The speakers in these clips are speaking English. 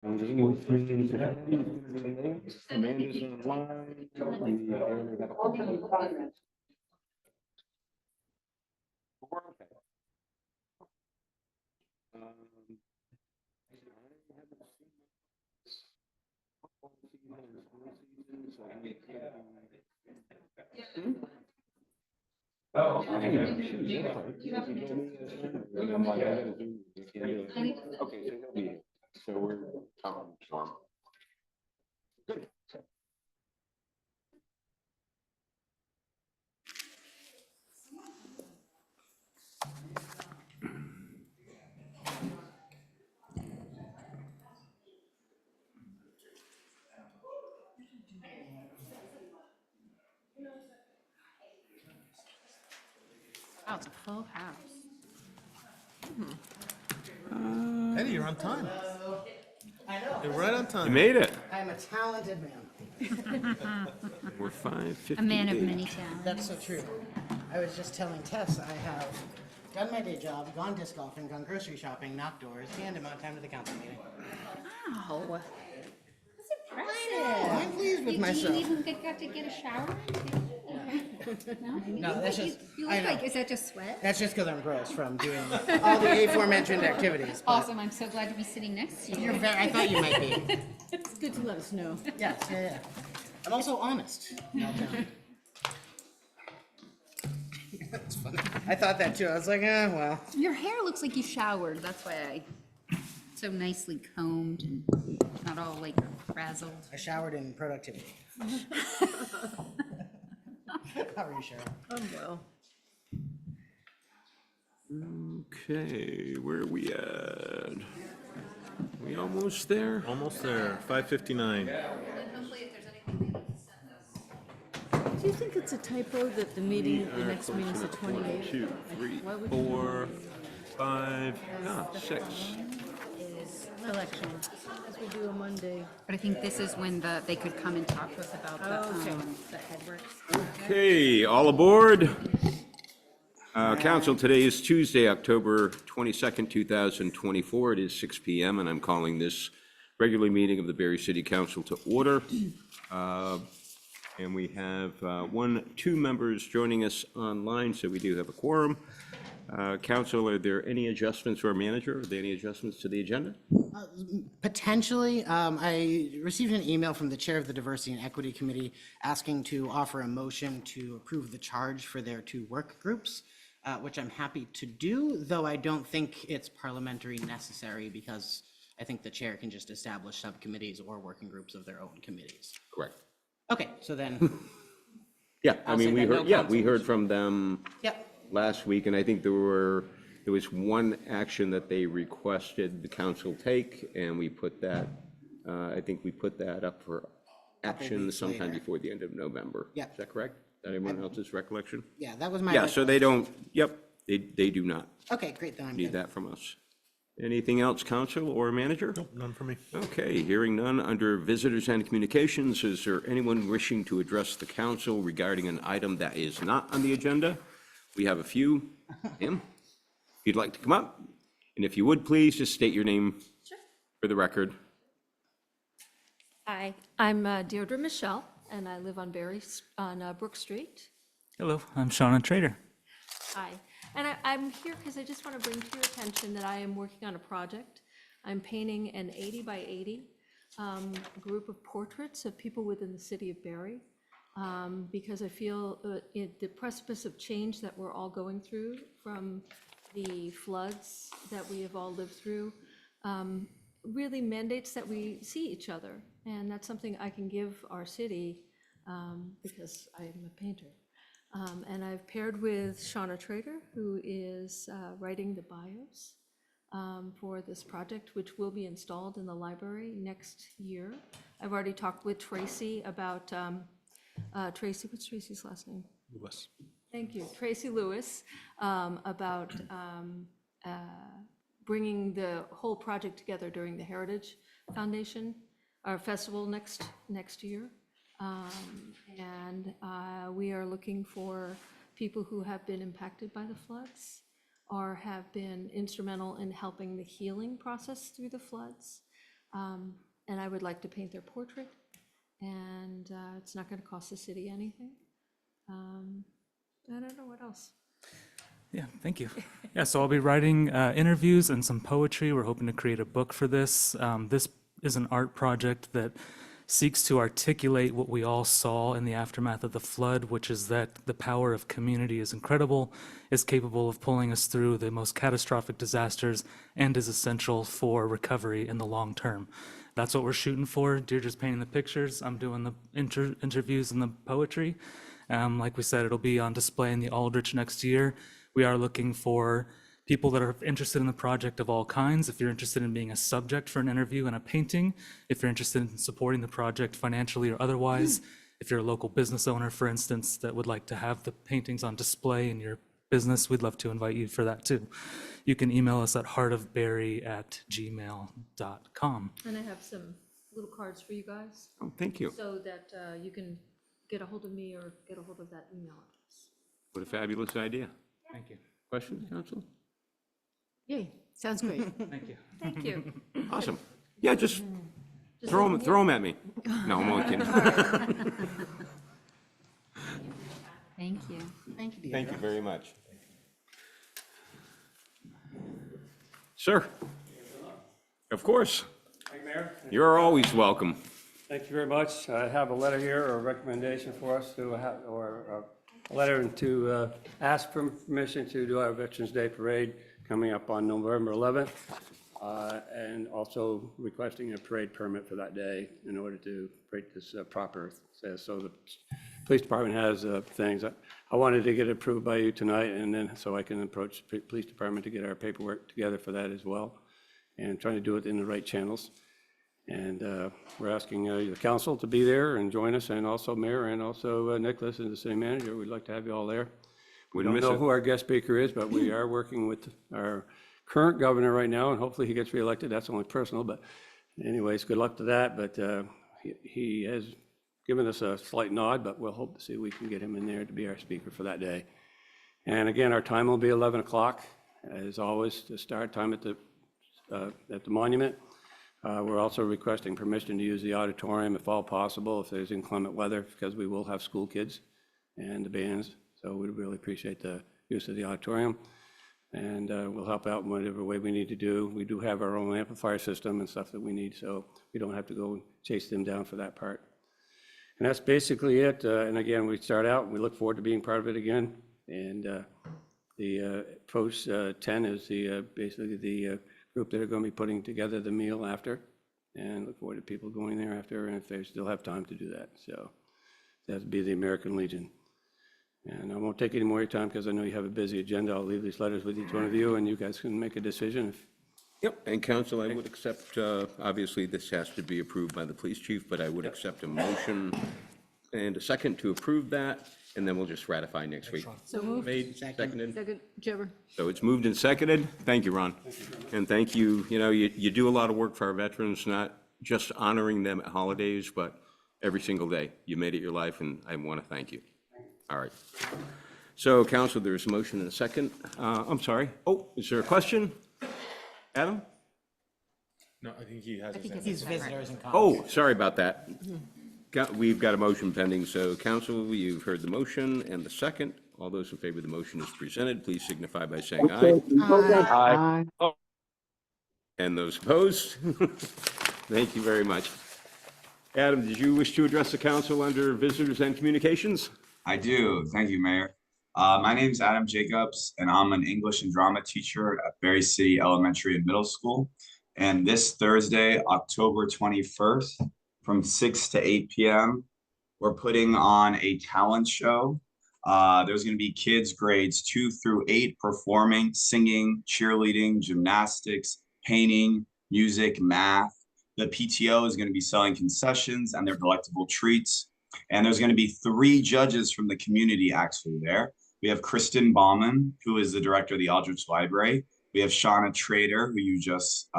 Which means Patty's gonna be next, Amanda's online, we barely have a couple. We're okay. I haven't seen this football season or school season, so we can't. Oh, okay. Shoot, yeah. You told me yesterday, and I'm like, I gotta do, you can't do it. Okay, so he'll be here. So we're talking storm. Good. Oh, it's a full house. Eddie, you're on time. You're right on You time. made it. I'm a talented man. We're 5:58. A man of many talents. That's so true. I was just telling Tess I have done my day job, gone disc golfing, gone grocery shopping, knocked doors, and I'm on time to the council meeting. Wow. That's impressive. I'm pleased with You myself. even got to get a shower? No? No, that's just, You I look know. like, is that just sweat? That's just because I'm gross from doing all the aforementioned activities. but Awesome, I'm so glad to be sitting next to You're you. very, I thought you might be. It's good to let us know. Yes, yeah. I'm also honest. That's funny. I thought that too. I was like, well. Your hair looks like you showered, that's why so nicely combed and not all like frazzled. I showered in productivity. How are you, Cheryl? Oh, well. Okay, where are we at? We almost there? Almost there. 5:59. Do you think it's a typo that the meeting, the next meeting's the 28th? 2, 3, Why would you 4, 5, The 6. Is election. As we do a Monday. But I think this is when they could come and talk to us about Oh, okay. the headworks. Okay, all aboard. Council, today is Tuesday, October 22nd, 2024. It is 6 PM, and I'm calling this regular meeting of the Barre City Council to order. And we have two members joining us online, so we do have a quorum. Council, are there any adjustments, or manager, are there any adjustments to the agenda? Potentially, I received an email from the chair of the Diversity and Equity Committee asking to offer a motion to approve the charge for their two work groups, which I'm happy to do, though I don't think it's parliamentary necessary because I think the chair can just establish subcommittees or working groups of their own committees. Correct. Okay, so then, Yeah, I I'll mean, say we that no heard, we council heard from them yep, last week, and I think there was one action that they requested the council take, and we put that, I think we put that up for action weeks sometime later. before the end of November. Yep. Is that correct? Anyone else's recollection? yeah, that was my. Yeah, so they don't, yep, they do not Okay, great, then I'm need good. that from us. Anything else, council or manager? Nope, none for me. Okay, hearing none, under visitors and communications, is there anyone wishing to address the council regarding an item that is not on the agenda? We have a few. Tim, if you'd like to come up, and if you would, please just state your name for the record. Hi, I'm Deirdre Michelle, and I live on Brook Street. Hello, I'm Shauna Trader. Hi, and I'm here because I just want to bring to your attention that I am working on a project. I'm painting an 80 by 80 group of portraits of people within the city of Barre, because I feel at the precipice of change that we're all going through from the floods that we have all lived through, really mandates that we see each other. And that's something I can give our city because I'm a painter. And I've paired with Shauna Trader, who is writing the bios for this project, which will be installed in the library next year. I've already talked with Tracy about, Tracy, what's Tracy's last name? Lewis. Thank you, Tracy Lewis, about bringing the whole project together during the Heritage Foundation, our festival next year. And we are looking for people who have been impacted by the floods or have been instrumental in helping the healing process through the floods. And I would like to paint their portrait, and it's not going to cost the city anything. I don't know what else. Yeah, thank you. Yeah, so I'll be writing interviews and some poetry. We're hoping to create a book for this. This is an art project that seeks to articulate what we all saw in the aftermath of the flood, which is that the power of community is incredible, is capable of pulling us through the most catastrophic disasters, and is essential for recovery in the long term. That's what we're shooting for. Deirdre's painting the pictures. I'm doing the interviews and the poetry. Like we said, it'll be on display in the Aldrich next year. We are looking for people that are interested in the project of all kinds. If you're interested in being a subject for an interview and a painting, if you're interested in supporting the project financially or otherwise, if you're a local business owner, for instance, that would like to have the paintings on display in your business, we'd love to invite you for that too. You can email us at heartofbarre@gmail.com. And I have some little cards for you guys, Oh, thank you. so that you can get a hold of me or get a hold of that email address. What a fabulous idea. Thank you. Questions, council? Yay, sounds great. Thank you. Thank you. Awesome. Yeah, just throw them at me. No, I'm only kidding. Thank you. Thank you, Deidre. Thank you very much. Sir? Of course. Thank you, Mayor. You're always welcome. Thank you very much. I have a letter here, or a recommendation for us to have, or a letter to ask for permission to do our Veterans Day Parade coming up on November 11th, and also requesting a parade permit for that day in order to create this proper, so the police department has things. I wanted to get it approved by you tonight, and then so I can approach the police department to get our paperwork together for that as well, and trying to do it in the right channels. And we're asking the council to be there and join us, and also Mayor, and also Nicholas and the city manager. We'd like to have you all there. We Wouldn't don't miss know it. who our guest speaker is, but we are working with our current governor right now, and hopefully he gets reelected. That's only personal, but anyways, good luck to that. But he has given us a slight nod, but we'll hope to see if we can get him in there to be our speaker for that day. And again, our time will be 11 o'clock, as always, to start time at the monument. We're also requesting permission to use the auditorium if all possible, if there's inclement weather, because we will have school kids and the bands. So we'd really appreciate the use of the auditorium. And we'll help out in whatever way we need to do. We do have our own amplifier system and stuff that we need, so we don't have to go chase them down for that part. And that's basically it. And again, we start out, we look forward to being part of it again. And the post 10 is basically the group that are going to be putting together the meal after, and look forward to people going there after, and if they still have time to do that. So that'd be the American Legion. And I won't take any more of your time because I know you have a busy agenda. I'll leave these letters with each one of you, and you guys can make a decision. If Yep, and council, I would accept, obviously, this has to be approved by the police chief, but I would accept a motion and a second to approve that, and then we'll just ratify next week. So moved. Made, seconded. Second, Jabber. So it's moved and seconded. Thank you, Ron. And thank you, you do a lot of work for our veterans, not just honoring them at holidays, but every single day. You made it your life, and I want to thank you. All right. So, council, there's a motion and a second. I'm sorry. Oh, is there a question? Adam? No, I think he has his hand. These visitors and comments. Oh, sorry about that. We've got a motion pending, so council, you've heard the motion and the second. All those in favor of the motion as presented, please signify by saying aye. Aye. And those opposed? Thank you very much. Adam, did you wish to address the council under visitors and communications? I do. Thank you, Mayor. My name is Adam Jacobs, and I'm an English and drama teacher at Barre City Elementary and Middle School. And this Thursday, October 21st, from 6 to 8 p.m., we're putting on a talent show. There's going to be kids grades 2 through 8 performing, singing, cheerleading, gymnastics, painting, music, math. The PTO is going to be selling concessions and their delectable treats. And there's going to be 3 judges from the community actually there. We have Kristen Bauman, who is the director of the Aldrich Library. We have Shauna Trader, who you just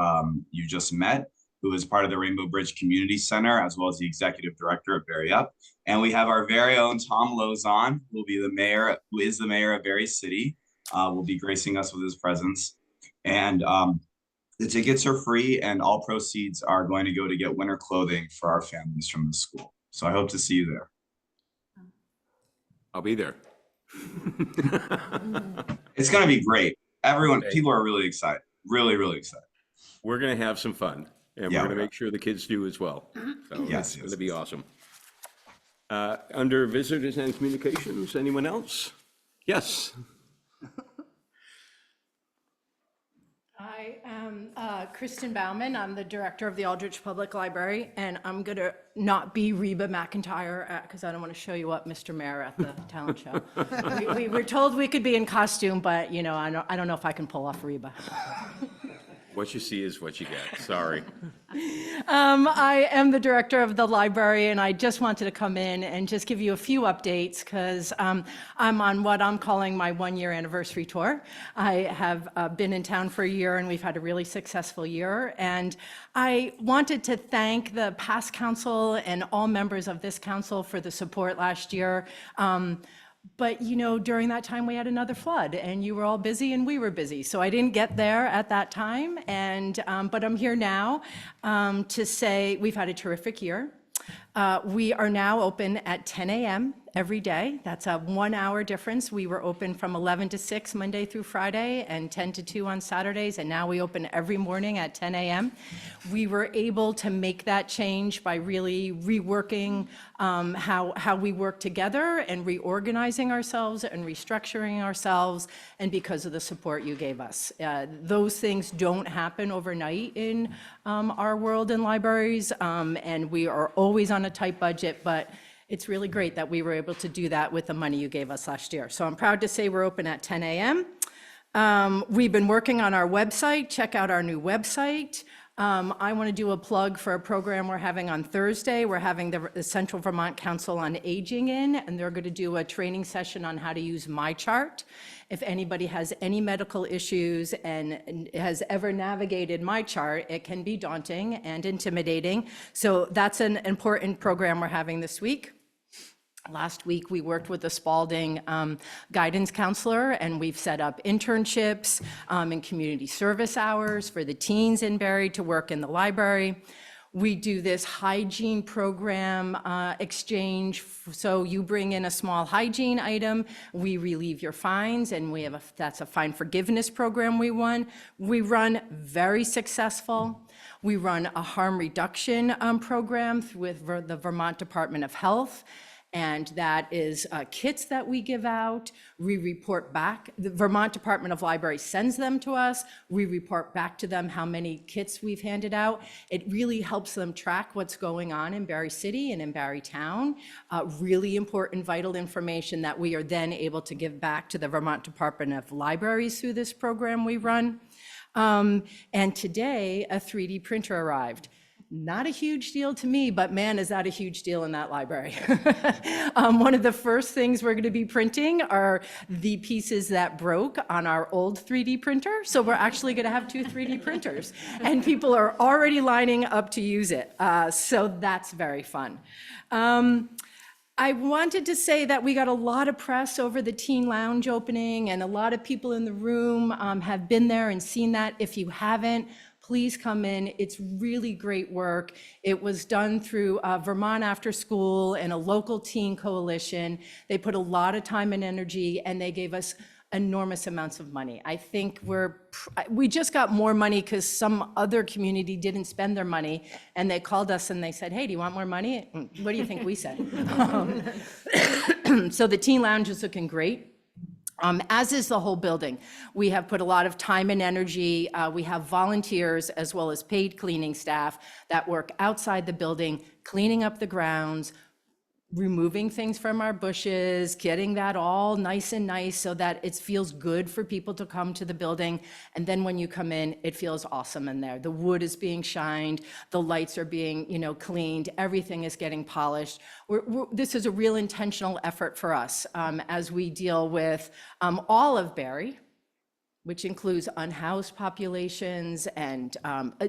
met, who is part of the Rainbow Bridge Community Center, as well as the executive director of Barre Up. And we have our very own Tom Lozon, who will be the mayor, who is the mayor of Barre City, will be gracing us with his presence. And The tickets are free, and all proceeds are going to go to get winter clothing for our families from the school. So I hope to see you there. I'll be there. It's going to be great. People are really excited. Really, really excited. We're going to have some fun, and Yeah, we're going we to are. make sure the kids do as well. So Yes, it's going yes, to be awesome. Under visitors and communications, anyone else? Yes. I am Kristen Bauman. I'm the director of the Aldrich Public Library, and I'm going to not be Reba McEntire because I don't want to show you up, Mr. Mayor, at the talent show. We were told we could be in costume, but you know, I don't know if I can pull off Reba. What you see is what you get. Sorry. I am the director of the library, and I just wanted to come in and just give you a few updates because I'm on what I'm calling my 1-year anniversary tour. I have been in town for a year, and we've had a really successful year. And I wanted to thank the past council and all members of this council for the support last year. But, you know, during that time, we had another flood, and you were all busy and we were busy. So I didn't get there at that time. But I'm here now to say we've had a terrific year. We are now open at 10 a.m. every day. That's a 1-hour difference. We were open from 11 to 6 Monday through Friday and 10 to 2 on Saturdays, and now we open every morning at 10 a.m. We were able to make that change by really reworking how we work together and reorganizing ourselves and restructuring ourselves, and because of the support you gave us. Those things don't happen overnight in our world in libraries, and we are always on a tight budget, but it's really great that we were able to do that with the money you gave us last year. So I'm proud to say we're open at 10 a.m. We've been working on our website. Check out our new website. I want to do a plug for a program we're having on Thursday. We're having the Central Vermont Council on Aging in, and they're going to do a training session on how to use MyChart. If anybody has any medical issues and has ever navigated MyChart, it can be daunting and intimidating. So that's an important program we're having this week. Last week, we worked with the Spalding guidance counselor, and we've set up internships and community service hours for the teens in Barre to work in the library. We do this hygiene program exchange. So you bring in a small hygiene item, we relieve your fines, and we have that's a fine forgiveness program we run very successful. We run a harm reduction program with the Vermont Department of Health. And that is kits that we give out. We report back. The Vermont Department of Library sends them to us. We report back to them how many kits we've handed out. It really helps them track what's going on in Barre City and in Barre Town. Really important, vital information that we are then able to give back to the Vermont Department of Libraries through this program we run. And today, a 3D printer arrived. Not a huge deal to me, but man, is that a huge deal in that library. One of the first things we're going to be printing are the pieces that broke on our old 3D printer. So we're actually going to have 2 3D printers, and people are already lining up to use it. So that's very fun. I wanted to say that we got a lot of press over the Teen Lounge opening, and a lot of people in the room have been there and seen that. If you haven't, please come in. It's really great work. It was done through Vermont After School and a local teen coalition. They put a lot of time and energy, and they gave us enormous amounts of money. I think we just got more money because some other community didn't spend their money, and they called us and they said, hey, do you want more money? What do you think we said? So the Teen Lounge is looking great. As is the whole building. We have put a lot of time and energy. We have volunteers as well as paid cleaning staff that work outside the building, cleaning up the grounds, removing things from our bushes, getting that all nice and nice so that it feels good for people to come to the building. And then when you come in, it feels awesome in there. The wood is being shined, the lights are being, cleaned, everything is getting polished. This is a real intentional effort for us as we deal with all of Barre, which includes unhoused populations and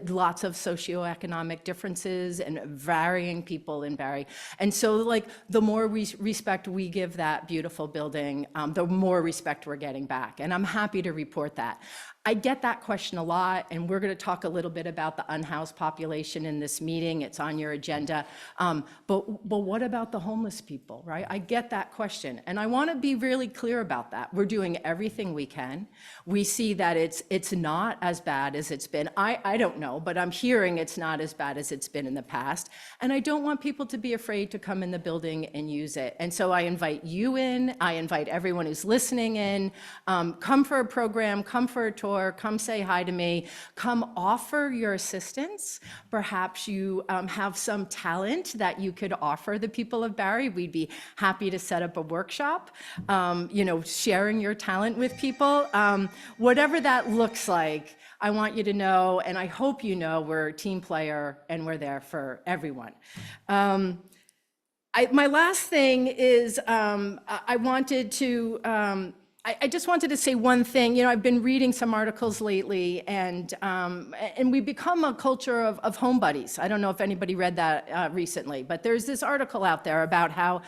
lots of socioeconomic differences and varying people in Barre. And so the more respect we give that beautiful building, the more respect we're getting back. And I'm happy to report that. I get that question a lot, and we're going to talk a little bit about the unhoused population in this meeting. It's on your agenda. But what about the homeless people, right? I get that question, and I want to be really clear about that. We're doing everything we can. We see that it's not as bad as it's been. I don't know, but I'm hearing it's not as bad as it's been in the past, and I don't want people to be afraid to come in the building and use it. And so I invite you in. I invite everyone who's listening in. Come for a program, come for a tour, come say hi to me, come offer your assistance. Perhaps you have some talent that you could offer the people of Barre. We'd be happy to set up a workshop, sharing your talent with people. Whatever that looks like, I want you to know, and I hope you know, we're a team player and we're there for everyone. My last thing is I just wanted to say one thing. I've been reading some articles lately, and we become a culture of home buddies. I don't know if anybody read that recently, but there's this article out there about how,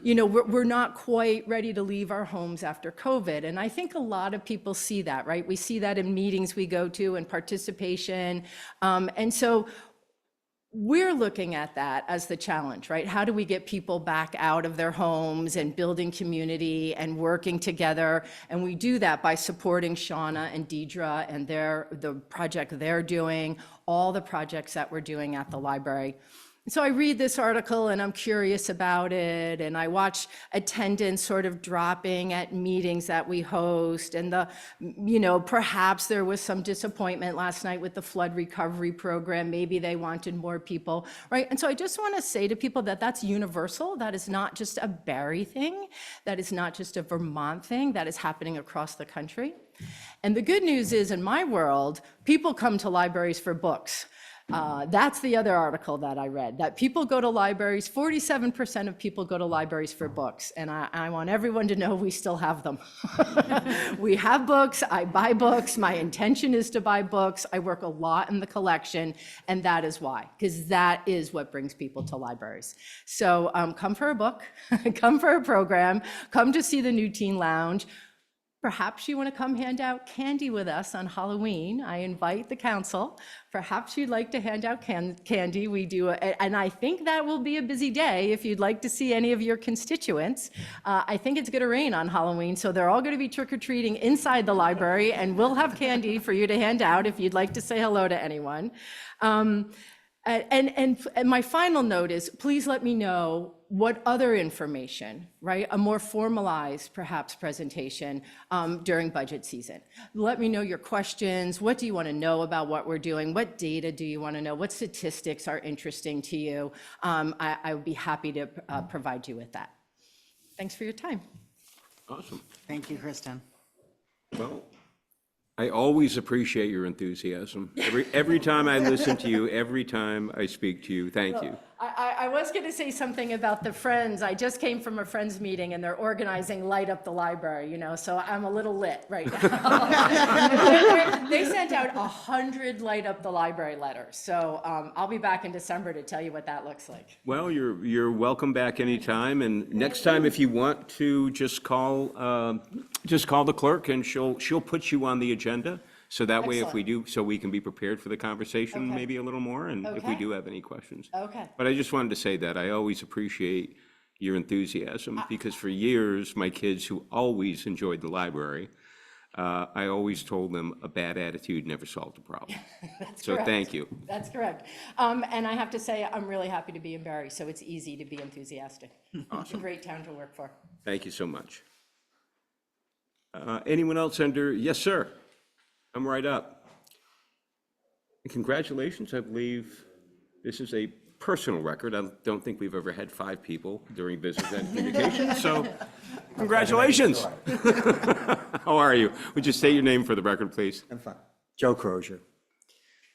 we're not quite ready to leave our homes after COVID. And I think a lot of people see that, right? We see that in meetings we go to and participation. And so we're looking at that as the challenge, right? How do we get people back out of their homes and building community and working together? And we do that by supporting Shauna and Deidre and the project they're doing, all the projects that we're doing at the library. So I read this article and I'm curious about it, and I watch attendance sort of dropping at meetings that we host, and perhaps there was some disappointment last night with the flood recovery program. Maybe they wanted more people, right? And so I just want to say to people that that's universal. That is not just a Barre thing. That is not just a Vermont thing. That is happening across the country. And the good news is, in my world, people come to libraries for books. That's the other article that I read, that people go to libraries, 47% of people go to libraries for books. And I want everyone to know we still have them. We have books, I buy books, my intention is to buy books. I work a lot in the collection, and that is why, because that is what brings people to libraries. So come for a book, come for a program, come to see the New Teen Lounge. Perhaps you want to come hand out candy with us on Halloween. I invite the council. Perhaps you'd like to hand out candy. We do, and I think that will be a busy day if you'd like to see any of your constituents. I think it's going to rain on Halloween, so they're all going to be trick-or-treating inside the library, and we'll have candy for you to hand out if you'd like to say hello to anyone. And my final note is, please let me know what other information, right? A more formalized, perhaps, presentation during budget season. Let me know your questions. What do you want to know about what we're doing? What data do you want to know? What statistics are interesting to you? I would be happy to provide you with that. Thanks for your time. Awesome. Thank you, Kristen. Well, I always appreciate your enthusiasm. Every time I listen to you, every time I speak to you, thank you. I was going to say something about the Friends. I just came from a Friends meeting, and they're organizing Light Up the Library, so I'm a little lit right now. They sent out 100 Light Up the Library letters. So I'll be back in December to tell you what that looks like. Well, you're welcome back anytime, and next time if you want to, just call the clerk, and she'll put you on the agenda. So that way, if we do, so we can be prepared for the conversation Okay. maybe a little more, and if we Okay. do have any questions. Okay. But I just wanted to say that I always appreciate your enthusiasm, because for years, my kids who always enjoyed the library, I always told them a bad attitude never solved a problem. That's So correct. thank you. That's correct. And I have to say, I'm really happy to be in Barre, so it's easy to be enthusiastic. It's a great town to work for. Thank you so much. Anyone else under, yes, sir. Come right up. And congratulations, I believe this is a personal record. I don't think we've ever had 5 people during business and communications, so congratulations. How are you? Would you state your name for the record, please? I'm fine. Joe Crozier.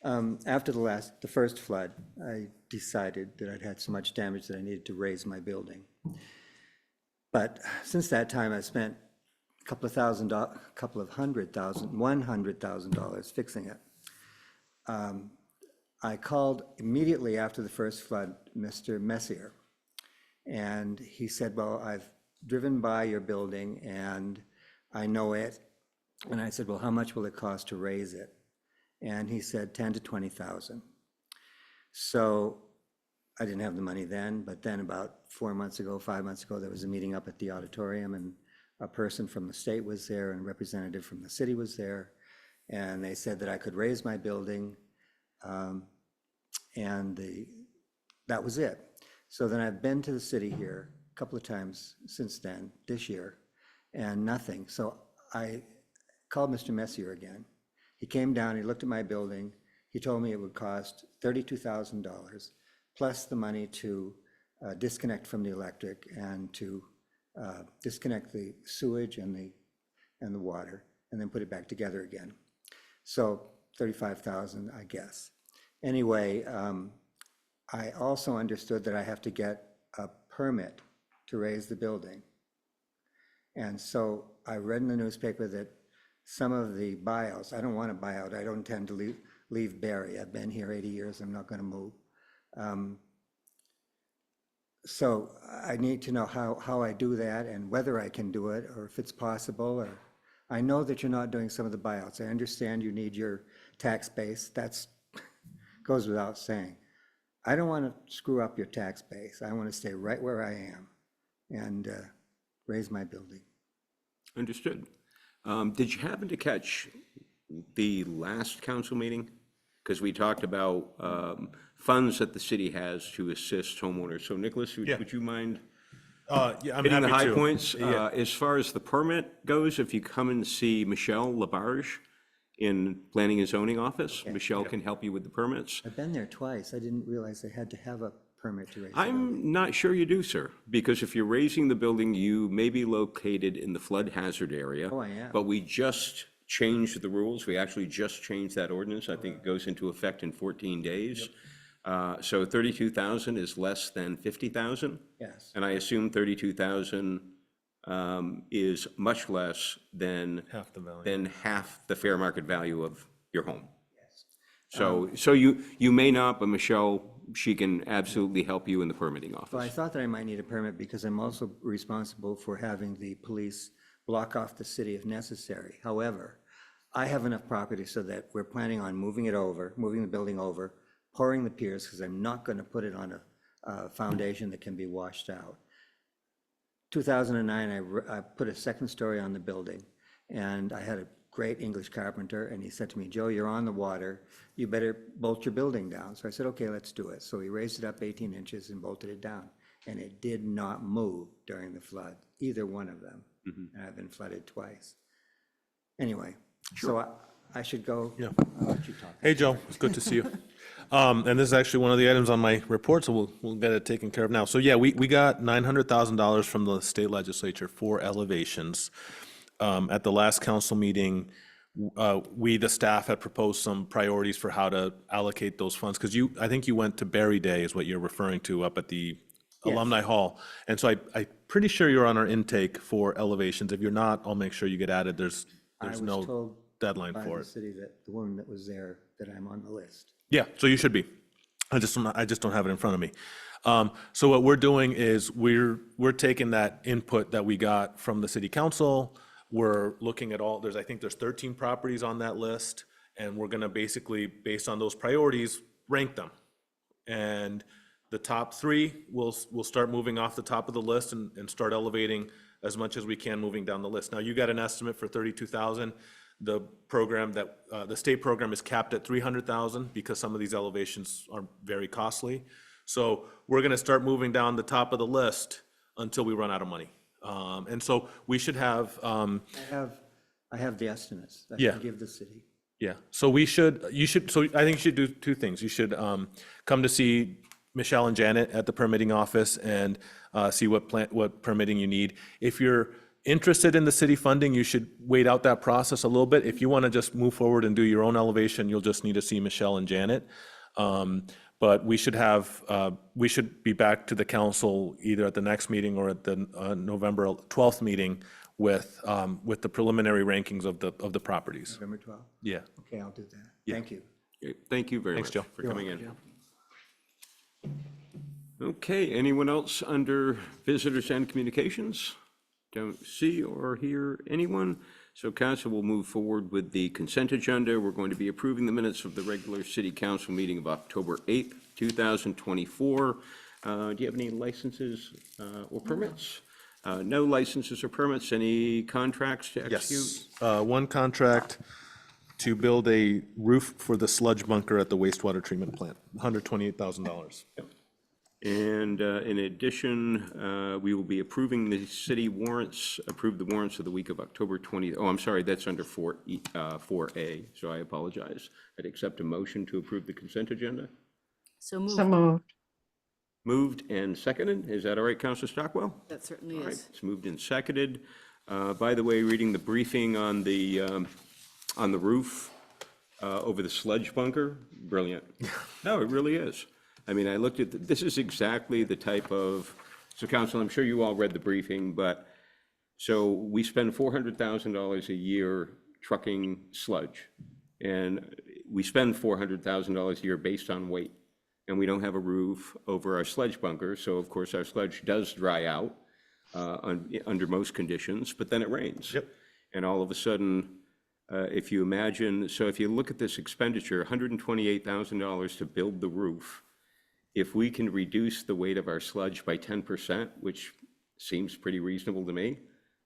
After the first flood, I decided that I'd had so much damage that I needed to raise my building. But since that time, I spent $100,000 fixing it. I called immediately after the first flood, Mr. Messier, and he said, well, I've driven by your building and I know it, And I said, well, how much will it cost to raise it? And he said 10 to 20,000. So I didn't have the money then, but then about 4 months ago, 5 months ago, there was a meeting up at the auditorium, and a person from the state was there and a representative from the city was there. And they said that I could raise my building, that was it. So then I've been to the city here a couple of times since then, this year, and nothing. So I called Mr. Messier again. He came down, he looked at my building. He told me it would cost $32,000 plus the money to disconnect from the electric and to disconnect the sewage and the water, and then put it back together again. So 35,000, I guess. Anyway, I also understood that I have to get a permit to raise the building. And so I read in the newspaper that some of the buyouts, I don't want to buy out, I don't intend to leave Barre. I've been here 80 years, I'm not going to move. So I need to know how I do that and whether I can do it or if it's possible. Or I know that you're not doing some of the buyouts. I understand you need your tax base. That's goes without saying. I don't want to screw up your tax base. I want to stay right where I am and raise my building. Understood. Did you happen to catch the last council meeting? Because we talked about funds that the city has to assist homeowners. So Nicholas, would you mind Yeah, I'm hitting the happy high to. points? Yeah. As far as the permit goes, if you come and see Michelle Labarge in Planning and Zoning Office, Michelle can help you with the permits. I've been there twice. I didn't realize I had to have a permit to raise the building. I'm not sure you do, sir, because if you're raising the building, you may be located in the flood hazard area. Oh, I am. But we just changed the rules. We actually just changed that ordinance. I think it goes into effect in 14 days. So 32,000 is less than 50,000. Yes. And I assume 32,000 is much less than Half the value. than half the fair market value of your home. So you may not, but Michelle, she can absolutely help you in the permitting Well, I office. thought that I might need a permit because I'm also responsible for having the police block off the city if necessary. However, I have enough property so that we're planning on moving the building over, pouring the piers, because I'm not going to put it on a foundation that can be washed out. 2009, I put a second story on the building, and I had a great English carpenter, and he said to me, Joe, you're on the water, you better bolt your building down. So I said, okay, let's do it. So he raised it up 18 inches and bolted it down, and it did not move during the flood, either one of them. And I've been flooded twice. Anyway, so I should go. Yeah. I'll let you talk. Hey, Joe, it's good to see you. And this is actually one of the items on my report, so we'll get it taken care of now. So yeah, we got $900,000 from the state legislature for elevations. At the last council meeting, the staff, had proposed some priorities for how to allocate those funds. Because I think you went to Barre Day is what you're referring to up at the Alumni Hall. And so I'm pretty sure you're on our intake for elevations. If you're not, I'll make sure you get added. There's no told deadline by for the it. city that the woman that was there, that I'm on the list. Yeah, so you should be. I just don't have it in front of me. So what we're doing is we're taking that input that we got from the city council. We're looking at I think there's 13 properties on that list, and we're gonna basically, based on those priorities, rank them. And the top three, we'll start moving off the top of the list and start elevating as much as we can moving down the list. Now, you got an estimate for 32,000. The program the state program is capped at 300,000 because some of these elevations are very costly. So we're gonna start moving down the top of the list until we run out of money. And so we should have, I have the estimates that I Yeah. can give the city. yeah, so so I think you should do two things. You should come to see Michelle and Janet at the permitting office and see what permitting you need. If you're interested in the city funding, you should wait out that process a little bit. If you want to just move forward and do your own elevation, you'll just need to see Michelle and Janet. But we should be back to the council either at the next meeting or at the November 12th meeting with the preliminary rankings of the properties. November 12th? Yeah. Okay, I'll do that. Thank you. Okay, thank you very Thanks, much Joe. for coming in. Okay, anyone else under visitors and communications? Don't see or hear anyone. So council will move forward with the consent agenda. We're going to be approving the minutes of the regular city council meeting of October 8th, 2024. Do you have any licenses or permits? No licenses or permits. Any contracts to execute? Yes. One contract to build a roof for the sludge bunker at the wastewater treatment plant, $128,000. And in addition, we will be approving the city warrants, approve the warrants of the week of October 20, oh, I'm sorry, that's under 4A, so I apologize. I'd accept a motion to approve the consent agenda. So moved. So moved. Moved and seconded. Is that all right, Councilor Stockwell? That certainly All right, is. it's moved and seconded. By the way, reading the briefing on the roof over the sludge bunker, brilliant. No, it really is. I mean, I looked at, this is exactly the type of, so council, I'm sure you all read the briefing, but, so we spend $400,000 a year trucking sludge. And we spend $400,000 a year based on weight. And we don't have a roof over our sludge bunker, so of course our sludge does dry out under most conditions, but then it rains. Yep. And all of a sudden, if you imagine, so if you look at this expenditure, $128,000 to build the roof, if we can reduce the weight of our sludge by 10%, which seems pretty reasonable to me,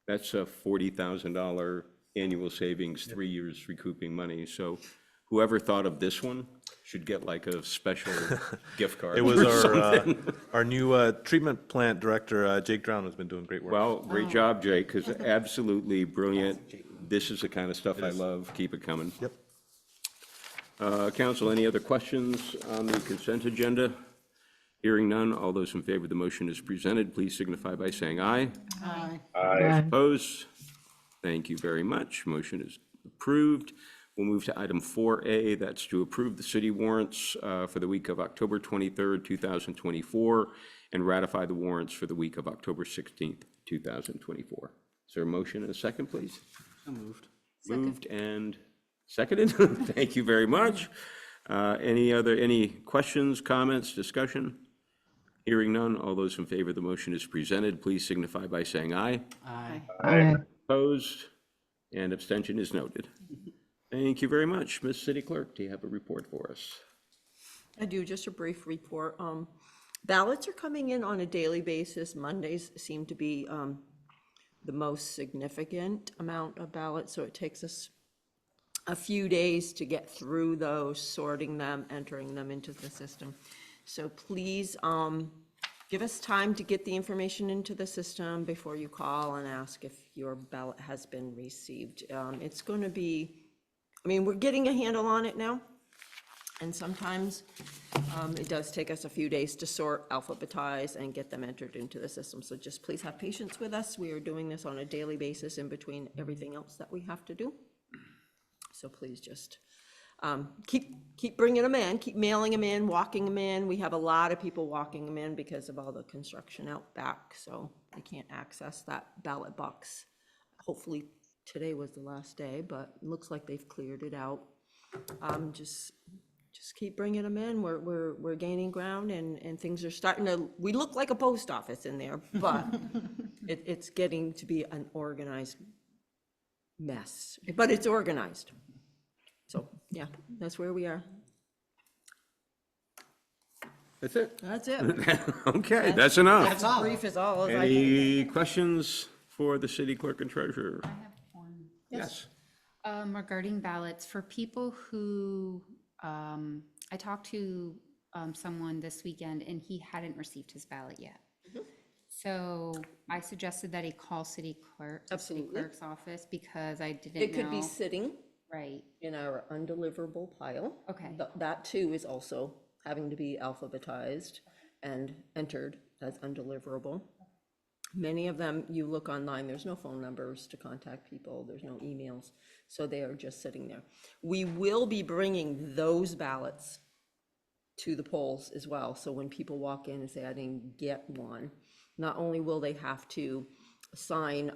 that's a $40,000 annual savings, 3 years recouping money. So whoever thought of this one should get like a special gift card. It was or something. our new treatment plant director, Jake Drown, has been doing great work. Well, great job, Jake, because absolutely brilliant. This is the kind of stuff I love. Keep it coming. Yep. Council, any other questions on the consent agenda? Hearing none, all those in favor of the motion as presented, please signify by saying aye. Aye. Opposed? Thank you very much. Motion is approved. We'll move to item 4A, that's to approve the city warrants for the week of October 23rd, 2024, and ratify the warrants for the week of October 16th, 2024. Is there a motion and a second, please? So moved. Moved and seconded? Thank you very much. Any questions, comments, discussion? Hearing none, all those in favor of the motion as presented, please signify by saying aye. Aye. Aye. Opposed? And abstention is noted. Thank you very much. Ms. City Clerk, do you have a report for us? I do, just a brief report. Ballots are coming in on a daily basis. Mondays seem to be the most significant amount of ballots, so it takes us a few days to get through those, sorting them, entering them into the system. So please give us time to get the information into the system before you call and ask if your ballot has been received. It's going to be, I mean, we're getting a handle on it now, and sometimes it does take us a few days to sort, alphabetize, and get them entered into the system. So just please have patience with us. We are doing this on a daily basis in between everything else that we have to do. So please just keep bringing them in, keep mailing them in, walking them in. We have a lot of people walking them in because of all the construction out back, so they can't access that ballot box. Hopefully today was the last day, but it looks like they've cleared it out. Just keep bringing them in. We're gaining ground, and things are starting to, we look like a post office in there, but it's getting to be an organized mess, but it's organized. So, yeah, that's where we are. That's it? That's it. Okay, that's enough. That's all. Brief is all as I can. Any questions for the city clerk and treasurer? I have one. Yes. Regarding ballots, for people who, I talked to someone this weekend and he hadn't received his ballot yet. So I suggested that he call the city Absolutely. clerk's office because I didn't know. It could be sitting Right, in our undeliverable pile. okay. That too is also having to be alphabetized and entered as undeliverable. Many of them, you look online, there's no phone numbers to contact people, there's no emails, so they are just sitting there. We will be bringing those ballots to the polls as well, so when people walk in and say, I didn't get one, not only will they have to sign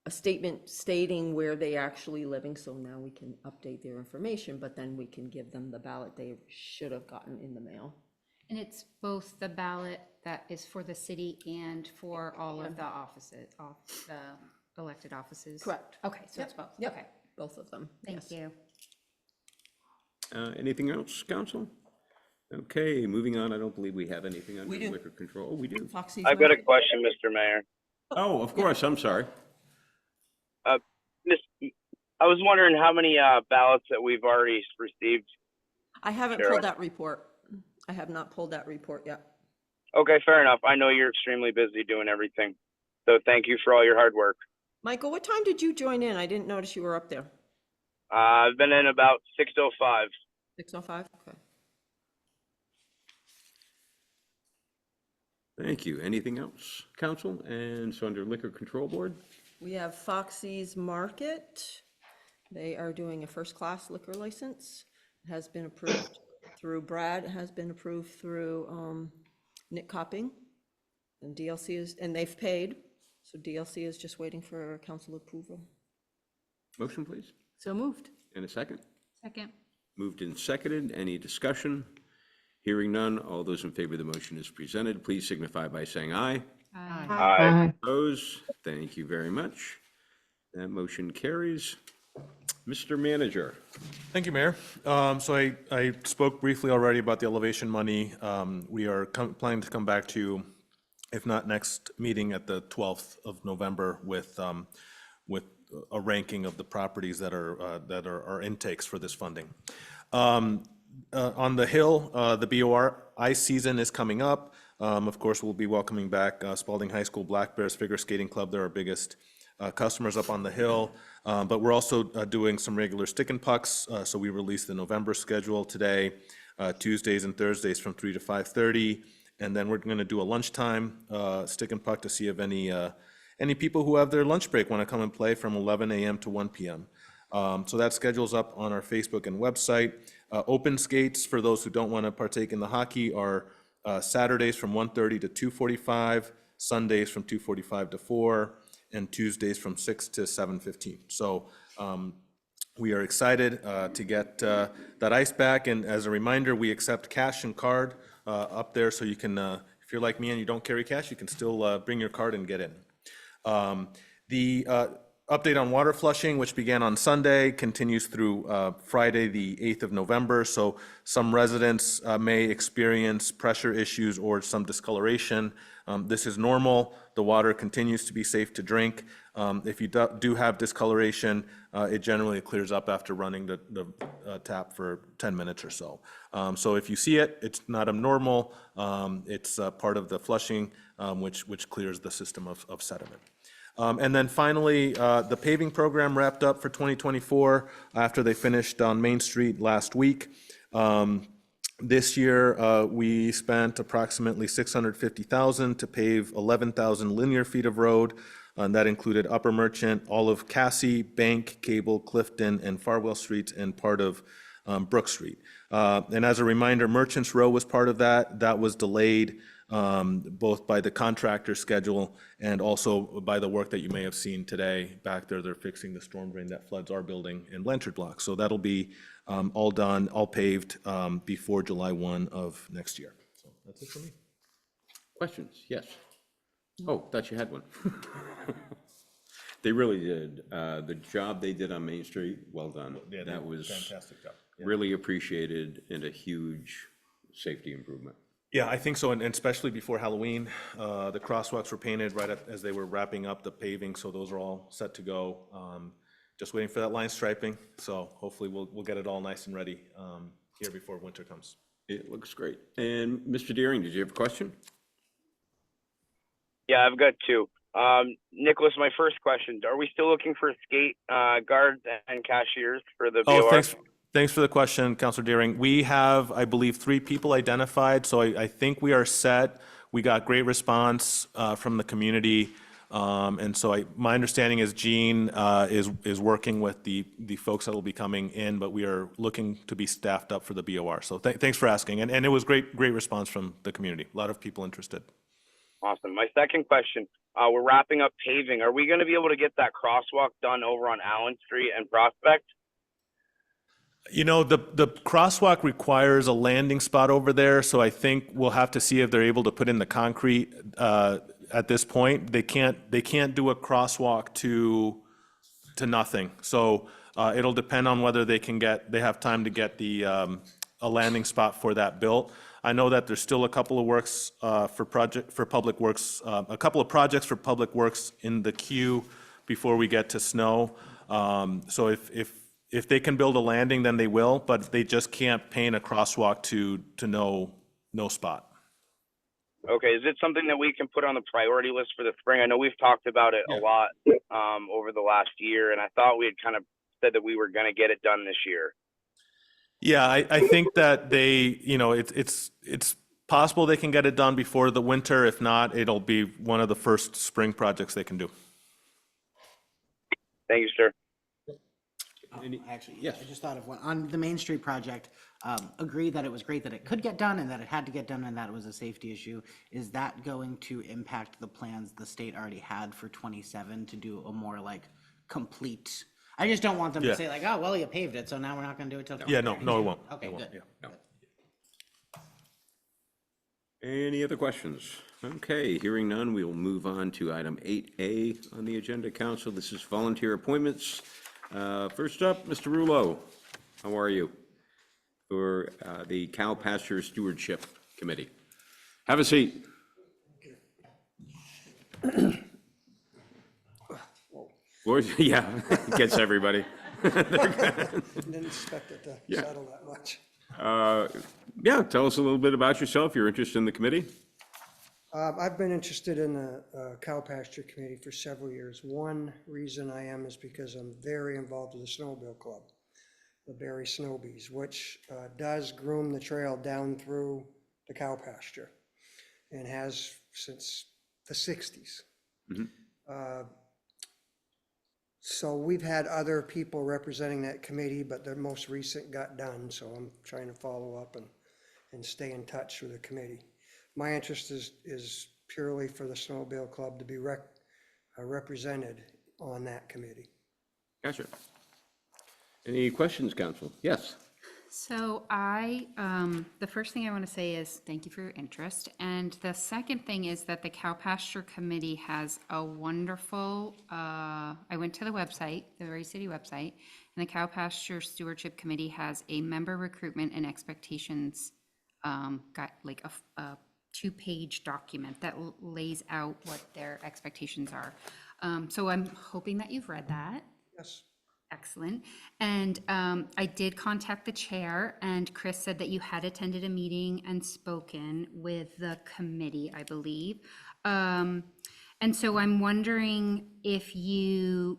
a statement stating where they actually living, so now we can update their information, but then we can give them the ballot they should have gotten in the mail. And it's both the ballot that is for the city and for all of the offices, elected offices? Correct. Okay, so it's Yep, both, yep. okay, Both of them, thank yes. you. Anything else, council? Okay, moving on. I don't believe we have anything under do. liquor control. Oh, we do. Foxy's I've got a Market. question, Mr. Mayor. Oh, of course, I'm sorry. Miss, I was wondering how many ballots that we've already received. I haven't Sure. pulled that report. I have not pulled that report yet. Okay, fair enough. I know you're extremely busy doing everything. So thank you for all your hard work. Michael, what time did you join in? I didn't notice you were up there. I've been in about 6:05. 6:05? Okay. Thank you. Anything else, council? And so under liquor control board? We have Foxy's Market. They are doing a first-class liquor license. It has been approved through Brad, it has been approved through Nick Copping. And DLC is, and they've paid, so DLC is just waiting for council approval. Motion, please. So moved. And a second? Second. Moved and seconded. Any discussion? Hearing none. All those in favor of the motion as presented, please signify by saying aye. Aye. Opposed? Thank you very much. That motion carries. Mr. Manager. Thank you, Mayor. So I spoke briefly already about the elevation money. We are planning to come back to you, if not next meeting, at the 12th of November with a ranking of the properties that are our intakes for this funding. On the Hill, the BORI season is coming up. Of course, we'll be welcoming back Spalding High School Black Bears Figure Skating Club. They're our biggest customers up on the Hill. But we're also doing some regular stick and pucks. So we released the November schedule today, Tuesdays and Thursdays from 3 to 5:30. And then we're going to do a lunchtime stick and puck to see if any people who have their lunch break want to come and play from 11 a.m. to 1 p.m. So that schedule's up on our Facebook and website. Open skates, for those who don't want to partake in the hockey, are Saturdays from 1:30 to 2:45, Sundays from 2:45 to 4, and Tuesdays from 6 to 7:15. So we are excited to get that ice back. And as a reminder, we accept cash and card up there, so you can, if you're like me and you don't carry cash, you can still bring your card and get in. The update on water flushing, which began on Sunday, continues through Friday, the 8th of November. So some residents may experience pressure issues or some discoloration. This is normal. The water continues to be safe to drink. If you do have discoloration, it generally clears up after running the tap for 10 minutes or so. So if you see it, it's not abnormal. It's part of the flushing, which clears the system of sediment. And then finally, the paving program wrapped up for 2024 after they finished on Main Street last week. This year, we spent approximately $650,000 to pave 11,000 linear feet of road. And that included Upper Merchant, all of Cassie, Bank, Cable, Clifton, and Farwell Streets, and part of Brook Street. And as a reminder, Merchants Row was part of that. That was delayed both by the contractor schedule and also by the work that you may have seen today. Back there, they're fixing the storm drain that floods our building in Blanchard Block. So that'll be all done, all paved before July 1 of next year. So that's it for me. Questions? Yes. Oh, thought you had one. They really did. The job they did on Main Street, well done. Yeah, That was fantastic job. Yeah. really appreciated and a huge safety improvement. Yeah, I think so, and especially before Halloween. The crosswalks were painted right as they were wrapping up the paving, so those are all set to go. Just waiting for that line striping, so hopefully we'll get it all nice and ready here before winter comes. It looks great. And Mr. Deering, did you have a question? Yeah, I've got two. Nicholas, my first question, are we still looking for skate guards and cashiers for the BOR? Oh, thanks for the question, Councilor Deering. We have, I believe, 3 people identified, so I think we are set. We got great response from the community. And so my understanding is Gene is working with the folks that will be coming in, but we are looking to be staffed up for the BOR. So thanks for asking. And it was great response from the community. A lot of people interested. Awesome. My second question, we're wrapping up paving. Are we going to be able to get that crosswalk done over on Allen Street and Prospect? You know, the crosswalk requires a landing spot over there, so I think we'll have to see if they're able to put in the concrete at this point. They can't do a crosswalk to nothing. So it'll depend on whether they have time to get a landing spot for that built. I know that there's still a couple of works for public works, a couple of projects for public works in the queue before we get to snow. So if they can build a landing, then they will, but they just can't paint a crosswalk to no spot. Okay, is it something that we can put on the priority list for the spring? I know we've talked about it a lot over the last year, and I thought we had kind of said that we were going to get it done this year. Yeah, I think that it's possible they can get it done before the winter. If not, it'll be one of the first spring projects they can do. Thank you, sir. Actually, Yes. I just thought of one. On the Main Street project, agree that it was great that it could get done and that it had to get done and that it was a safety issue. Is that going to impact the plans the state already had for 27 to do a more like complete? I just don't want them to Yeah. say like, oh, well, you paved it, so now we're not gonna do it till. Yeah, no, it won't. Okay, It won't, good. yeah. Any other questions? Okay, hearing none, we will move on to item 8A on the agenda, council. This is volunteer appointments. First up, Mr. Rulo, how are you? For the Cow Pasture Stewardship Committee. Have a seat. Yeah, gets everybody. Didn't expect it to Yeah. settle that much. Yeah, tell us a little bit about yourself, your interest in the committee. I've been interested in the cow pasture committee for several years. One reason I am is because I'm very involved with the Snowmobile Club, the Barre Snowbees, which does groom the trail down through the cow pasture and has since the 60s. So we've had other people representing that committee, but the most recent got done, so I'm trying to follow up and stay in touch with the committee. My interest is purely for the Snowmobile Club to be represented on that committee. Gotcha. Any questions, council? Yes. So the first thing I want to say is thank you for your interest. And the second thing is that the Cow Pasture Committee has a wonderful, I went to the website, the Barre City website, and the Cow Pasture Stewardship Committee has a member recruitment and expectations, got like a 2-page document that lays out what their expectations are. So I'm hoping that you've read that. Yes. Excellent. And I did contact the chair, and Chris said that you had attended a meeting and spoken with the committee, I believe. And so I'm wondering if you,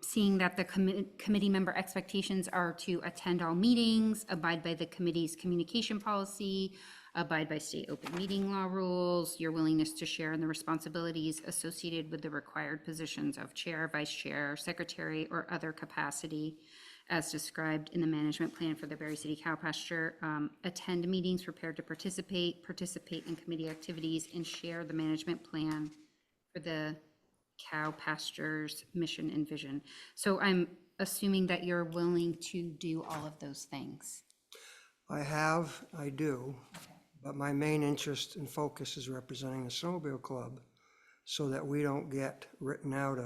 seeing that the committee member expectations are to attend all meetings, abide by the committee's communication policy, abide by state open meeting law rules, your willingness to share in the responsibilities associated with the required positions of chair, vice chair, secretary, or other capacity as described in the management plan for the Barre City Cow Pasture, attend meetings, prepared to participate in committee activities, and share the management plan for the cow pastures mission and vision. So I'm assuming that you're willing to do all of those things. I do, but my main interest and focus is representing the Snowmobile Club so that we don't get written out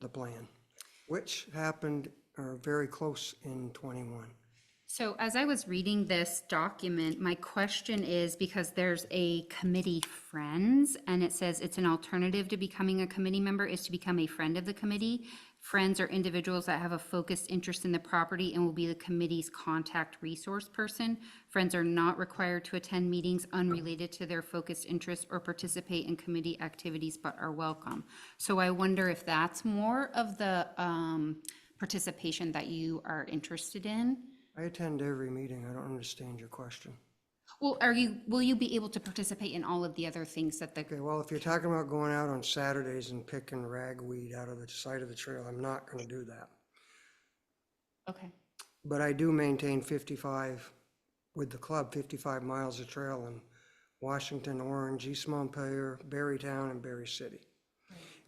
the plan, which happened very close in 21. So as I was reading this document, my question is, because there's a committee friends, and it says it's an alternative to becoming a committee member is to become a friend of the committee. Friends are individuals that have a focused interest in the property and will be the committee's contact resource person. Friends are not required to attend meetings unrelated to their focused interest or participate in committee activities, but are welcome. So I wonder if that's more of the participation that you are interested in. I attend every meeting. I don't understand your question. Well, will you be able to participate in all of the other things that the, Okay, well, if you're talking about going out on Saturdays and picking ragweed out of the side of the trail, I'm not gonna do that. okay, But I do maintain 55, with the club, 55 miles of trail in Washington, Orange, East Montpelier, Barrytown, and Barre City.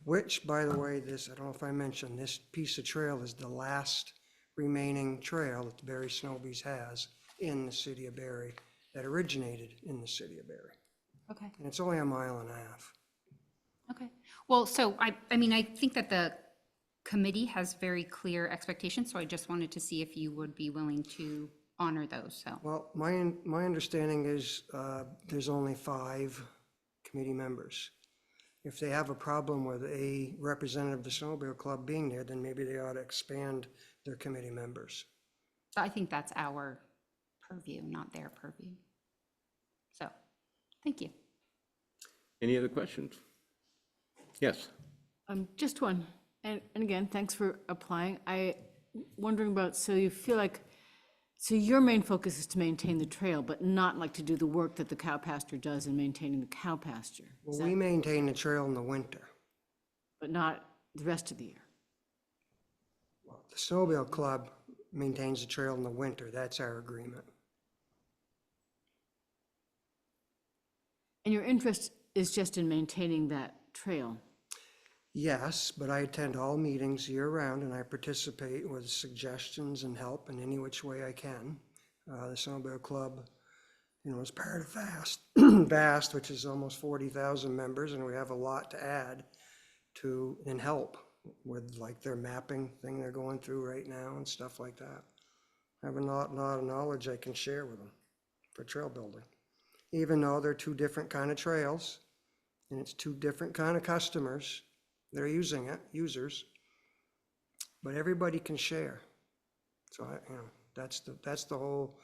Which, by the way, I don't know if I mentioned, this piece of trail is the last remaining trail that the Barre Snowbees has in the city of Barre, that originated in the city of Barre. Okay. And it's only a mile and a half. Okay. Well, so I mean, I think that the committee has very clear expectations, so I just wanted to see if you would be willing to honor those, so. Well, my understanding is there's only 5 committee members. If they have a problem with a representative of the Snowmobile Club being there, then maybe they ought to expand their committee members. I think that's our purview, not their purview. So, thank you. Any other questions? Yes. Just one, and again, thanks for applying. Wondering about, so you feel like, so your main focus is to maintain the trail, but not like to do the work that the cow pasture does in maintaining the cow pasture? Well, we maintain the trail in the winter. But not the rest of the year? The Snowmobile Club maintains the trail in the winter. That's our agreement. And your interest is just in maintaining that trail? Yes, but I attend all meetings year-round, and I participate with suggestions and help in any which way I can. The Snowmobile Club, is part of VAST, which is almost 40,000 members, and we have a lot to add to and help with like their mapping thing they're going through right now and stuff like that. I have a lot of knowledge I can share with them for trail building, even though they're 2 different kind of trails, and it's 2 different kind of customers. They're users, but everybody can share. So that's the whole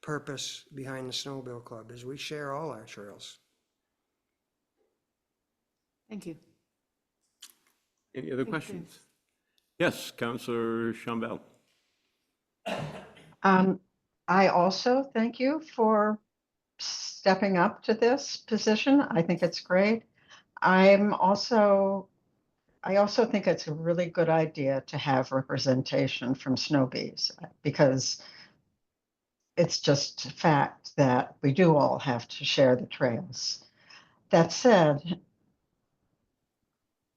purpose behind the Snowmobile Club, is we share all our trails. Thank you. Any other questions? Yes, Councillor Chambel. I also thank you for stepping up to this position. I think it's great. I also think it's a really good idea to have representation from Snowbees, because it's just a fact that we do all have to share the trails. That said,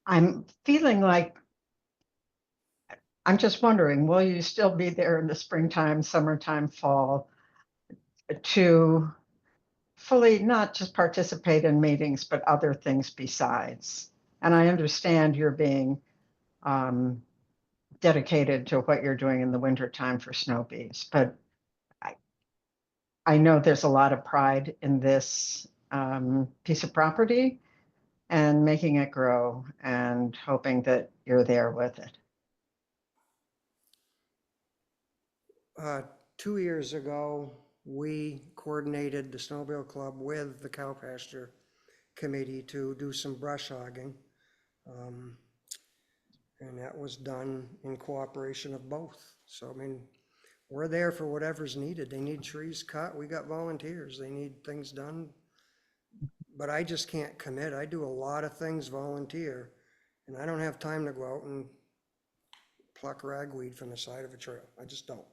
I'm feeling like, I'm just wondering, will you still be there in the springtime, summertime, fall, to fully not just participate in meetings, but other things besides? And I understand you're being dedicated to what you're doing in the wintertime for Snowbees, but I know there's a lot of pride in this piece of property and making it grow and hoping that you're there with it. 2 years ago, we coordinated the Snowmobile Club with the Cow Pasture Committee to do some brush hogging. And that was done in cooperation of both. So, I mean, we're there for whatever's needed. They need trees cut, we got volunteers. They need things done. But I just can't commit. I do a lot of things volunteer, and I don't have time to go out and pluck ragweed from the side of a trail. I just don't.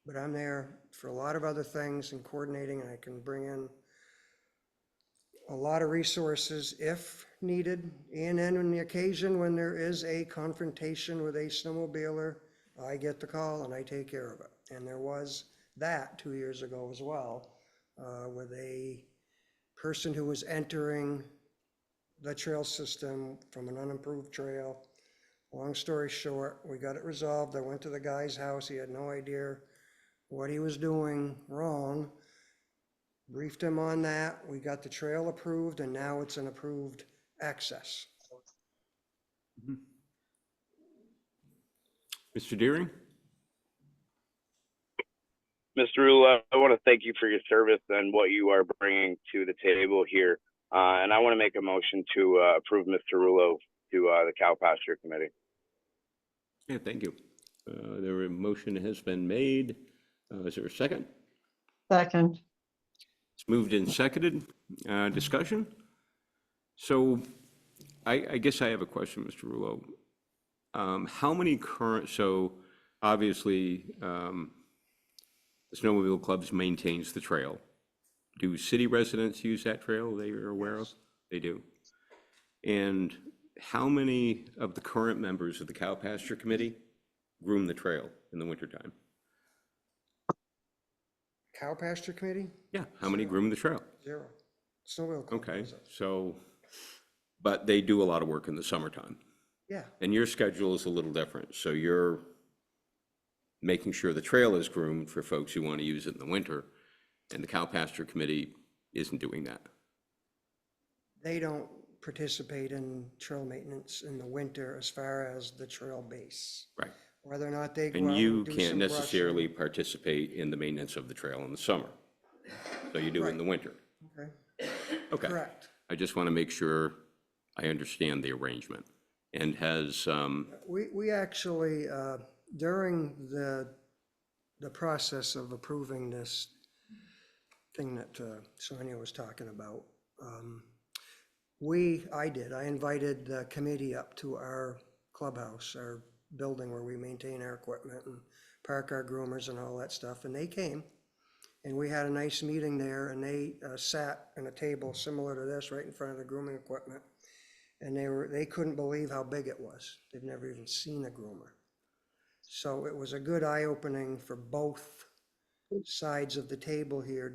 But I'm there for a lot of other things and coordinating, and I can bring in a lot of resources if needed. And then on the occasion when there is a confrontation with a snowmobiler, I get the call and I take care of it. And there was that 2 years ago as well, with a person who was entering the trail system from an unimproved trail. Long story short, we got it resolved. I went to the guy's house. He had no idea what he was doing wrong. Briefed him on that. We got the trail approved, and now it's an approved access. Mr. Deering? Mr. Rula, I want to thank you for your service and what you are bringing to the table here. And I want to make a motion to approve Mr. Rulo to the Cow Pasture Committee. Yeah, thank you. The motion has been made. Is there a second? Second. It's moved and seconded. Discussion? So I guess I have a question, Mr. Rulo. How many current, so obviously the Snowmobile Clubs maintains the trail. Do city residents use that trail they are aware of? They do. And how many of the current members of the Cow Pasture Committee groom the trail in the wintertime? Cow Pasture Committee? Yeah, how many groom the trail? 0. Snowmobile Club Okay, does it. so, but they do a lot of work in the summertime. Yeah, And your schedule is a little different, so you're making sure the trail is groomed for folks who want to use it in the winter, and the cow pasture committee isn't doing that. they don't participate in trail maintenance in the winter as far as the trail base. Right. Whether or not they go And out you and do can't some brushing. necessarily participate in the maintenance of the trail in the summer. So you do in the winter. Okay, Okay. correct. I just want to make sure I understand the arrangement. And has, We actually, during the process of approving this thing that Sonia was talking about, I invited the committee up to our clubhouse, our building where we maintain our equipment and park our groomers and all that stuff, and they came. And we had a nice meeting there, and they sat at a table similar to this, right in front of the grooming equipment. And they couldn't believe how big it was. They've never even seen a groomer. So it was a good eye-opening for both sides of the table here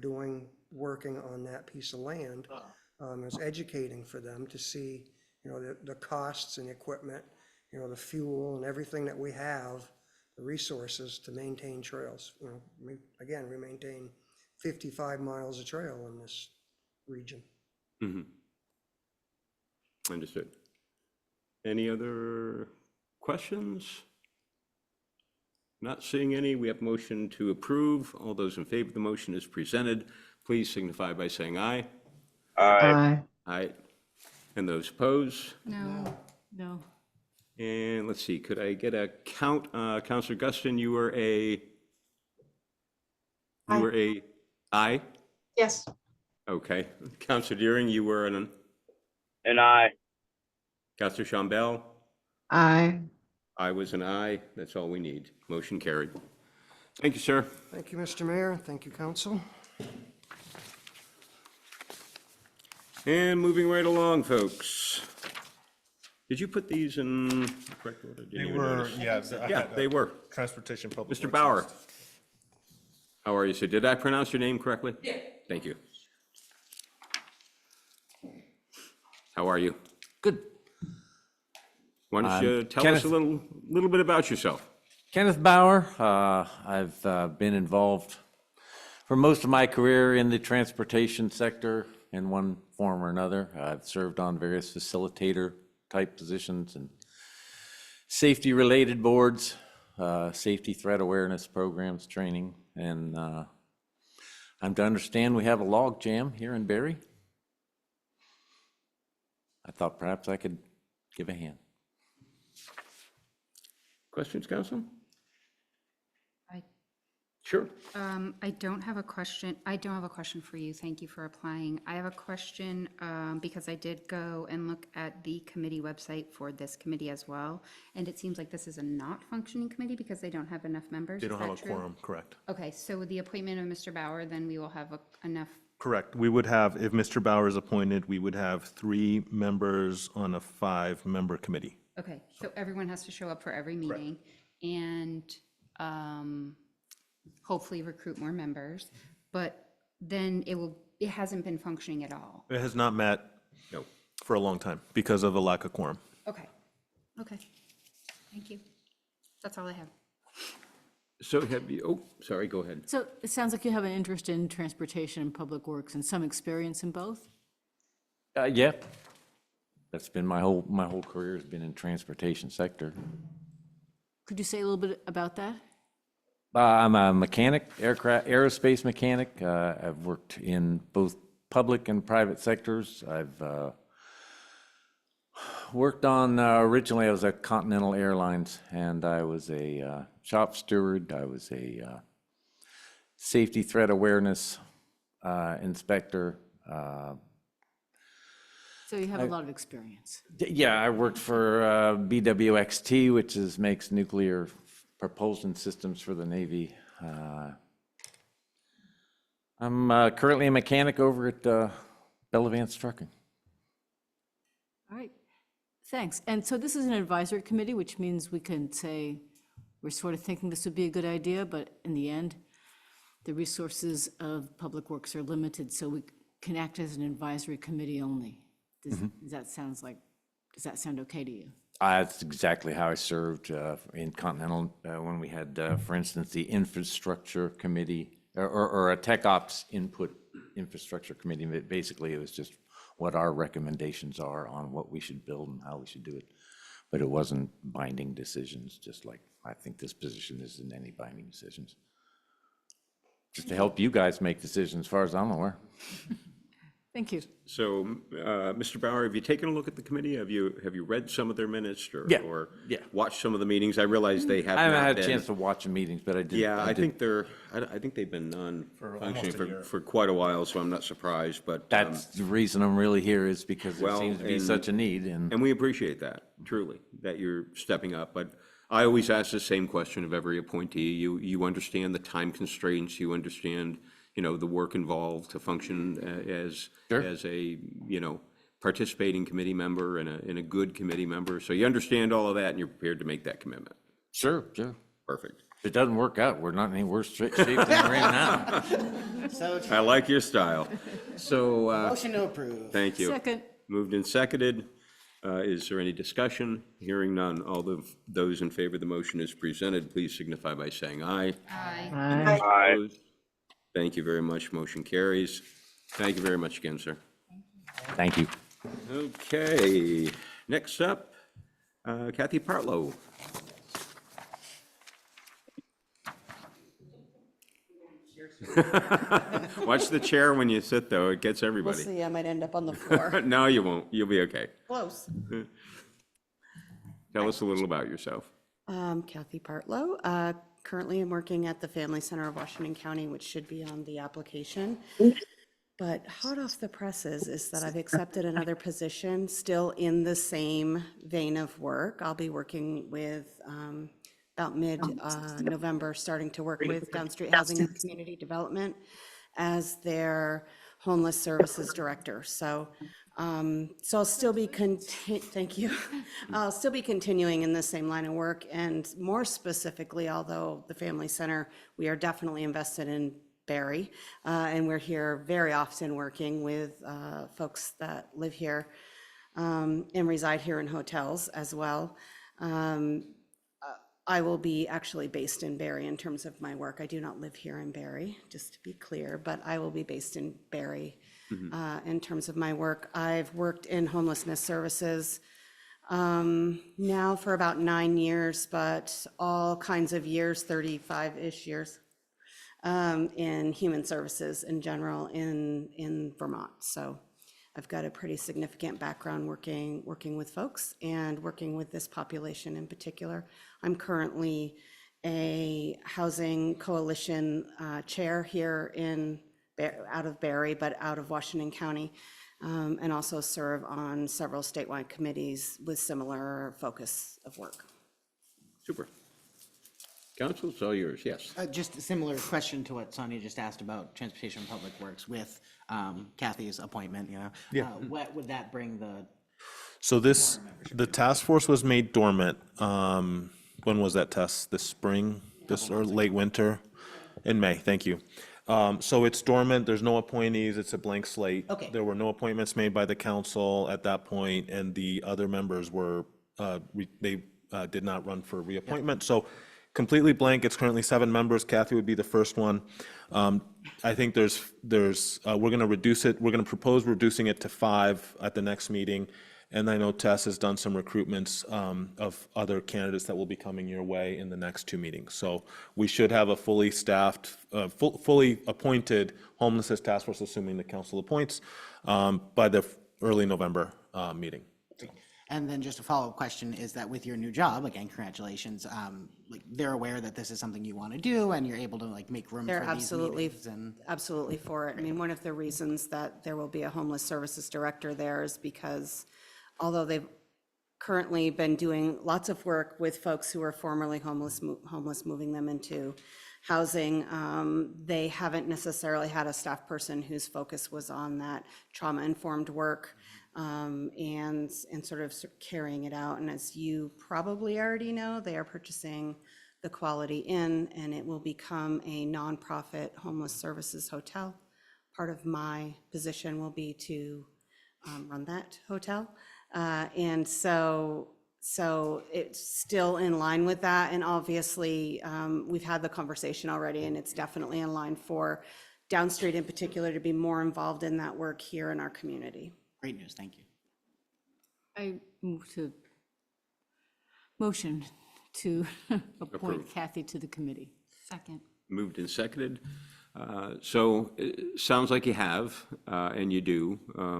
working on that piece of land. It was educating for them to see, the costs and equipment, the fuel and everything that we have, the resources to maintain trails. We maintain 55 miles of trail in this region. understood. Any other questions? Not seeing any. We have motion to approve. All those in favor of the motion as presented, please signify by saying aye. Aye. Aye. And those opposed? No. No. And let's see, could I get a count? Counselor Guston, you were a aye? Yes. Okay. Counselor Deering, you were an I. Counselor Chambel? Aye. I was an aye. That's all we need. Motion carried. Thank you, sir. Thank you, Mr. Mayor. Thank you, council. And moving right along, folks. Did you put these in the correct order? Didn't even notice. Yeah, they were. Transportation Public Mr. Works. Bauer. How are you, sir? Did I pronounce your name correctly? Yeah. Thank you. How are you? Good. Why don't you tell us a little bit about yourself? Kenneth Bauer. I've been involved for most of my career in the transportation sector in one form or another. I've served on various facilitator type positions and safety related boards, safety threat awareness programs, training, and I'm to understand we have a log jam here in Barre. I thought perhaps I could give a hand. Questions, Council? I Sure. I don't have a question. I don't have a question for you. Thank you for applying. I have a question because I did go and look at the committee website for this committee as well. And it seems like this is a not functioning committee because they don't have enough members. They Is don't have that a true? quorum, correct. Okay, so with the appointment of Mr. Bauer, then we will have enough. Correct. We would have, if Mr. Bauer is appointed, we would have 3 members on a 5-member committee. Okay, so everyone has to show up for every meeting and hopefully recruit more members. But then it hasn't been functioning at all. It has not met for a long time because of a lack of quorum. Okay, okay. Thank you. That's all I have. So have you, oh, sorry, go ahead. So it sounds like you have an interest in transportation and public works and some experience in both? Yeah, that's been my whole career has been in transportation sector. Could you say a little bit about that? I'm a mechanic, aerospace mechanic. I've worked in both public and private sectors. I've worked on, originally I was at Continental Airlines, and I was a shop steward. I was a safety threat awareness inspector. So you have a lot of experience. Yeah, I worked for BWXT, which makes nuclear propulsion systems for the Navy. I'm currently a mechanic over at Bell Advanced Trucking. All right, thanks. And so this is an advisory committee, which means we can say, we're sort of thinking this would be a good idea, but in the end, the resources of Public Works are limited, so can act as an advisory committee only. Does that sound okay to you? That's exactly how I served in Continental when we had, for instance, the infrastructure committee or a tech ops input infrastructure committee. Basically, it was just what our recommendations are on what we should build and how we should do it. But it wasn't binding decisions, just like I think this position isn't any binding decisions. Just to help you guys make decisions, as far as I'm aware. Thank you. So, Mr. Bauer, have you taken a look at the committee? Have you read some of their minutes or Yeah. watched some of the meetings? I realize they have I haven't not had a been- chance to watch the meetings, but I did. Yeah, I think they've been non-functioning for quite a while, so I'm not surprised, but. That's the reason I'm really here, is because there Well, seems to be and- such a need, and we appreciate that, truly, that you're stepping up. But I always ask the same question of every appointee. You understand the time constraints, you understand, the work involved to function as a, participating committee member and a good committee member. So you understand all of that and you're prepared to make that commitment. Sure. Perfect. If it doesn't work out, we're not in any worse shape than we're in now. So, I like your style. So, motion to approve. thank you. Second. Moved and seconded. Is there any discussion? Hearing none. All those in favor of the motion as presented, please signify by saying aye. Aye. Aye. Opposed? Thank you very much. Motion carries. Thank you very much again, sir. Thank you. Okay, next up, Kathy Partlow. Watch the chair when you sit, though. It gets We'll everybody. see, I might end up on the floor. No, you won't. You'll be okay. Close. Tell us a little about yourself. Kathy Partlow. Currently, I'm working at the Family Center of Washington County, which should be on the application. But hot off the presses is that I've accepted another position, still in the same vein of work. I'll be working with, about mid-November, starting to work with Downstreet Housing and Community Development as their homeless services director. So I'll still be thank you. I'll still be continuing in the same line of work, and more specifically, although the Family Center, we are definitely invested in Barre, and we're here very often working with folks that live here and reside here in hotels as well. I will be actually based in Barre in terms of my work. I do not live here in Barre, just to be clear, but I will be based in Barre. In terms of my work, I've worked in homelessness services now for about 9 years, but all kinds of years, 35-ish years, in human services in general in Vermont. So I've got a pretty significant background working with folks and working with this population in particular. I'm currently a housing coalition chair here out of Barre, but out of Washington County, and also serve on several statewide committees with similar focus of work. Super. Council, it's all yours. Yes. Just a similar question to what Sonia just asked about Transportation and Public Works with Kathy's appointment, Yeah. What would that bring the? So the task force was made dormant. When was that test? This spring, or late winter? In May, thank you. So it's dormant, there's no appointees, it's a blank slate. Okay. There were no appointments made by the council at that point, and the other members were, they did not run for reappointment. So completely blank, it's currently 7 members, Kathy would be the first one. I think we're gonna reduce it, we're gonna propose reducing it to 5 at the next meeting. And I know Tess has done some recruitments of other candidates that will be coming your way in the next 2 meetings. So we should have a fully staffed, fully appointed homelessness task force, assuming the council appoints, by the early November meeting. And then just a follow-up question is that with your new job, again, congratulations, like they're aware that this is something you want to do and you're able to like make room They're for these absolutely, meetings and. absolutely for it. I mean, one of the reasons that there will be a homeless services director there is because although they've currently been doing lots of work with folks who were formerly homeless, moving them into housing, they haven't necessarily had a staff person whose focus was on that trauma-informed work and sort of carrying it out. And as you probably already know, they are purchasing the Quality Inn, and it will become a nonprofit homeless services hotel, part of my position will be to run that hotel. And so it's still in line with that. And obviously, we've had the conversation already, and it's definitely in line for Downstreet in particular to be more involved in that work here in our community. Great news, thank you. I move to motion to appoint Kathy to the committee. Second. Moved and seconded. So it sounds like you have, and you do,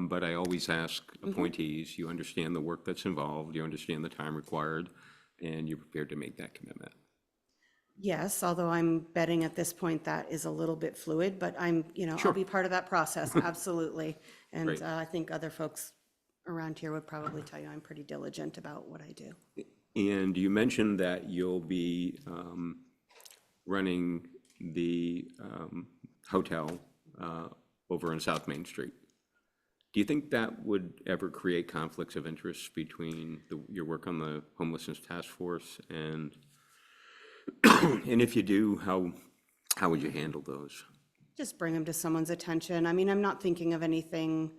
but I always ask appointees, you understand the work that's involved, you understand the time required, and you're prepared to make that commitment. Yes, although I'm betting at this point that is a little bit fluid, but I'll be part of that process, absolutely. And Great. I think other folks around here would probably tell you I'm pretty diligent about what I do. And you mentioned that you'll be running the hotel over on South Main Street. Do you think that would ever create conflicts of interest between your work on the homelessness task force and if you do, how would you handle those? Just bring them to someone's attention. I mean, I'm not thinking of anything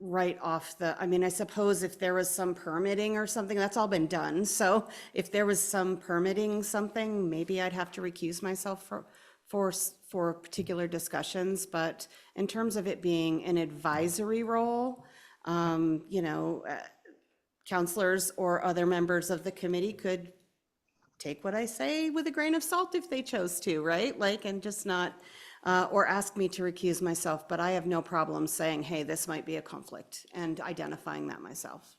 right off I suppose if there was some permitting or something, that's all been done. So if there was some permitting something, maybe I'd have to recuse myself for particular discussions. But in terms of it being an advisory role, counselors or other members of the committee could take what I say with a grain of salt if they chose to, right? And just not, or ask me to recuse myself, but I have no problem saying, hey, this might be a conflict, and identifying that myself.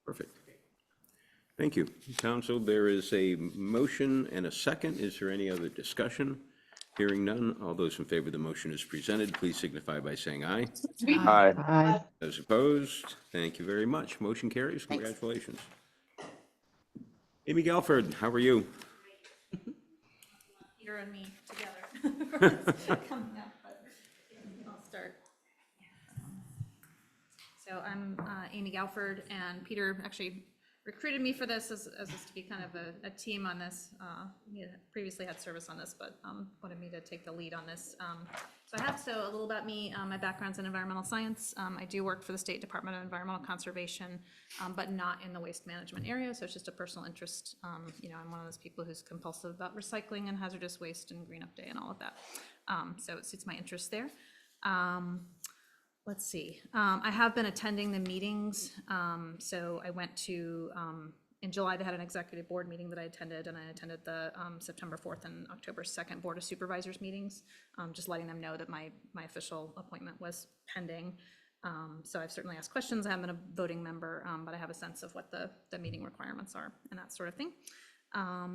Perfect. Thank you. Council, there is a motion and a second. Is there any other discussion? Hearing none, all those in favor of the motion as presented, please signify by saying aye. Aye. Aye. Those opposed, thank you very much. Motion carries. Congratulations. Amy Galford, how are you? Peter and me together. Coming up, but I'll start. So I'm Amy Galford, and Peter actually recruited me for this as us to be kind of a team on this. He had previously had service on this, but wanted me to take the lead on this. So a little about me. My background's in environmental science. I do work for the State Department of Environmental Conservation, but not in the waste management area. So it's just a personal interest. I'm one of those people who's compulsive about recycling and hazardous waste and Green Up Day and all of that. So it suits my interest there. Let's see. I have been attending the meetings. So I went to, in July, they had an executive board meeting that I attended, and I attended the September 4th and October 2nd Board of Supervisors meetings, just letting them know that my official appointment was pending. So I've certainly asked questions. I haven't been a voting member, but I have a sense of what the meeting requirements are and that sort of thing. I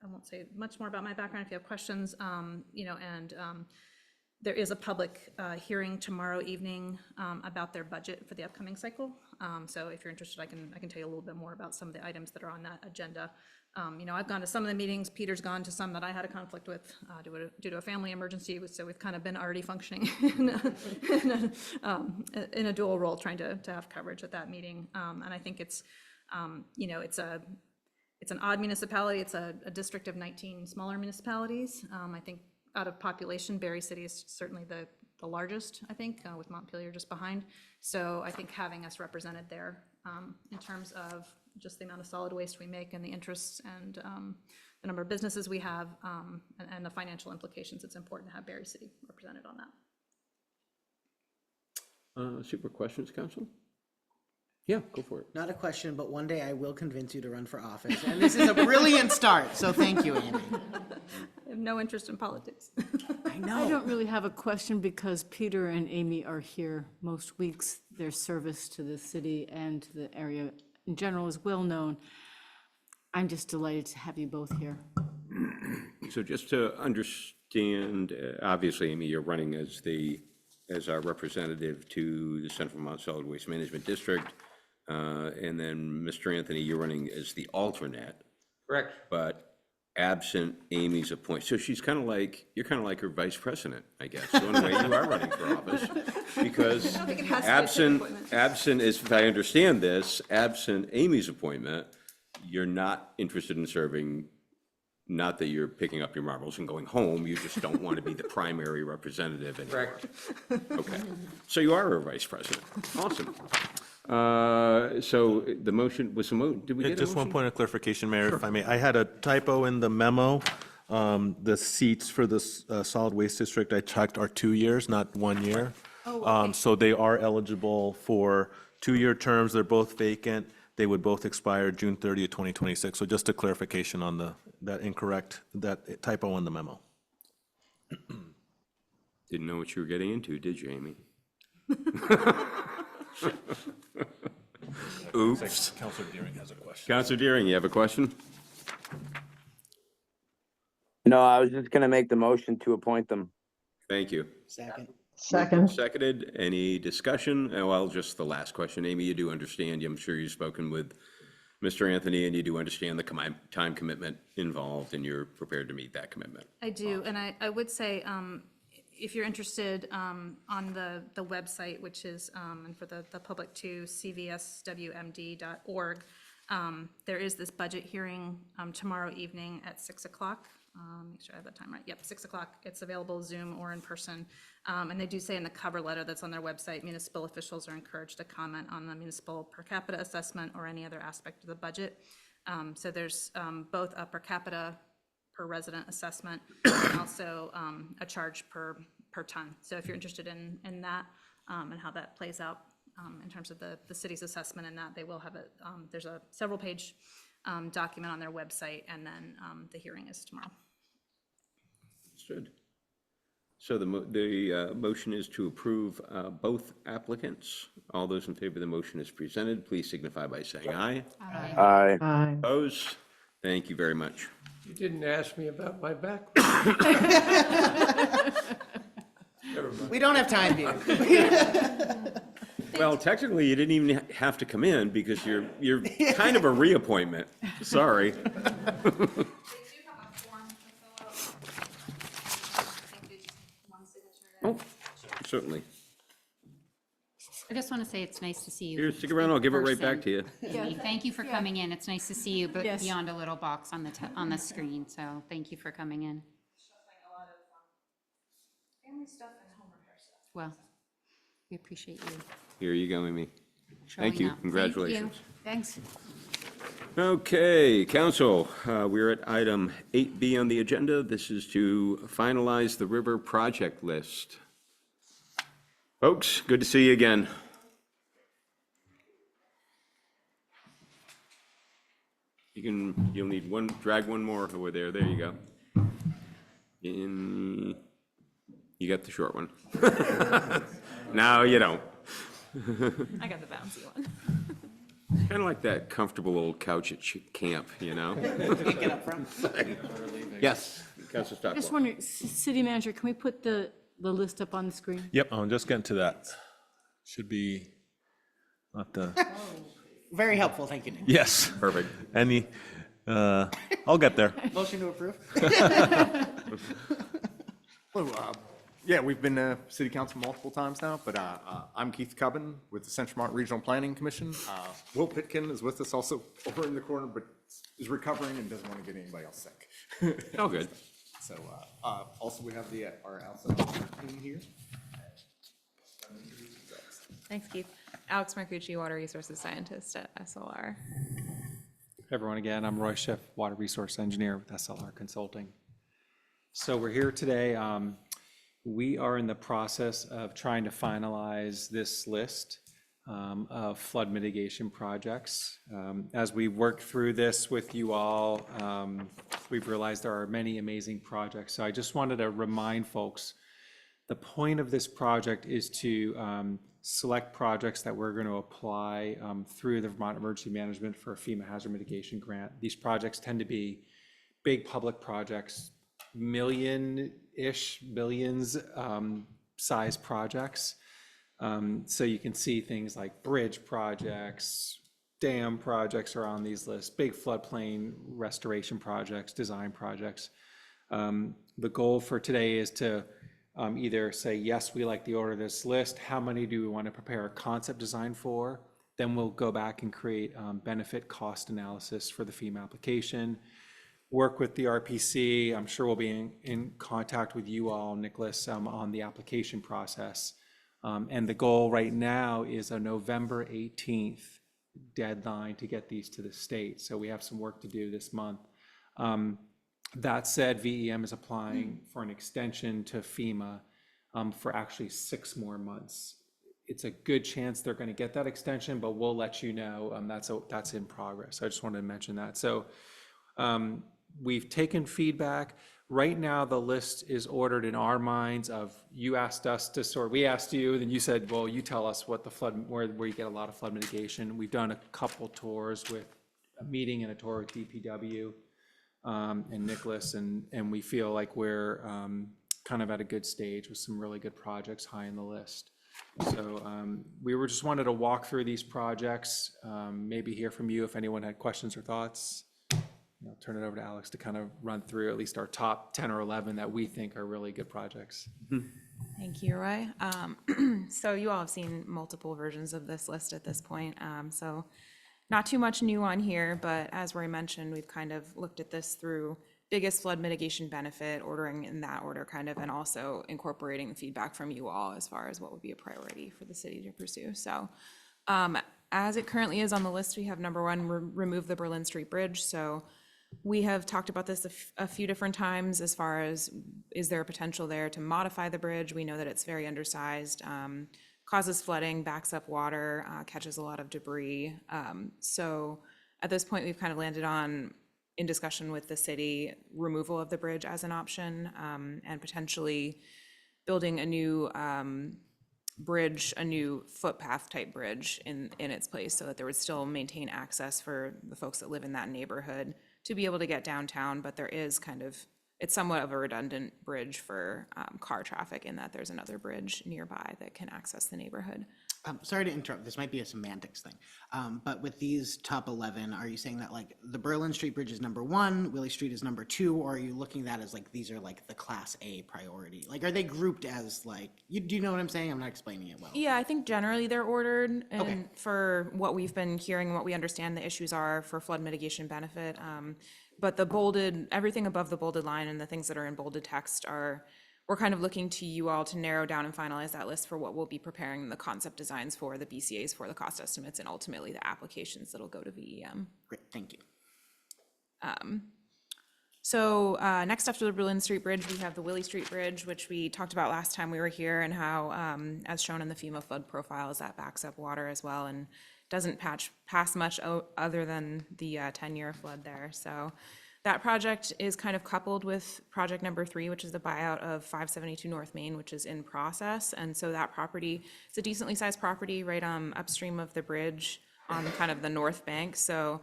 won't say much more about my background if you have questions, there is a public hearing tomorrow evening about their budget for the upcoming cycle. So if you're interested, I can tell you a little bit more about some of the items that are on that agenda. I've gone to some of the meetings. Peter's gone to some that I had a conflict with due to a family emergency. So we've kind of been already functioning in a dual role, trying to have coverage at that meeting. And I think it's an odd municipality. It's a district of 19 smaller municipalities. I think out of population, Barre City is certainly the largest, I think, with Montpelier just behind. So I think having us represented there in terms of just the amount of solid waste we make and the interests and the number of businesses we have and the financial implications, it's important to have Barre City represented on that. Super questions, Council? Yeah, go for it. Not a question, but one day I will convince you to run for office. And this is a brilliant start, so thank you, Amy. I have no interest in politics. I know. I don't really have a question because Peter and Amy are here most weeks. Their service to the city and to the area in general is well known. I'm just delighted to have you both here. So just to understand, obviously, Amy, you're running as our representative to the Central Vermont Solid Waste Management District. And then Mr. Anthony, you're running as the alternate. Correct. But absent Amy's appointment, so you're kind of like her vice president, I guess. So in a way, you are running for office because absent, if I understand this, absent Amy's appointment, you're not interested in serving Not that you're picking up your marbles and going home, you just don't want to be the primary representative anymore. Okay, so you are a vice president. Awesome. So the motion, did we get a Just one motion? point of clarification, Mayor, if I may. I had a typo in the memo. The seats for the solid waste district I checked are 2 years, not 1 year. So they are eligible for 2-year terms. They're both vacant. They would both expire June 30th, 2026. So just a clarification on that typo in the memo. Didn't know what you were getting into, did you, Amy? Oops. Councilor Deering has a question. Counselor Deering, you have a question? No, I was just gonna make the motion to appoint them. Thank you. Second. Second. Seconded. Any discussion? Well, just the last question. Amy, you do understand, I'm sure you've spoken with Mr. Anthony, and you do understand the time commitment involved, and you're prepared to meet that commitment. I do, and I would say, if you're interested, on the website, which is, and for the public too, cvswmd.org, there is this budget hearing tomorrow evening at 6 o'clock. Make sure I have that time right. Yep, 6 o'clock. It's available Zoom or in person. And they do say in the cover letter that's on their website, municipal officials are encouraged to comment on the municipal per capita assessment or any other aspect of the budget. So there's both a per capita per resident assessment and also a charge per ton. So if you're interested in that and how that plays out in terms of the city's assessment and that, they will have it. There's a several page document on their website, and then the hearing is tomorrow. Understood. So the motion is to approve both applicants. All those in favor of the motion as presented, please signify by saying aye. Aye. Aye. Opposed? Thank you very much. You didn't ask me about my background. We don't have time, Peter. Well, technically, you didn't even have to come in because you're kind of a reappointment. Sorry. They do have a form to fill out. I think they just need one signature. Oh, certainly. I just want to say it's nice to see you. Here, stick around, I'll give it right back to you. Amy, thank you for coming in. It's nice to see you, but Yes. beyond a little box on the screen. So thank you for coming in. Shuffling a lot of family stuff and home repair stuff. Well, we appreciate you. Here you go, Amy. Thank showing you, up. congratulations. Thanks. Okay, council, we're at item 8B on the agenda. This is to finalize the river project list. Folks, good to see you again. You'll need drag one more over there. There you go. You got the short one. No, you don't. I got the bouncy one. Kind of like that comfortable old couch at camp, you know? Get up front. Yes, Councilor Stockwell. Just wondering, city manager, can we put the list up on the screen? Yep, I'm just getting to that. Should be, not the, Very helpful, thank you, Nick. yes. Perfect. I'll get there. Motion to approve? Hello, yeah, we've been to city council multiple times now, but I'm Keith Cubbin with the Central Vermont Regional Planning Commission. Will Pitkin is with us also over in the corner, but is recovering and doesn't want to get anybody else sick. Oh, good. So also we have our outside team here. Thanks, Keith. Alex Marcucci, Water Resources Scientist at SLR. Everyone, again, I'm Roy Schiff, Water Resource Engineer with SLR Consulting. So we're here today. We are in the process of trying to finalize this list of flood mitigation projects. As we work through this with you all, we've realized there are many amazing projects. So I just wanted to remind folks, the point of this project is to select projects that we're going to apply through the Vermont Emergency Management for a FEMA Hazard Mitigation Grant. These projects tend to be big public projects, million-ish, billions size projects. So you can see things like bridge projects, dam projects are on these lists, big floodplain restoration projects, design projects. The goal for today is to either say, yes, we like the order of this list, how many do we want to prepare a concept design for? Then we'll go back and create benefit cost analysis for the FEMA application. work with the RPC. I'm sure we'll be in contact with you all, Nicholas, on the application process. And the goal right now is a November 18th deadline to get these to the state. So we have some work to do this month. That said, VEM is applying for an extension to FEMA for actually 6 more months. It's a good chance they're going to get that extension, but we'll let you know. That's in progress. I just wanted to mention that. So we've taken feedback. Right now, the list is ordered in our minds of, you asked us to sort, we asked you, then you said, well, you tell us what the flood, where you get a lot of flood mitigation. We've done a couple tours with a meeting and a tour with DPW and Nicholas, and we feel like we're kind of at a good stage with some really good projects high in the list. So we just wanted to walk through these projects, maybe hear from you if anyone had questions or thoughts. I'll turn it over to Alex to kind of run through at least our top 10 or 11 that we think are really good projects. Thank you, Roy. So you all have seen multiple versions of this list at this point. So not too much new on here, but as Roy mentioned, we've kind of looked at this through biggest flood mitigation benefit, ordering in that order kind of, and also incorporating the feedback from you all as far as what would be a priority for the city to pursue. So as it currently is on the list, we have number 1, remove the Berlin Street Bridge. So we have talked about this a few different times as far as, is there a potential there to modify the bridge? We know that it's very undersized, causes flooding, backs up water, catches a lot of debris. So at this point, we've kind of landed on, in discussion with the city, removal of the bridge as an option, and potentially building a new bridge, a new footpath type bridge in its place, so that there would still maintain access for the folks that live in that neighborhood to be able to get downtown, but there is kind of, it's somewhat of a redundant bridge for car traffic in that there's another bridge nearby that can access the neighborhood. Sorry to interrupt, this might be a semantics thing, but with these top 11, are you saying that like the Berlin Street Bridge is number 1, Willie Street is number 2, or are you looking at that as like, these are like the class A priority? Like, are they grouped as like, do you know what I'm saying? I'm not explaining it well. Yeah, I think generally they're ordered, and for what we've been hearing and what we understand the issues are for flood mitigation benefit. But the bolded, everything above the bolded line and the things that are in bolded text are, we're kind of looking to you all to narrow down and finalize that list for what we'll be preparing the concept designs for, the BCAs for, the cost estimates, and ultimately the applications that'll go to VEM. Great, thank you. So next after the Berlin Street Bridge, we have the Willie Street Bridge, which we talked about last time we were here, and how, as shown in the FEMA flood profiles, that backs up water as well and doesn't pass much other than the 10-year flood there. So that project is kind of coupled with project number 3, which is the buyout of 572 North Main, which is in process. And so that property, it's a decently sized property right upstream of the bridge on kind of the north bank. So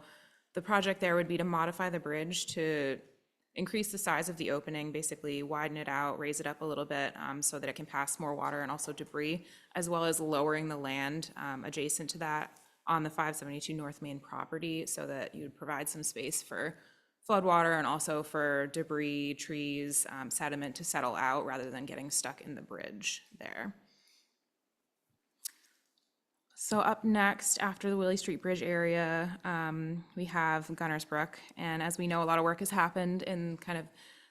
the project there would be to modify the bridge to increase the size of the opening, basically widen it out, raise it up a little bit so that it can pass more water and also debris, as well as lowering the land adjacent to that on the 572 North Main property, so that you would provide some space for floodwater and also for debris, trees, sediment to settle out rather than getting stuck in the bridge there. So up next, after the Willie Street Bridge area, we have Gunners Brook. And as we know, a lot of work has happened in kind of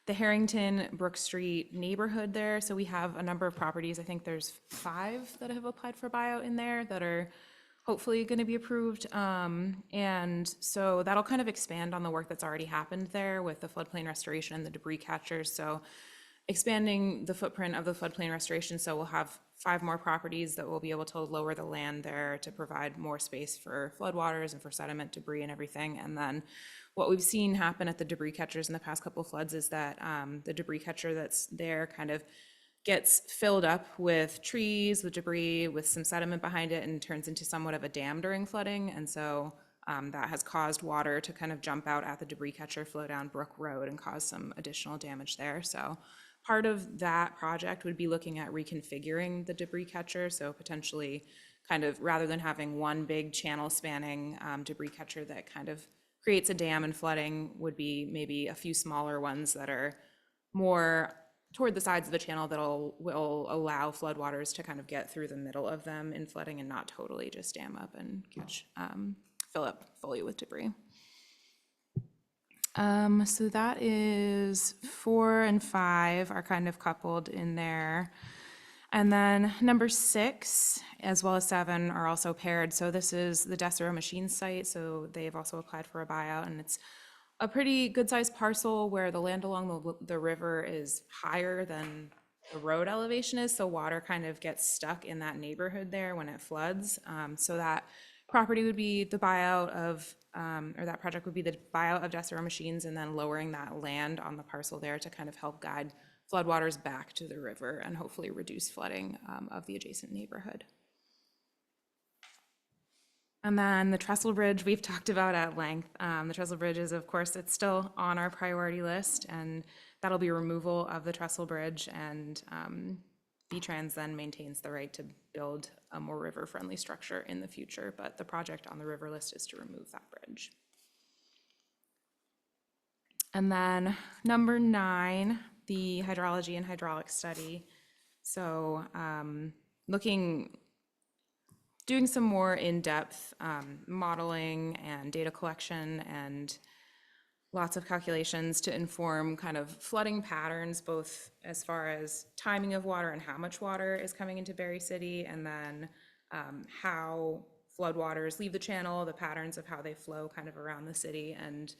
the Harrington Brook Street neighborhood there. So we have a number of properties. I think there's 5 that have applied for buyout in there that are hopefully going to be approved. And so that'll kind of expand on the work that's already happened there with the floodplain restoration and the debris catchers. So expanding the footprint of the floodplain restoration. So we'll have 5 more properties that will be able to lower the land there to provide more space for floodwaters and for sediment, debris, and everything. And then what we've seen happen at the debris catchers in the past couple of floods is that the debris catcher that's there kind of gets filled up with trees, with debris, with some sediment behind it, and turns into somewhat of a dam during flooding. And so that has caused water to kind of jump out at the debris catcher, flow down Brook Road, and cause some additional damage there. So part of that project would be looking at reconfiguring the debris catcher. So potentially kind of, rather than having one big channel spanning debris catcher that kind of creates a dam and flooding, would be maybe a few smaller ones that are more toward the sides of the channel that will allow floodwaters to kind of get through the middle of them in flooding and not totally just dam up and fill up fully with debris. So that is 4 and 5 are kind of coupled in there. And then number 6, as well as 7 are also paired. So this is the Desero Machines site. So they've also applied for a buyout, and it's a pretty good sized parcel where the land along the river is higher than the road elevation is. So water kind of gets stuck in that neighborhood there when it floods. So that property would be the buyout of, or that project would be the buyout of Desero Machines, and then lowering that land on the parcel there to kind of help guide floodwaters back to the river and hopefully reduce flooding of the adjacent neighborhood. And then the trestle bridge we've talked about at length. The trestle bridge is, of course, it's still on our priority list, and that'll be removal of the trestle bridge, and V-Trans then maintains the right to build a more river-friendly structure in the future, but the project on the river list is to remove that bridge. And then number 9, the hydrology and hydraulic study. So doing some more in-depth modeling and data collection and lots of calculations to inform kind of flooding patterns, both as far as timing of water and how much water is coming into Barre City, and then how floodwaters leave the channel, the patterns of how they flow kind of around the city. And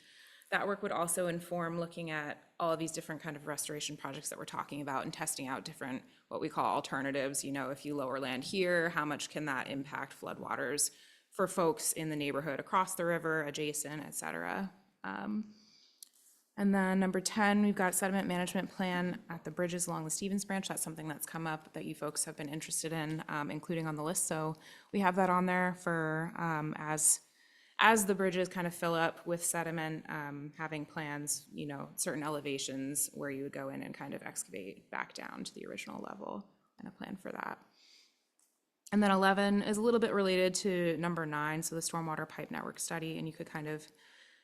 that work would also inform looking at all of these different kind of restoration projects that we're talking about and testing out different, what we call alternatives. You know, if you lower land here, how much can that impact floodwaters for folks in the neighborhood across the river, adjacent, et cetera. And then number 10, we've got sediment management plan at the bridges along the Stevens Branch. That's something that's come up that you folks have been interested in, including on the list. So we have that on there for as the bridges kind of fill up with sediment, having plans, you know, certain elevations where you would go in and kind of excavate back down to the original level, and a plan for that. And then 11 is a little bit related to number 9, so the stormwater pipe network study, and you could kind of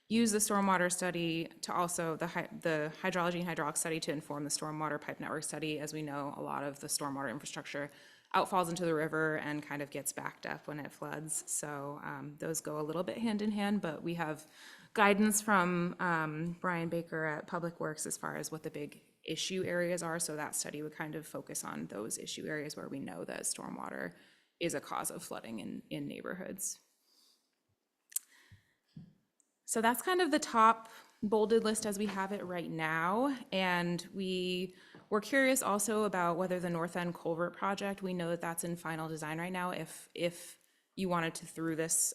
use the stormwater study to also, the hydrology and hydraulic study to inform the stormwater pipe network study. As we know, a lot of the stormwater infrastructure outfalls into the river and kind of gets backed up when it floods. So those go a little bit hand in hand, but we have guidance from Brian Baker at Public Works as far as what the big issue areas are. So that study would kind of focus on those issue areas where we know that stormwater is a cause of flooding in neighborhoods. So that's kind of the top bolded list as we have it right now. And we were curious also about whether the North End Culvert project, we know that that's in final design right now. If you wanted to, through this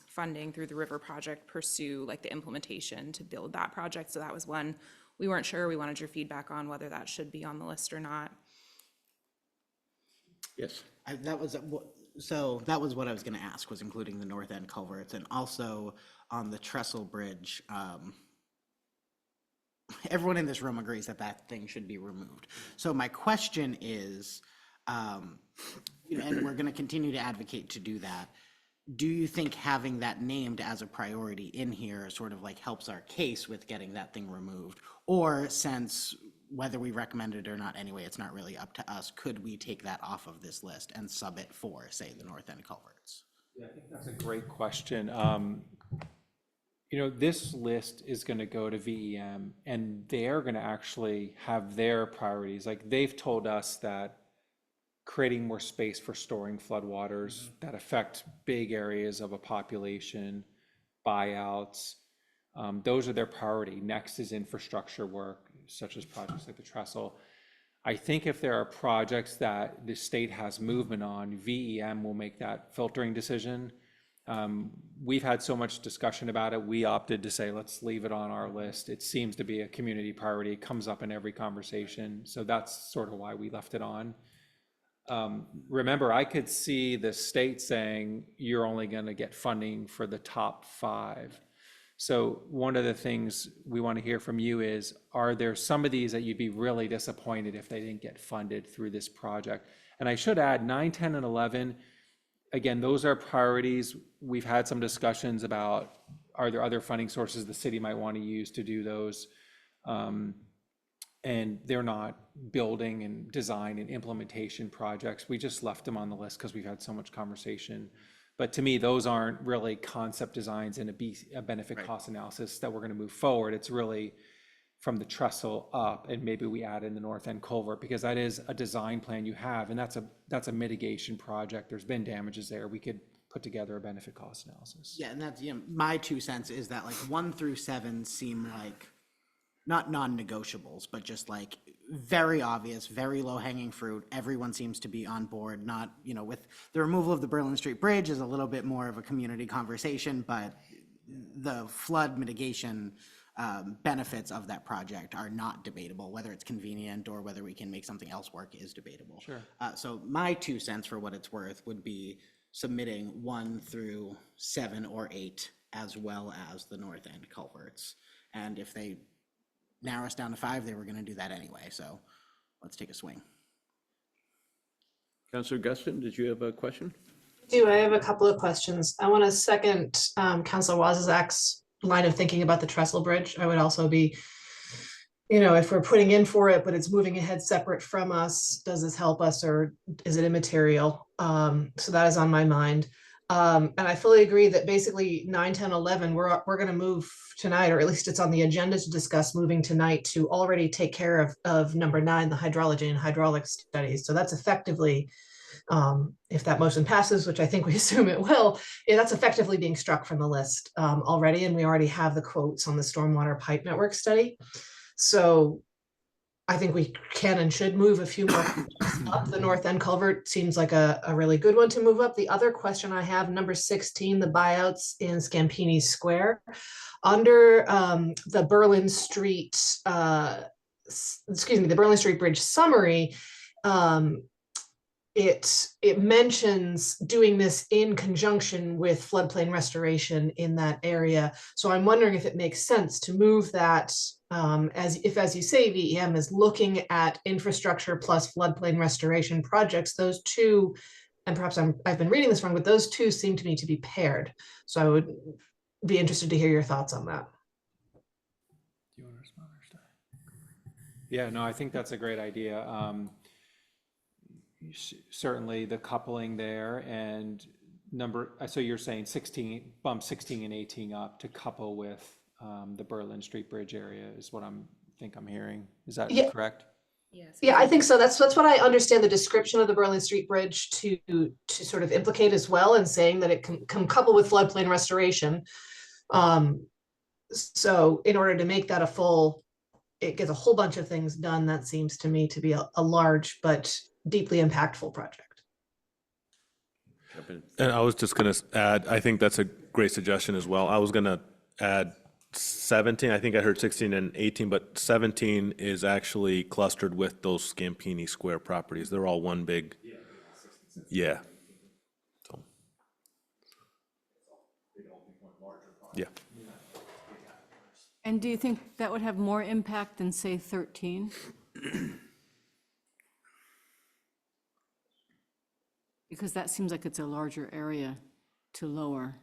funding, through the river project, pursue like the implementation to build that project. So that was one we weren't sure. We wanted your feedback on whether that should be on the list or not. Yes. That was what I was going to ask, was including the North End culverts, and also on the trestle bridge. Everyone in this room agrees that that thing should be removed. So my question is, and we're going to continue to advocate to do that. Do you think having that named as a priority in here sort of like helps our case with getting that thing removed? Or, since whether we recommend it or not anyway, it's not really up to us, could we take that off of this list and sub it for, say, the North End culverts? Yeah, I think that's a great question. You know, this list is going to go to VEM, and they're going to actually have their priorities. Like, they've told us that creating more space for storing floodwaters that affect big areas of a population, buyouts, those are their priority. Next is infrastructure work, such as projects like the trestle. I think if there are projects that the state has movement on, VEM will make that filtering decision. We've had so much discussion about it, we opted to say, let's leave it on our list. It seems to be a community priority. It comes up in every conversation. So that's sort of why we left it on. Remember, I could see the state saying, you're only going to get funding for the top 5. So one of the things we want to hear from you is, are there some of these that you'd be really disappointed if they didn't get funded through this project? And I should add 9, 10, and 11, again, those are priorities. We've had some discussions about, are there other funding sources the city might want to use to do those? And they're not building and design and implementation projects. We just left them on the list because we've had so much conversation. But to me, those aren't really concept designs and a benefit cost analysis that we're going to move forward. It's really from the trestle up, and maybe we add in the north end culvert, because that is a design plan you have, and that's a mitigation project. There's been damages there. We could put together a benefit cost analysis. Yeah, and that's, my 2 cents is that like 1 through 7 seem like not non-negotiables, but just like very obvious, very low-hanging fruit. Everyone seems to be on board, not, with the removal of the Berlin Street Bridge is a little bit more of a community conversation, but the flood mitigation benefits of that project are not debatable. Whether it's convenient or whether we can make something else work is debatable. Sure. So my 2 cents, for what it's worth, would be submitting 1 through 7 or 8, as well as the north end culverts. And if they narrow us down to 5, they were going to do that anyway. So let's take a swing. Councillor Guston, did you have a question? I have a couple of questions. I want to second Councilor Wazazak's line of thinking about the trestle bridge. I would also be, if we're putting in for it, but it's moving ahead separate from us, does this help us or is it immaterial? So that is on my mind. And I fully agree that basically 9, 10, 11, we're going to move tonight, or at least it's on the agenda to discuss moving tonight to already take care of number 9, the hydrology and hydraulic studies. So that's effectively, if that motion passes, which I think we assume it will, that's effectively being struck from the list already. And we already have the quotes on the stormwater pipe network study. So I think we can and should move a few more up. The north end culvert seems like a really good one to move up. The other question I have, number 16, the buyouts in Scampini Square. Under the Berlin Street, the Berlin Street Bridge summary, it mentions doing this in conjunction with floodplain restoration in that area. So I'm wondering if it makes sense to move that, as you say, VEM is looking at infrastructure plus floodplain restoration projects. Those two, and perhaps I've been reading this wrong, but those two seem to me to be paired. So I would be interested to hear your thoughts on that. Yeah, no, I think that's a great idea. Certainly the coupling there and so you're saying 16, bump 16 and 18 up to couple with the Berlin Street Bridge area is what I'm hearing. Is that correct? Yes. Yeah, I think so. That's what I understand the description of the Berlin Street Bridge to sort of implicate as well, and saying that it can couple with floodplain restoration. So in order to make that it gets a whole bunch of things done. That seems to me to be a large but deeply impactful project. And I was just going to add, I think that's a great suggestion as well. I was going to add 17. I think I heard 16 and 18, but 17 is actually clustered with those Scampini Square properties. They're all one big. Yeah. So. Yeah. And do you think that would have more impact than, say, 13? Because that seems like it's a larger area to lower.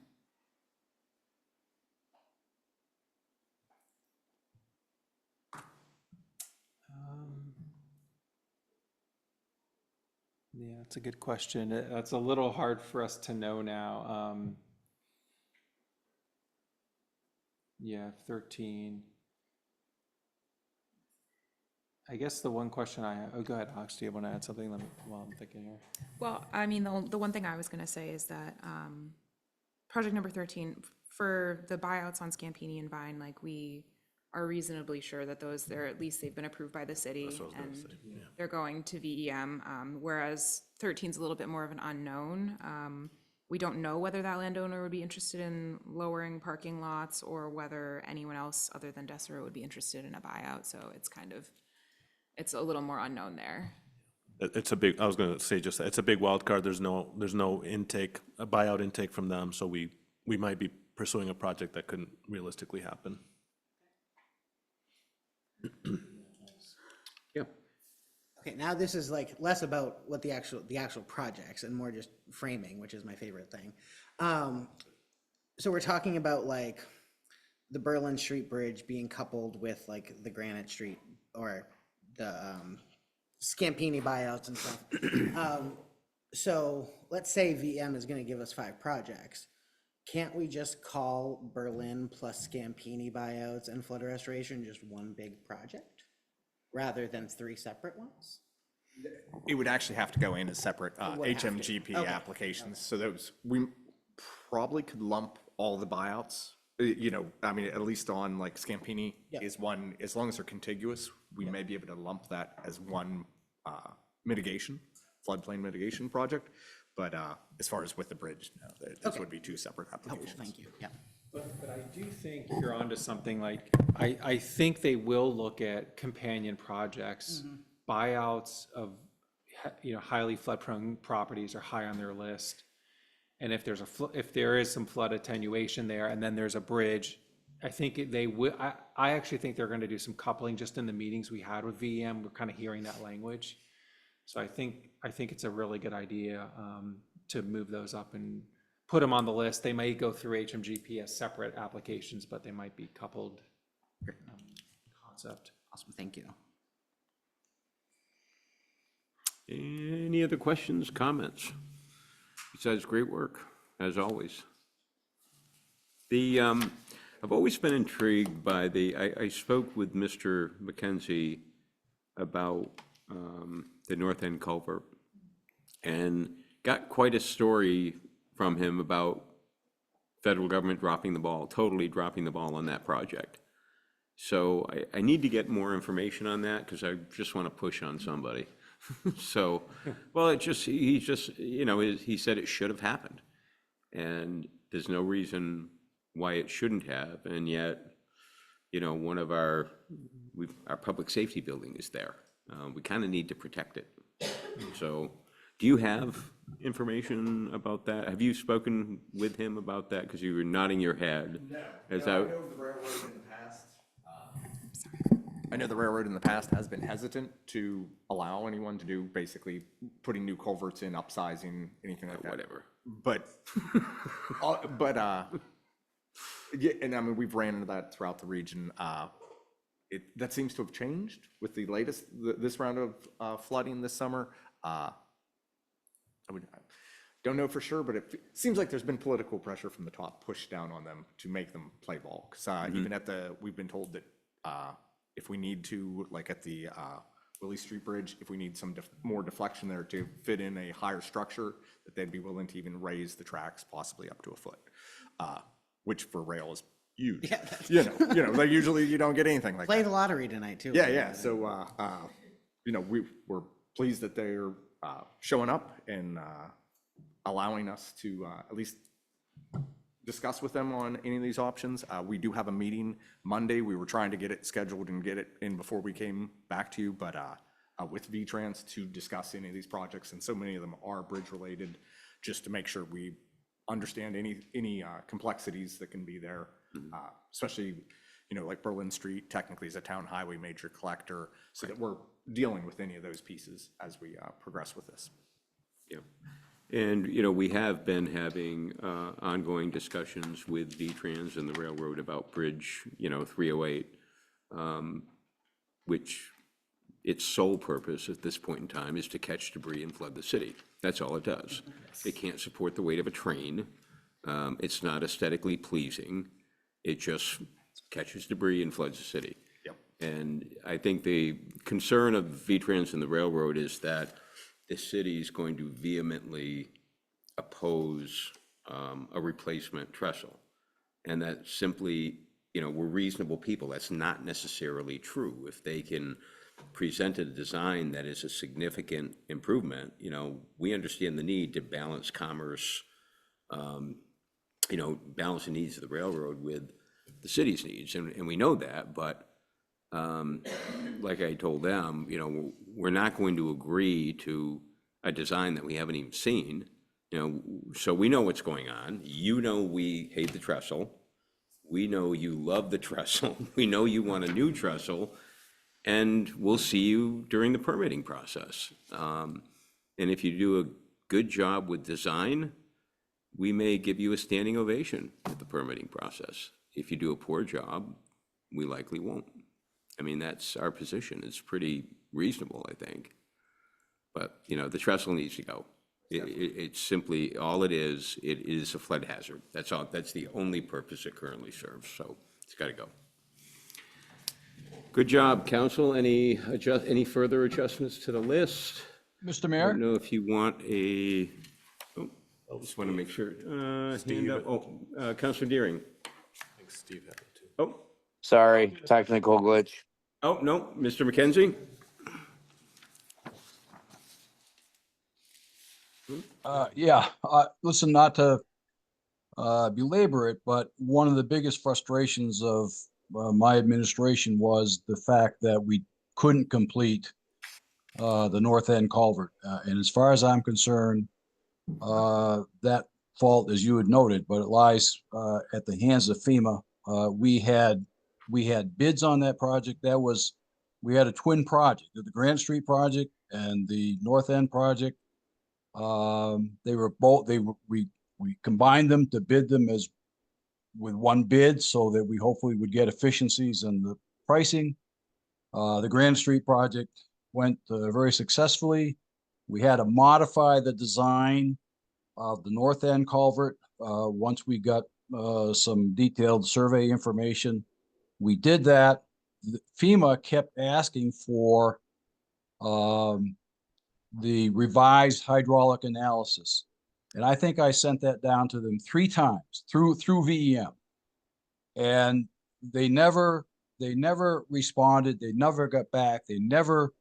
Yeah, that's a good question. That's a little hard for us to know now. Yeah, 13. I guess the one question go ahead, Alex, do you want to add something while I'm thinking here? Well, I mean, the one thing I was going to say is that project number 13, for the buyouts on Scampini and Vine, like we are reasonably sure that they've been approved by the city and they're going to VEM, whereas 13 is a little bit more of an unknown. We don't know whether that landowner would be interested in lowering parking lots or whether anyone else other than Deseret would be interested in a buyout. So it's a little more unknown there. It's a big, I was going to say just that, it's a big wild card. There's no intake, a buyout intake from them. So we might be pursuing a project that couldn't realistically happen. Yeah. Okay, now this is like less about what the actual projects and more just framing, which is my favorite thing. So we're talking about like the Berlin Street Bridge being coupled with like the Granite Street or the Scampini buyouts and stuff. So let's say VM is gonna give us 5 projects. Can't we just call Berlin plus Scampini buyouts and flood restoration just one big project? Rather than 3 separate ones? It would actually have to go in as separate would have to. HMGP Okay. applications. So those, we probably could lump all the buyouts. You know, I mean, at least on like Scampini Yep. is one, as long as they're contiguous, we may be able to lump that as one mitigation, floodplain mitigation project. But as far as with the bridge, no, those would be 2 separate applications. Thank you, yeah. But I do think you're onto something like, I think they will look at companion projects. Buyouts of, you know, highly flood-prone properties are high on their list. And if there's if there is some flood attenuation there, and then there's a bridge, I think they will, I actually think they're gonna do some coupling. Just in the meetings we had with VM, we're kind of hearing that language. So I think it's a really good idea to move those up and put them on the list. They may go through HMGP as separate applications, but they might be coupled concept. Awesome, thank you. Any other questions, comments? Besides, great work, as always. I've always been intrigued by I spoke with Mr. McKenzie about the North End culvert and got quite a story from him about federal government dropping the ball, totally dropping the ball on that project. So I need to get more information on that because I just want to push on somebody. So, well, he just, you know, he said it should have happened. And there's no reason why it shouldn't have. And yet, you know, one of our public safety building is there. We kind of need to protect it. So do you have information about that? Have you spoken with him about that? Because you were nodding your head. No, I I know the railroad in the past. I know the railroad in the past has been hesitant to allow anyone to do basically putting new culverts in, upsizing, anything like that. Whatever. But, yeah, and I mean, we've ran into that throughout the region. That seems to have changed with the latest, this round of flooding this summer. I don't know for sure, but it seems like there's been political pressure from the top pushed down on them to make them play ball. Because even we've been told that if we need to, like at the Willie Street Bridge, if we need some more deflection there to fit in a higher structure, that they'd be willing to even raise the tracks possibly up to a foot, which for rail is huge. Yeah, you know, like usually you don't get anything like that. Play the lottery tonight too. Yeah. So, you know, we're pleased that they're showing up and allowing us to at least discuss with them on any of these options. We do have a meeting Monday. We were trying to get it scheduled and get it in before we came back to you, but with V-Trans to discuss any of these projects, and so many of them are bridge related, just to make sure we understand any complexities that can be there, especially, you know, like Berlin Street technically is a town highway major collector, so that we're dealing with any of those pieces as we progress with this. Yeah. And, you know, we have been having ongoing discussions with V-Trans and the railroad about Bridge, you know, 308, which its sole purpose at this point in time is to catch debris and flood the city. That's all it does. It can't support the weight of a train. It's not aesthetically pleasing. It just catches debris and floods the city. Yep. And I think the concern of V-Trans and the railroad is that the city is going to vehemently oppose a replacement trestle. And that simply, you know, we're reasonable people. That's not necessarily true. If they can present a design that is a significant improvement, you know, we understand the need to balance commerce, you know, balance the needs of the railroad with the city's needs. And we know that, but like I told them, you know, we're not going to agree to a design that we haven't even seen, you know, so we know what's going on. You know, we hate the trestle. We know you love the trestle. We know you want a new trestle, and we'll see you during the permitting process. And if you do a good job with design, we may give you a standing ovation at the permitting process. If you do a poor job, we likely won't. I mean, that's our position. It's pretty reasonable, I think. But, you know, the trestle needs to go. It's simply, all it is a flood hazard. That's all, that's the only purpose it currently serves, so it's got to go. Good job, council. Any further adjustments to the list? Mr. I Mayor? don't know if you want a, I just want to make sure. Hand up, Councilor Deering. I think Steve had it too. Oh, Sorry, technical glitch. oh, no, Mr. McKenzie? Yeah, listen, not to belabor it, but one of the biggest frustrations of my administration was the fact that we couldn't complete the north end culvert. And as far as I'm concerned, that fault, as you had noted, but it lies at the hands of FEMA. We had bids on that project. We had a twin project, the Grant Street project and the north end project. They were both, we combined them to bid them as with one bid so that we hopefully would get efficiencies in the pricing. The Grand Street project went very successfully. We had to modify the design of the north end culvert once we got some detailed survey information. We did that. FEMA kept asking for the revised hydraulic analysis. And I think I sent that down to them 3 times through VEM. And they never responded. They never got back. They never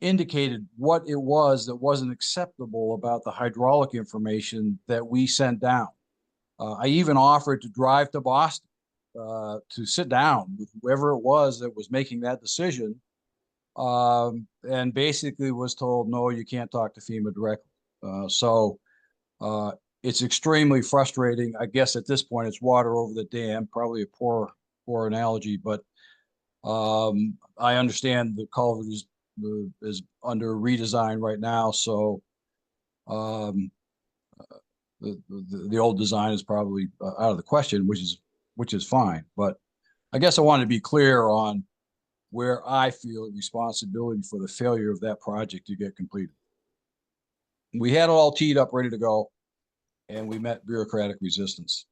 indicated what it was that wasn't acceptable about the hydraulic information that we sent down. I even offered to drive to Boston to sit down with whoever it was that was making that decision, and basically was told, no, you can't talk to FEMA directly. So it's extremely frustrating. I guess at this point it's water over the dam, probably a poor analogy, but I understand the culvert is under redesign right now. So the old design is probably out of the question, which is fine. But I guess I want to be clear on where I feel responsibility for the failure of that project to get completed. We had it all teed up, ready to go, and we met bureaucratic resistance.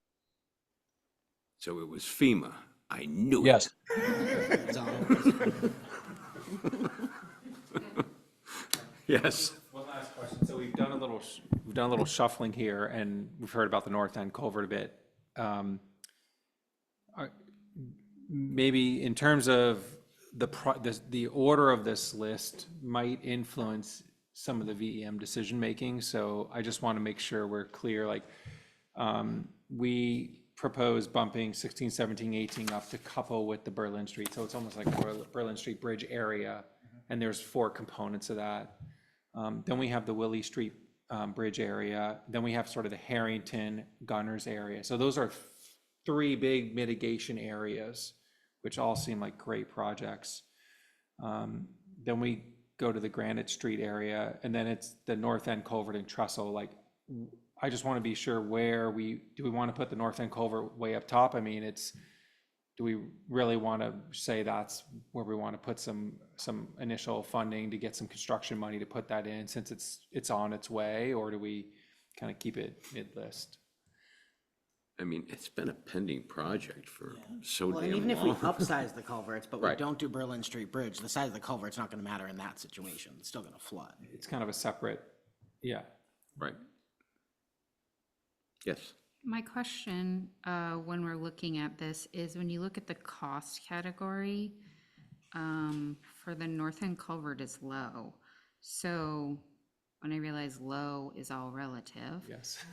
So it was FEMA. I knew it. Yes. Yes. One last question. So we've done a little shuffling here, and we've heard about the north end culvert a bit. Maybe in terms of the order of this list might influence some of the VEM decision making. So I just want to make sure we're clear. Like we propose bumping 16, 17, 18 up to couple with the Berlin Street. So it's almost like Berlin Street Bridge area, and there's 4 components of that. Then we have the Willie Street Bridge area. Then we have sort of the Harrington Gunners area. So those are 3 big mitigation areas, which all seem like great projects. Then we go to the Granite Street area, and then it's the north end culvert and trestle. Like, I just want to be sure where do we want to put the north end culvert way up top? I mean, do we really want to say that's where we want to put some initial funding to get some construction money to put that in, since it's on its way, or do we kind of keep it mid-list? I mean, it's been a pending project for so Well, damn and long. even if we upsize the culverts, but we Right. don't do Berlin Street Bridge, the size of the culvert's not gonna matter in that situation. It's still gonna flood. It's kind of a separate, yeah. Right. Yes. My question, when we're looking at this, is when you look at the cost category, for the north end culvert is low. So when I realize low is all relative. Yes.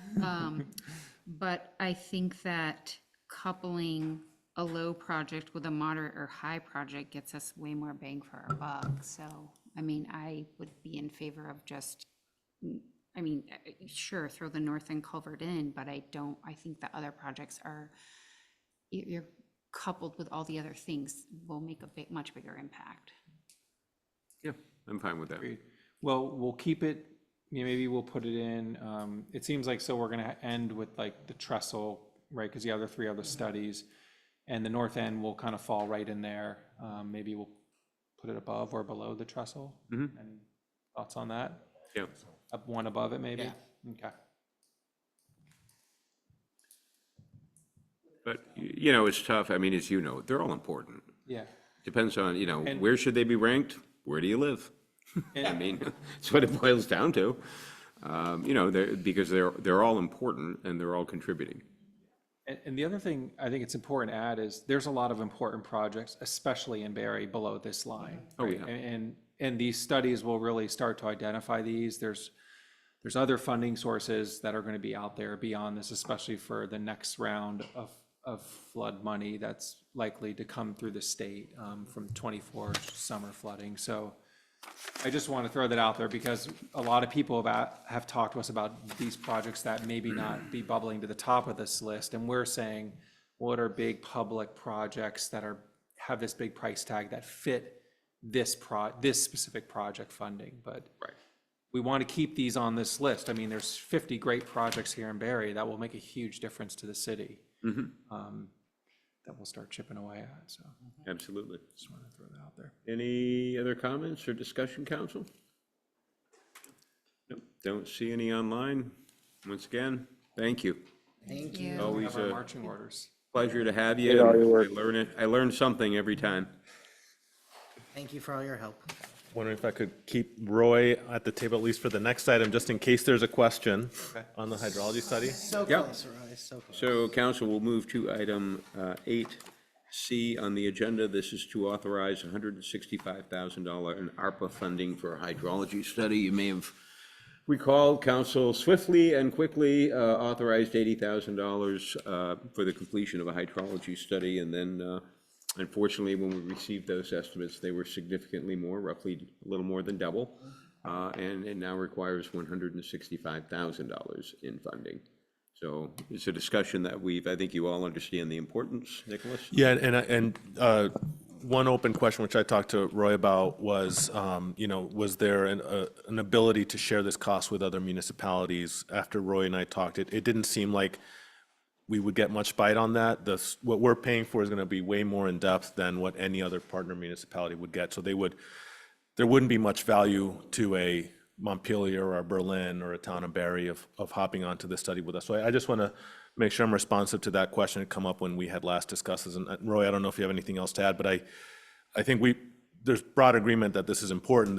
But I think that coupling a low project with a moderate or high project gets us way more bang for our buck. So, I mean, I would be in favor of just, I mean, sure, throw the north end culvert in, but I think the other projects are, you're coupled with all the other things will make a much bigger impact. Yeah, I'm fine with that. Well, we'll keep it, maybe we'll put it in, it seems like, so we're gonna end with like the trestle, right? Because the other 3 other studies, and the north end will kind of fall right in there. Maybe we'll put it above or below the trestle. And thoughts on that? Yeah. Up one above it, maybe? Yeah. Okay. But, you know, it's tough. I mean, as you know, they're all important. Yeah. Depends on, you know, And- where should they be ranked? Where do you live? I And- mean, that's what it boils down to. You know, because they're all important and they're all contributing. And the other thing I think it's important to add is there's a lot of important projects, especially in Barre, below this line. Oh, right? yeah. And these studies will really start to identify these. There's other funding sources that are going to be out there beyond this, especially for the next round of flood money that's likely to come through the state from 24 summer flooding. So I just want to throw that out there because a lot of people have talked to us about these projects that maybe not be bubbling to the top of this list. And we're saying, what are big public projects that have this big price tag that fit this specific project funding? But we want to keep these on this list. I mean, there's 50 great projects here in Barre that will make a huge difference to the city. That we'll start chipping away at, so. Absolutely. Just want to throw that out there. Any other comments or discussion, council? Nope, don't see any online. Once again, thank you. Thank you. Always Have our a marching orders. pleasure to have you. Appreciate all your work. I learn something every time. Thank you for all your help. Wondering if I could keep Roy at the table, at least for the next item, just in case there's a question on the hydrology study. So Yep. close, Roy, so close. So council will move to item 8C on the agenda. This is to authorize $165,000 in ARPA funding for a hydrology study. You may have recalled council swiftly and quickly authorized $80,000 for the completion of a hydrology study. And then unfortunately, when we received those estimates, they were significantly more, roughly a little more than double. And it now requires $165,000 in funding. So it's a discussion that I think you all understand the importance, Nicholas? Yeah, and one open question, which I talked to Roy about, was, you know, was there an ability to share this cost with other municipalities? After Roy and I talked, it didn't seem like we would get much bite on that. What we're paying for is going to be way more in depth than what any other partner municipality would get. So there wouldn't be much value to a Montpelier or a Berlin or a town of Barre of hopping onto this study with us. So I just want to make sure I'm responsive to that question that come up when we had last discussed this. And Roy, I don't know if you have anything else to add, but I think there's broad agreement that this is important.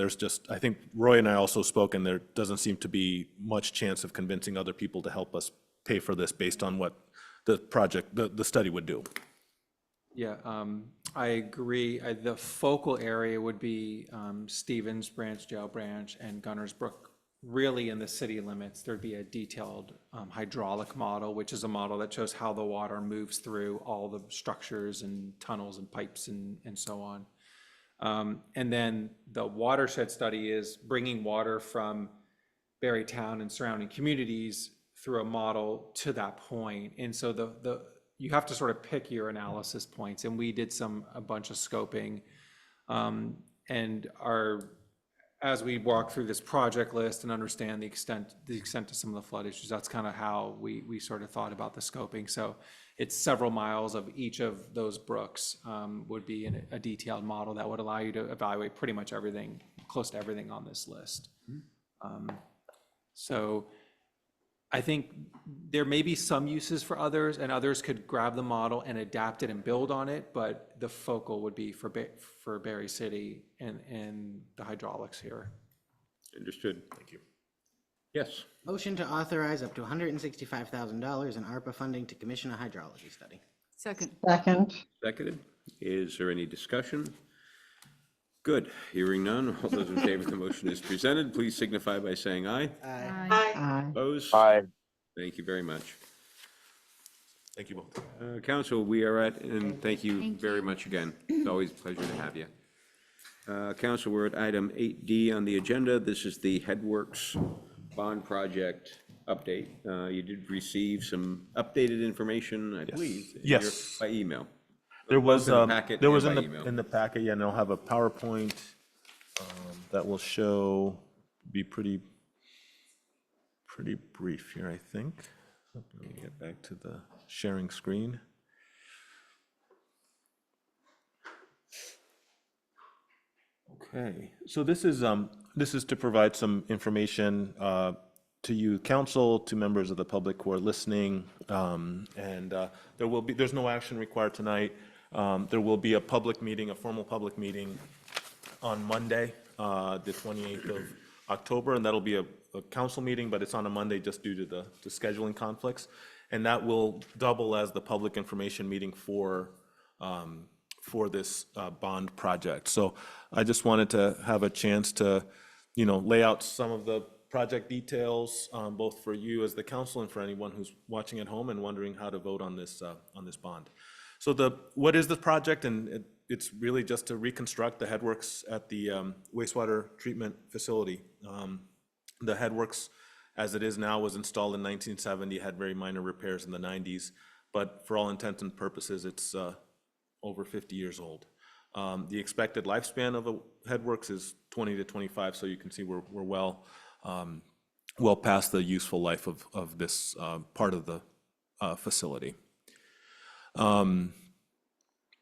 I think Roy and I also spoke, and there doesn't seem to be much chance of convincing other people to help us pay for this based on what the study would do. Yeah, I agree. The focal area would be Stevens Branch, Jail Branch, and Gunners Brook. Really, in the city limits, there'd be a detailed hydraulic model, which is a model that shows how the water moves through all the structures and tunnels and pipes and so on. And then the watershed study is bringing water from Barre Town and surrounding communities through a model to that point. And so you have to sort of pick your analysis points. And we did a bunch of scoping, and as we walk through this project list and understand the extent to some of the flood issues, that's kind of how we sort of thought about the scoping. So it's several miles of each of those brooks would be in a detailed model that would allow you to evaluate pretty much everything, close to everything on this list. So I think there may be some uses for others, and others could grab the model and adapt it and build on it, but the focal would be for Barre City and the hydraulics here. Understood. Thank you. Yes. Motion to authorize up to $165,000 in ARPA funding to commission a hydrology study. Second. Seconded. Is there any discussion? Good. Hearing none. All those in favor of the motion is presented, please signify by saying aye. Aye. Opposed? Aye. Thank you very much. Thank you both. Council, we are and thank you very much again. It's always a pleasure to have you. Council, we're at item 8D on the agenda. This is the Headworks Bond Project update. You did receive some updated information, I believe. Yes. By email. There was in the packet and by email. in the packet, yeah, and I'll have a PowerPoint that will show, be pretty brief here, I think. Let me get back to the sharing screen. Okay, so this is This is to provide some information to you, council, to members of the public who are listening. There's no action required tonight. There will be a public meeting, a formal public meeting on Monday, the 28th of October, and that'll be a council meeting, but it's on a Monday just due to the scheduling conflicts. And that will double as the public information meeting for this bond project. So I just wanted to have a chance to, lay out some of the project details, both for you as the council and for anyone who's watching at home and wondering how to vote on this bond. So what is the project? And it's really just to reconstruct the headworks at the wastewater treatment facility. The headworks, as it is now, was installed in 1970, had very minor repairs in the 90s, but for all intents and purposes, it's over 50 years old. The expected lifespan of a headworks is 20 to 25, so you can see we're well past the useful life of this part of the facility. And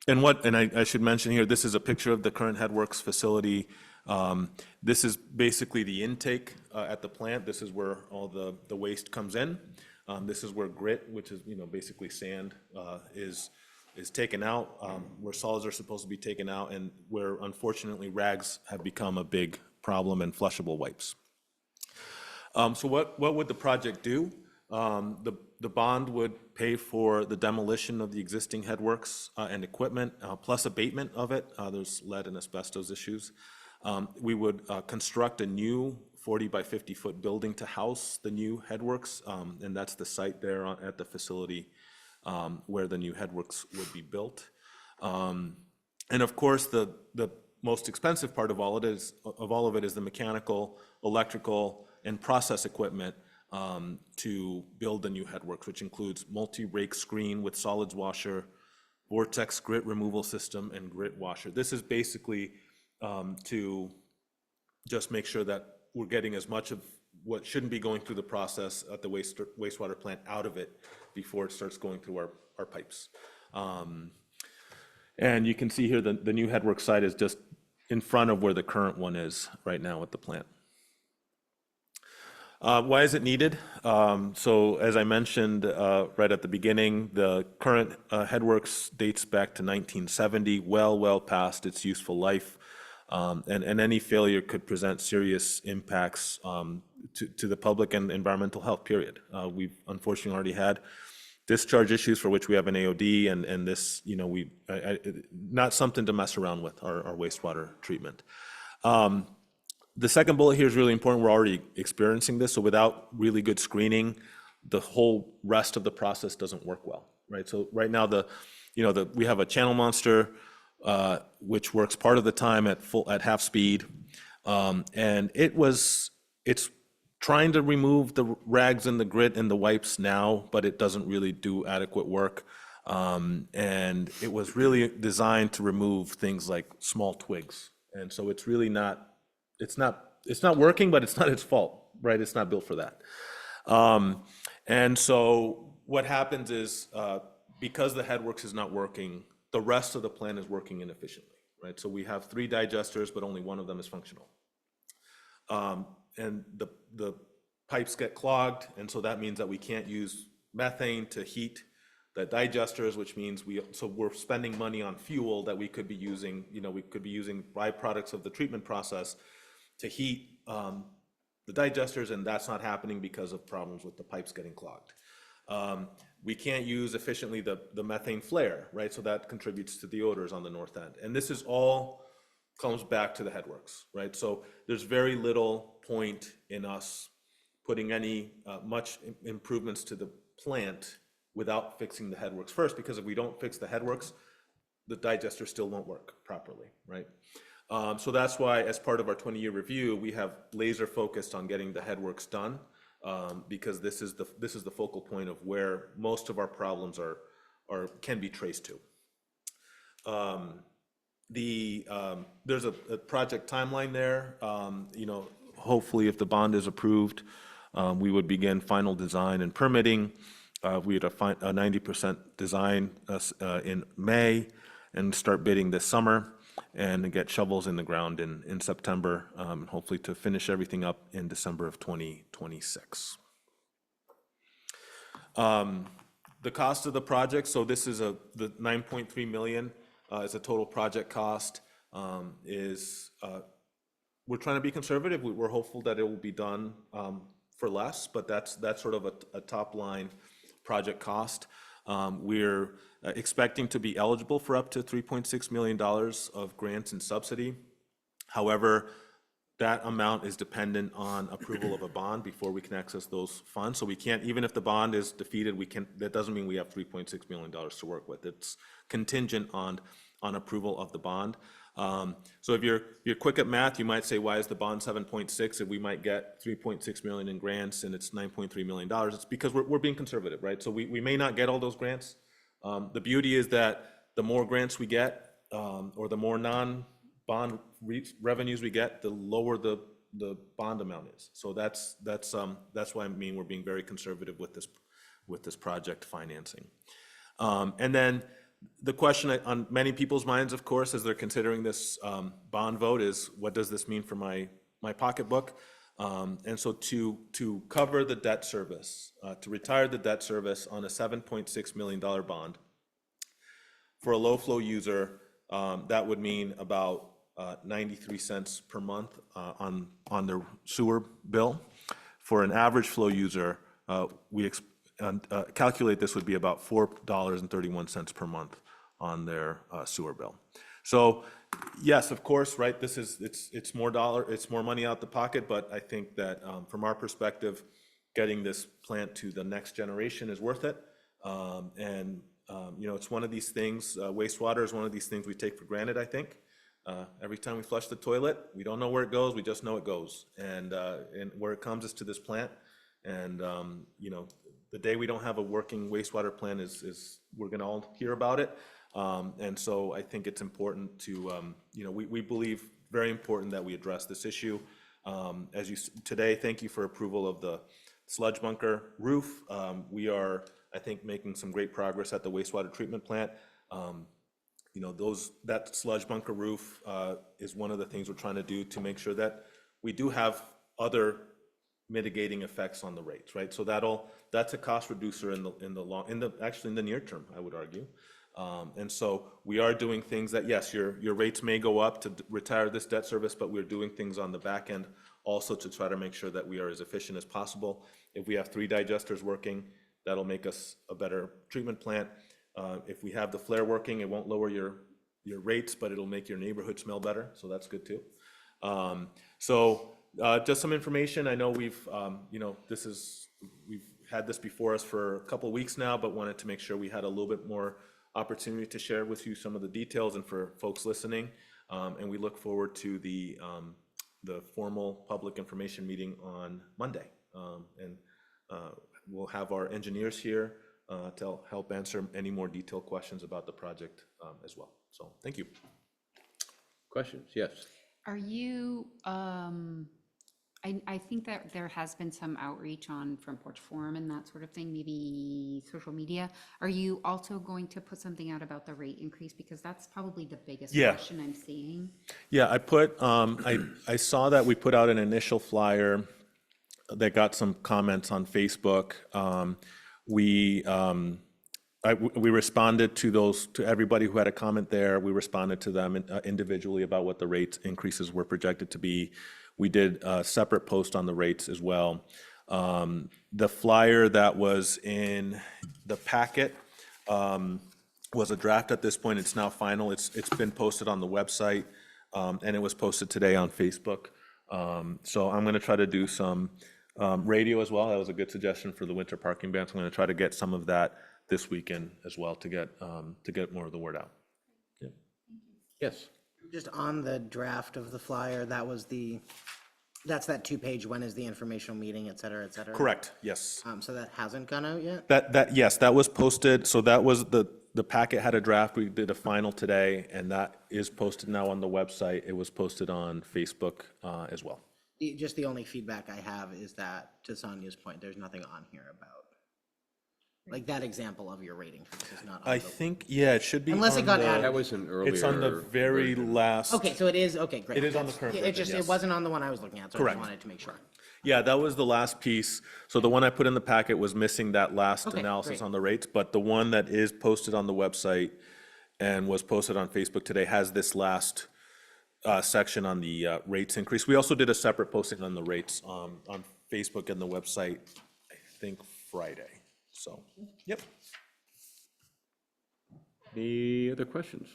I should mention here, this is a picture of the current headworks facility. This is basically the intake at the plant. This is where all the waste comes in. This is where grit, which is basically sand, is taken out, where solids are supposed to be taken out, and where unfortunately rags have become a big problem and flushable wipes. So what would the project do? The bond would pay for the demolition of the existing headworks and equipment, plus abatement of it. There's lead and asbestos issues. We would construct a new 40 by 50 foot building to house the new headworks, and that's the site there at the facility where the new headworks would be built. And of course, the most expensive part of all of it is the mechanical, electrical, and process equipment to build the new headworks, which includes multi-rake screen with solids washer, vortex grit removal system, and grit washer. This is basically to just make sure that we're getting as much of what shouldn't be going through the process at the wastewater plant out of it before it starts going through our pipes. And you can see here the new headwork site is just in front of where the current one is right now at the plant. Why is it needed? So as I mentioned right at the beginning, the current headworks dates back to 1970, well past its useful life. And any failure could present serious impacts to the public and environmental health, period. We've unfortunately already had discharge issues for which we have an AOD, and this, not something to mess around with, our wastewater treatment. The second bullet here is really important. We're already experiencing this, so without really good screening, the whole rest of the process doesn't work well, right? So right now, we have a channel monster, which works part of the time at half speed, and it's trying to remove the rags and the grit and the wipes now, but it doesn't really do adequate work. And it was really designed to remove things like small twigs, and so it's really not. It's not working, but it's not its fault, right? It's not built for that. And so what happens is because the headworks is not working, the rest of the plant is working inefficiently, right? So we have 3 digesters, but only one of them is functional. And the pipes get clogged, and so that means that we can't use methane to heat the digesters, which means we're spending money on fuel that we could be using, we could be using byproducts of the treatment process to heat the digesters, and that's not happening because of problems with the pipes getting clogged. We can't use efficiently the methane flare, right? So that contributes to the odors on the north end. And this is all comes back to the headworks, right? So there's very little point in us putting any much improvements to the plant without fixing the headworks first, because if we don't fix the headworks, the digester still won't work properly, right? So that's why, as part of our 20-year review, we have laser focused on getting the headworks done, because this is the focal point of where most of our problems can be traced to. There's a project timeline there. Hopefully, if the bond is approved, we would begin final design and permitting. We had a 90% design in May and start bidding this summer. and get shovels in the ground in September, hopefully to finish everything up in December of 2026. The cost of the project, so this is the 9.3 million is a total project cost. We're trying to be conservative. We're hopeful that it will be done for less, but that's sort of a top line project cost. We're expecting to be eligible for up to $3.6 million of grants and subsidy. However, that amount is dependent on approval of a bond before we can access those funds. So we can't, even if the bond is defeated, that doesn't mean we have $3.6 million to work with. It's contingent on approval of the bond. So if you're quick at math, you might say, why is the bond 7.6 if we might get 3.6 million in grants and it's $9.3 million? It's because we're being conservative, right? So we may not get all those grants. The beauty is that the more grants we get, or the more non-bond revenues we get, the lower the bond amount is. So that's why I mean we're being very conservative with this project financing. And then the question on many people's minds, of course, as they're considering this bond vote is, what does this mean for my pocketbook? And so to cover the debt service, to retire the debt service on a $7.6 million bond, for a low flow user, that would mean about 93 cents per month on their sewer bill. For an average flow user, we calculate this would be about $4.31 per month on their sewer bill. So yes, of course, right, it's more money out the pocket, but I think that from our perspective, getting this plant to the next generation is worth it. It's one of these things, wastewater is one of these things we take for granted, I think. Every time we flush the toilet, we don't know where it goes, we just know it goes. And where it comes is to this plant. And, the day we don't have a working wastewater plant is we're gonna all hear about it. And so I think it's important to, we believe very important that we address this issue. Today, thank you for approval of the sludge bunker roof. We are, I think, making some great progress at the wastewater treatment plant. That sludge bunker roof is one of the things we're trying to do to make sure that we do have other mitigating effects on the rates, right? So that's a cost reducer in the near term, I would argue. And so we are doing things that, yes, your rates may go up to retire this debt service, but we're doing things on the back end also to try to make sure that we are as efficient as possible. If we have 3 digesters working, that'll make us a better treatment plant. If we have the flare working, it won't lower your rates, but it'll make your neighborhood smell better, so that's good too. Just some information. I know we've had this before us for a couple of weeks now, but wanted to make sure we had a little bit more opportunity to share with you some of the details and for folks listening. And we look forward to the formal public information meeting on Monday. We'll have our engineers here to help answer any more detailed questions about the project as well. So thank you. Questions? Yes. Are you, I think that there has been some outreach on Front Porch Forum and that sort of thing, maybe social media. Are you also going to put something out about the rate increase? Because that's probably the biggest question I'm seeing. Yeah, I saw that we put out an initial flyer that got some comments on Facebook. We responded to everybody who had a comment there. We responded to them individually about what the rate increases were projected to be. We did a separate post on the rates as well. The flyer that was in the packet was a draft at this point. It's now final. It's been posted on the website, and it was posted today on Facebook. So I'm going to try to do some radio as well. That was a good suggestion for the winter parking ban. So I'm going to try to get some of that this weekend as well to get more of the word out. Yeah. Yes. Just on the draft of the flyer, that's that 2-page, when is the informational meeting, et cetera, et cetera? Correct, yes. So that hasn't gone out yet? Yes, that was posted. So that was the packet had a draft. We did a final today, and that is posted now on the website. It was posted on Facebook as well. Just the only feedback I have is that, to Sonia's point, there's nothing on here about Like that example of your rating is not on I the. think, yeah, it should be. Unless it on got the- added. That was an earlier. It's on the very version. last. Okay, so it is, okay, great. It is on the That's- current yeah, It version, just, yes. it wasn't on the one I was looking at, so I just Correct. wanted to make sure. Yeah, that was the last piece. So the one I put in the packet was missing that last Okay, analysis great. on the rates, but the one that is posted on the website and was posted on Facebook today has this last section on the rates increase. We also did a separate posting on the rates on Facebook and the website, I think Friday. So, yep. Any other questions?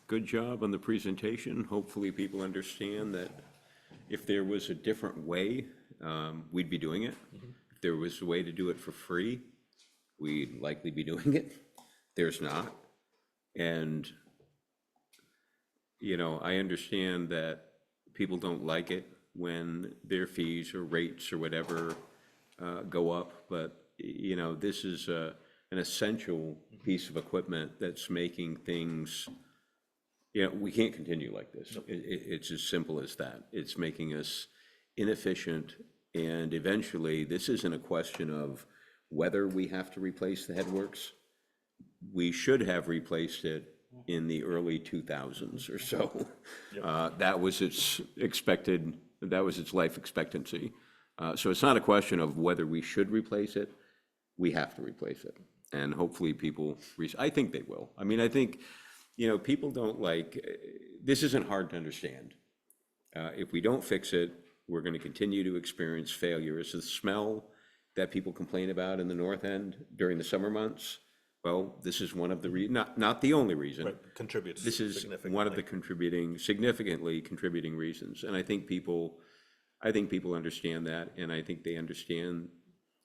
Good job on the presentation. Hopefully people understand that if there was a different way, we'd be doing it. If there was a way to do it for free, we'd likely be doing it. There's not. And, you know, I understand that people don't like it when their fees or rates or whatever go up, but, you know, this is an essential piece of equipment that's making things, you know, we can't continue like this. It's as simple as that. It's making us inefficient, and eventually, this isn't a question of whether we have to replace the headworks. We should have replaced it in the early 2000s or so. That was its life expectancy. So it's not a question of whether we should replace it. We have to replace it. And hopefully people, I think they will. I mean, I think, you know, people don't like, this isn't hard to understand. If we don't fix it, we're going to continue to experience failures. The smell that people complain about in the north end during the summer months, well, this is one of the, not the only reason. Right, contributes This is one of the significantly contributing reasons. And I think people understand that, and I think they understand,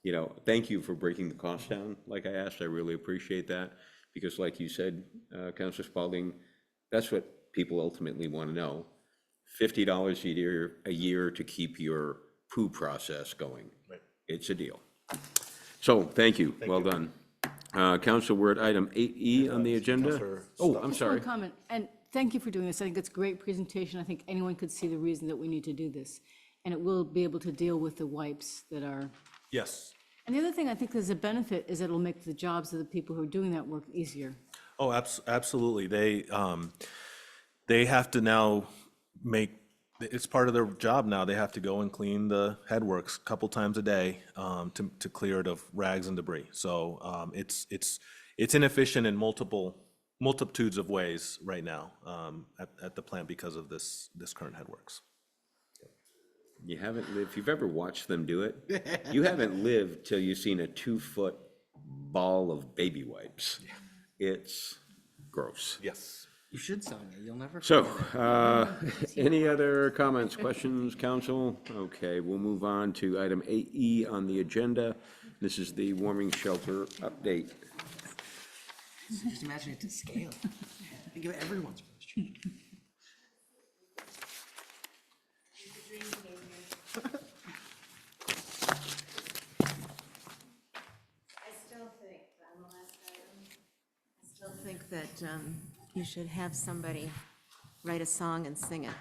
you know, thank you for breaking the cost down, like I asked. I really appreciate that, because like you said, Councilor Spalding, that's what people ultimately want to know. $50 a year to keep your poo process going. Right. It's a deal. So, thank you, well done. Council, we're at item 8E on the agenda. Councilor Oh, I'm Just sorry. one comment, and thank you for doing this. I think it's a great presentation. I think anyone could see the reason that we need to do this. And it will be able to deal with the wipes that are. Yes. And the other thing I think there's a benefit is it'll make the jobs of the people who are doing that work easier. Oh, absolutely. They have to now it's part of their job now. They have to go and clean the headworks a couple times a day to clear it of rags and debris. So it's inefficient in multitudes of ways right now at the plant because of this current headworks. You haven't lived, if you've ever watched them do it, you haven't lived till you've seen a 2-foot ball of baby wipes. It's gross. Yes. You should, Sonia, you'll never. So, forget it. any other comments, questions, council? Okay, we'll move on to item 8E on the agenda. This is the warming shelter update. Just imagine it to scale. Think of everyone's question. I think that you should have somebody write a song and sing it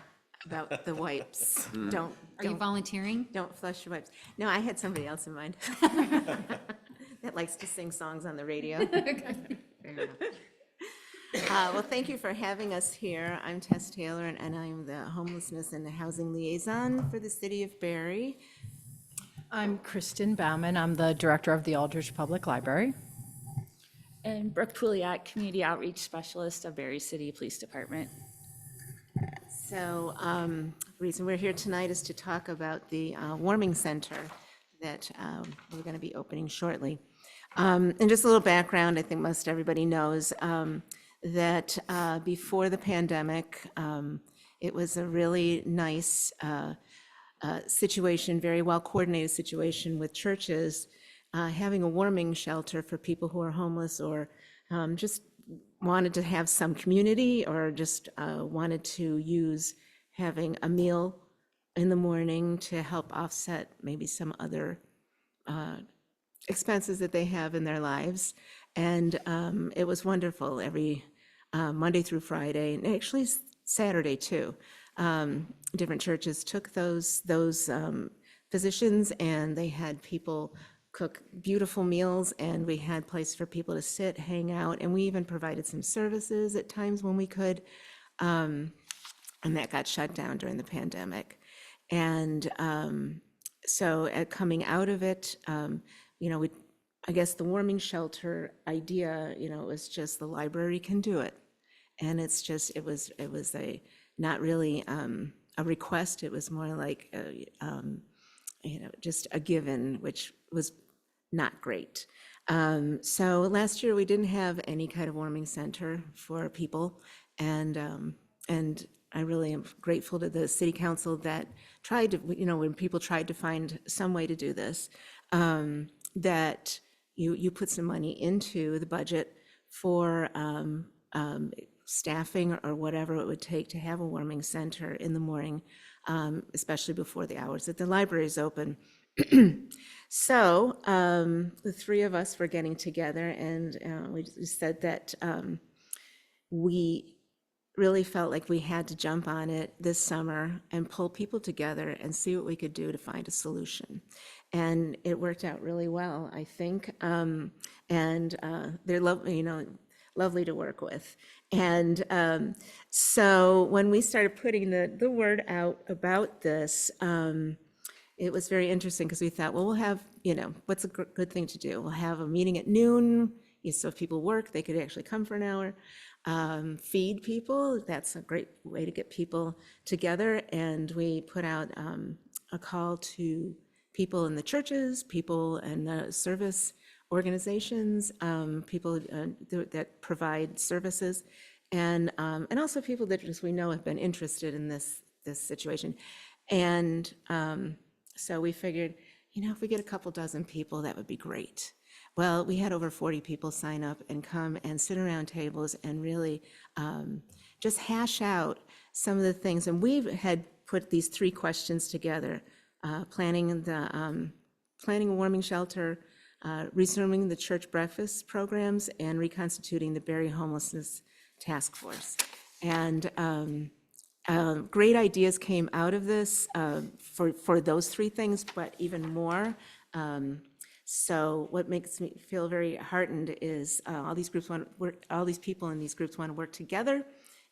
about the wipes. Don't. Are you don't- volunteering? Don't flush your wipes. No, I had somebody else in mind that likes to sing songs on the radio. Well, thank you for having us here. I'm Tess Taylor, and I'm the Homelessness and Housing Liaison for the City of Barre. I'm Kristen Bauman. I'm the director of the Aldridge Public Library. And Brooke Pouliot, Community Outreach Specialist of Barre City Police Department. So the reason we're here tonight is to talk about the warming center that we're going to be opening shortly. And just a little background, I think most everybody knows that before the pandemic, it was a really nice situation, very well coordinated situation with churches having a warming shelter for people who are homeless or just wanted to have some community or just wanted to use having a meal in the morning to help offset maybe some other expenses that they have in their lives. And it was wonderful every Monday through Friday, and actually Saturday too. Different churches took those positions, and they had people cook beautiful meals, and we had places for people to sit, hang out, and we even provided some services at times when we could. And that got shut down during the pandemic. And so coming out of it, I guess the warming shelter idea, was just the library can do it. And it's just, it was not really a request, it was more like, just a given, which was not great. So last year we didn't have any kind of warming center for people, and I really am grateful to the city council that tried to, when people tried to find some way to do this, that you put some money into the budget for staffing or whatever it would take to have a warming center in the morning, especially before the hours that the library is open. So the three of us were getting together, and we said that we really felt like we had to jump on it this summer and pull people together and see what we could do to find a solution. And it worked out really well, I think. And they're lovely to work with. And so when we started putting the word out about this, it was very interesting because we thought, well, we'll have, what's a good thing to do? We'll have a meeting at noon. So if people work, they could actually come for an hour. Feed people, that's a great way to get people together. And we put out a call to people in the churches, people in the service organizations, people that provide services, and also people that just we know have been interested in this situation. And so we figured, if we get a couple dozen people, that would be great. Well, we had over 40 people sign up and come and sit around tables and really just hash out some of the things. And we had put these 3 questions together: planning a warming shelter, resuming the church breakfast programs, and reconstituting the Barre Homelessness Task Force. And great ideas came out of this for those 3 things, but even more. So what makes me feel very heartened is all these people in these groups want to work together,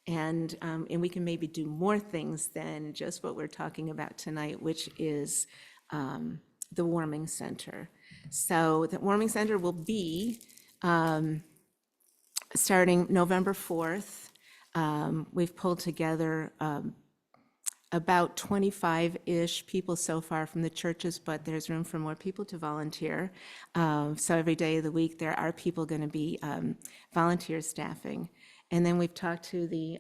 and we can maybe do more things than just what we're talking about tonight, which is the warming center. So the warming center will be starting November 4th. We've pulled together about 25-ish people so far from the churches, but there's room for more people to volunteer. So every day of the week, there are people going to be volunteer staffing. And then we've talked to the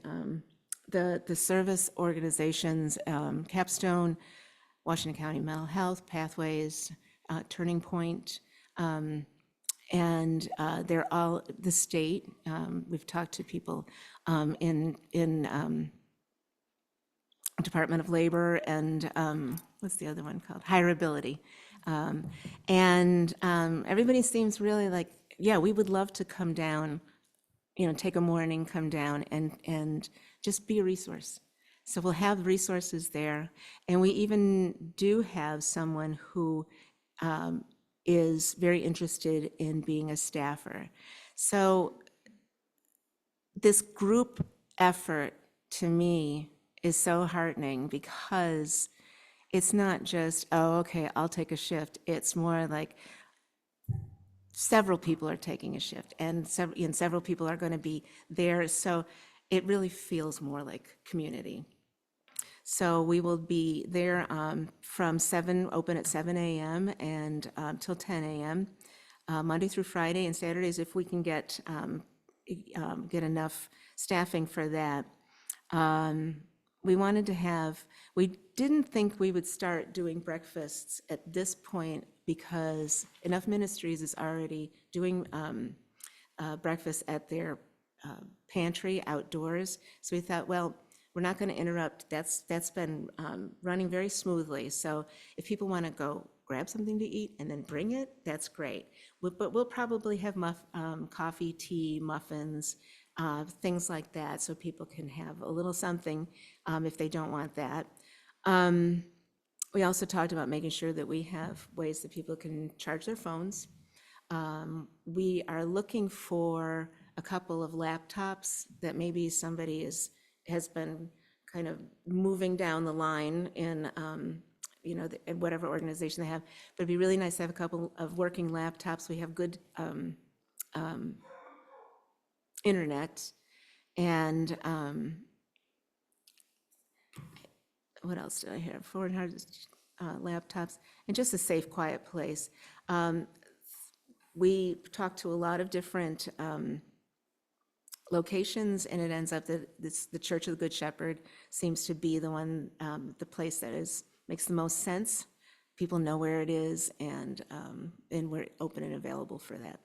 service organizations, Capstone, Washington County Mental Health, Pathways, Turning Point, and they're all the state. We've talked to people in Department of Labor and what's the other one called? Hireability. And everybody seems really like, yeah, we would love to come down, take a morning, come down and just be a resource. So we'll have resources there. And we even do have someone who is very interested in being a staffer. So this group effort, to me, is so heartening because it's not just, oh, okay, I'll take a shift. It's more like several people are taking a shift, and several people are going to be there. So it really feels more like community. So we will be there from open at 7 a.m. and till 10 a.m. Monday through Friday, and Saturdays if we can get enough staffing for that. We didn't think we would start doing breakfasts at this point because Enough Ministries is already doing breakfast at their pantry outdoors. So we thought, well, we're not going to interrupt. That's been running very smoothly. So if people want to go grab something to eat and then bring it, that's great. But we'll probably have coffee, tea, muffins, things like that, so people can have a little something if they don't want that. We also talked about making sure that we have ways that people can charge their phones. We are looking for a couple of laptops that maybe somebody has been kind of moving down the line in, in whatever organization they have. But it'd be really nice to have a couple of working laptops. We have good internet, and what else did I have? 400 laptops, and just a safe, quiet place. We talked to a lot of different locations, and it ends up that the Church of the Good Shepherd seems to be the one, the place that makes the most sense. People know where it is, and we're open and available for that.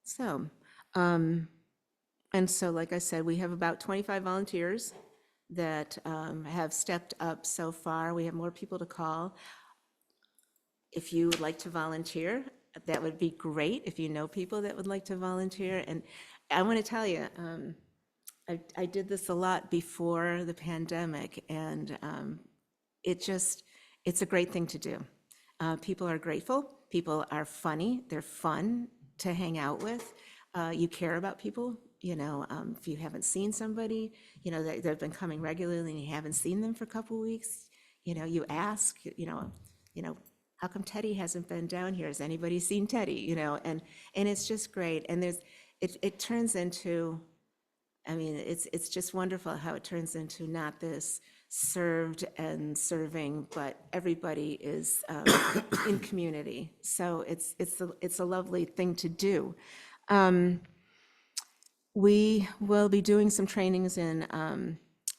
So, like I said, we have about 25 volunteers that have stepped up so far. We have more people to call. If you would like to volunteer, that would be great. If you know people that would like to volunteer. And I want to tell you, I did this a lot before the pandemic, and it's a great thing to do. People are grateful. People are funny. They're fun to hang out with. You care about people. If you haven't seen somebody, they've been coming regularly and you haven't seen them for a couple of weeks, you ask, how come Teddy hasn't been down here? Has anybody seen Teddy? And it's just great. And it turns into, it's just wonderful how it turns into not this served and serving, but everybody is in community. So it's a lovely thing to do. We will be doing some trainings in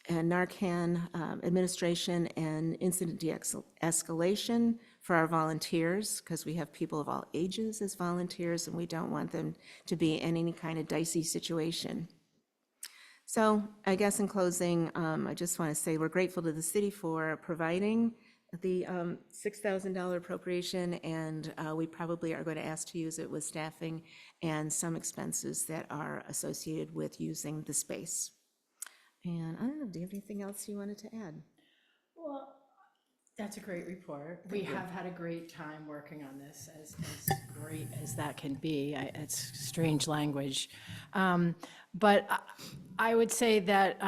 Narcan administration and incident de-escalation for our volunteers, because we have people of all ages as volunteers, and we don't want them to be in any kind of dicey situation. So I guess in closing, I just want to say we're grateful to the city for providing the $6,000 appropriation, and we probably are going to ask to use it with staffing and some expenses that are associated with using the space. And I don't know, do you have anything else you wanted to add? Well, that's a great report. We have had a great time working on this, as great as that can be. It's strange language. But I would say that,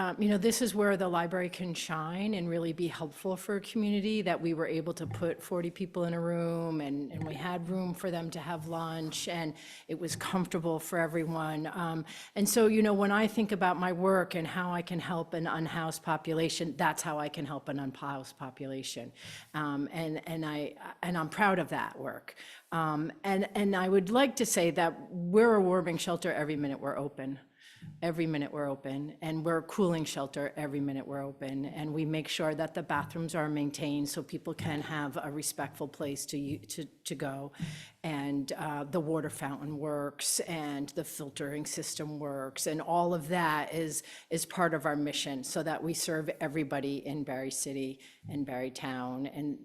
this is where the library can shine and really be helpful for a community, that we were able to put 40 people in a room, and we had room for them to have lunch, and it was comfortable for everyone. And so, when I think about my work and how I can help an unhoused population, that's how I can help an unhoused population. And I'm proud of that work. And I would like to say that we're a warming shelter every minute we're open. Every minute we're open, and we're a cooling shelter every minute we're open, and we make sure that the bathrooms are maintained so people can have a respectful place to go, and the water fountain works, and the filtering system works, and all of that is part of our mission, so that we serve everybody in Barre City and Barre Town and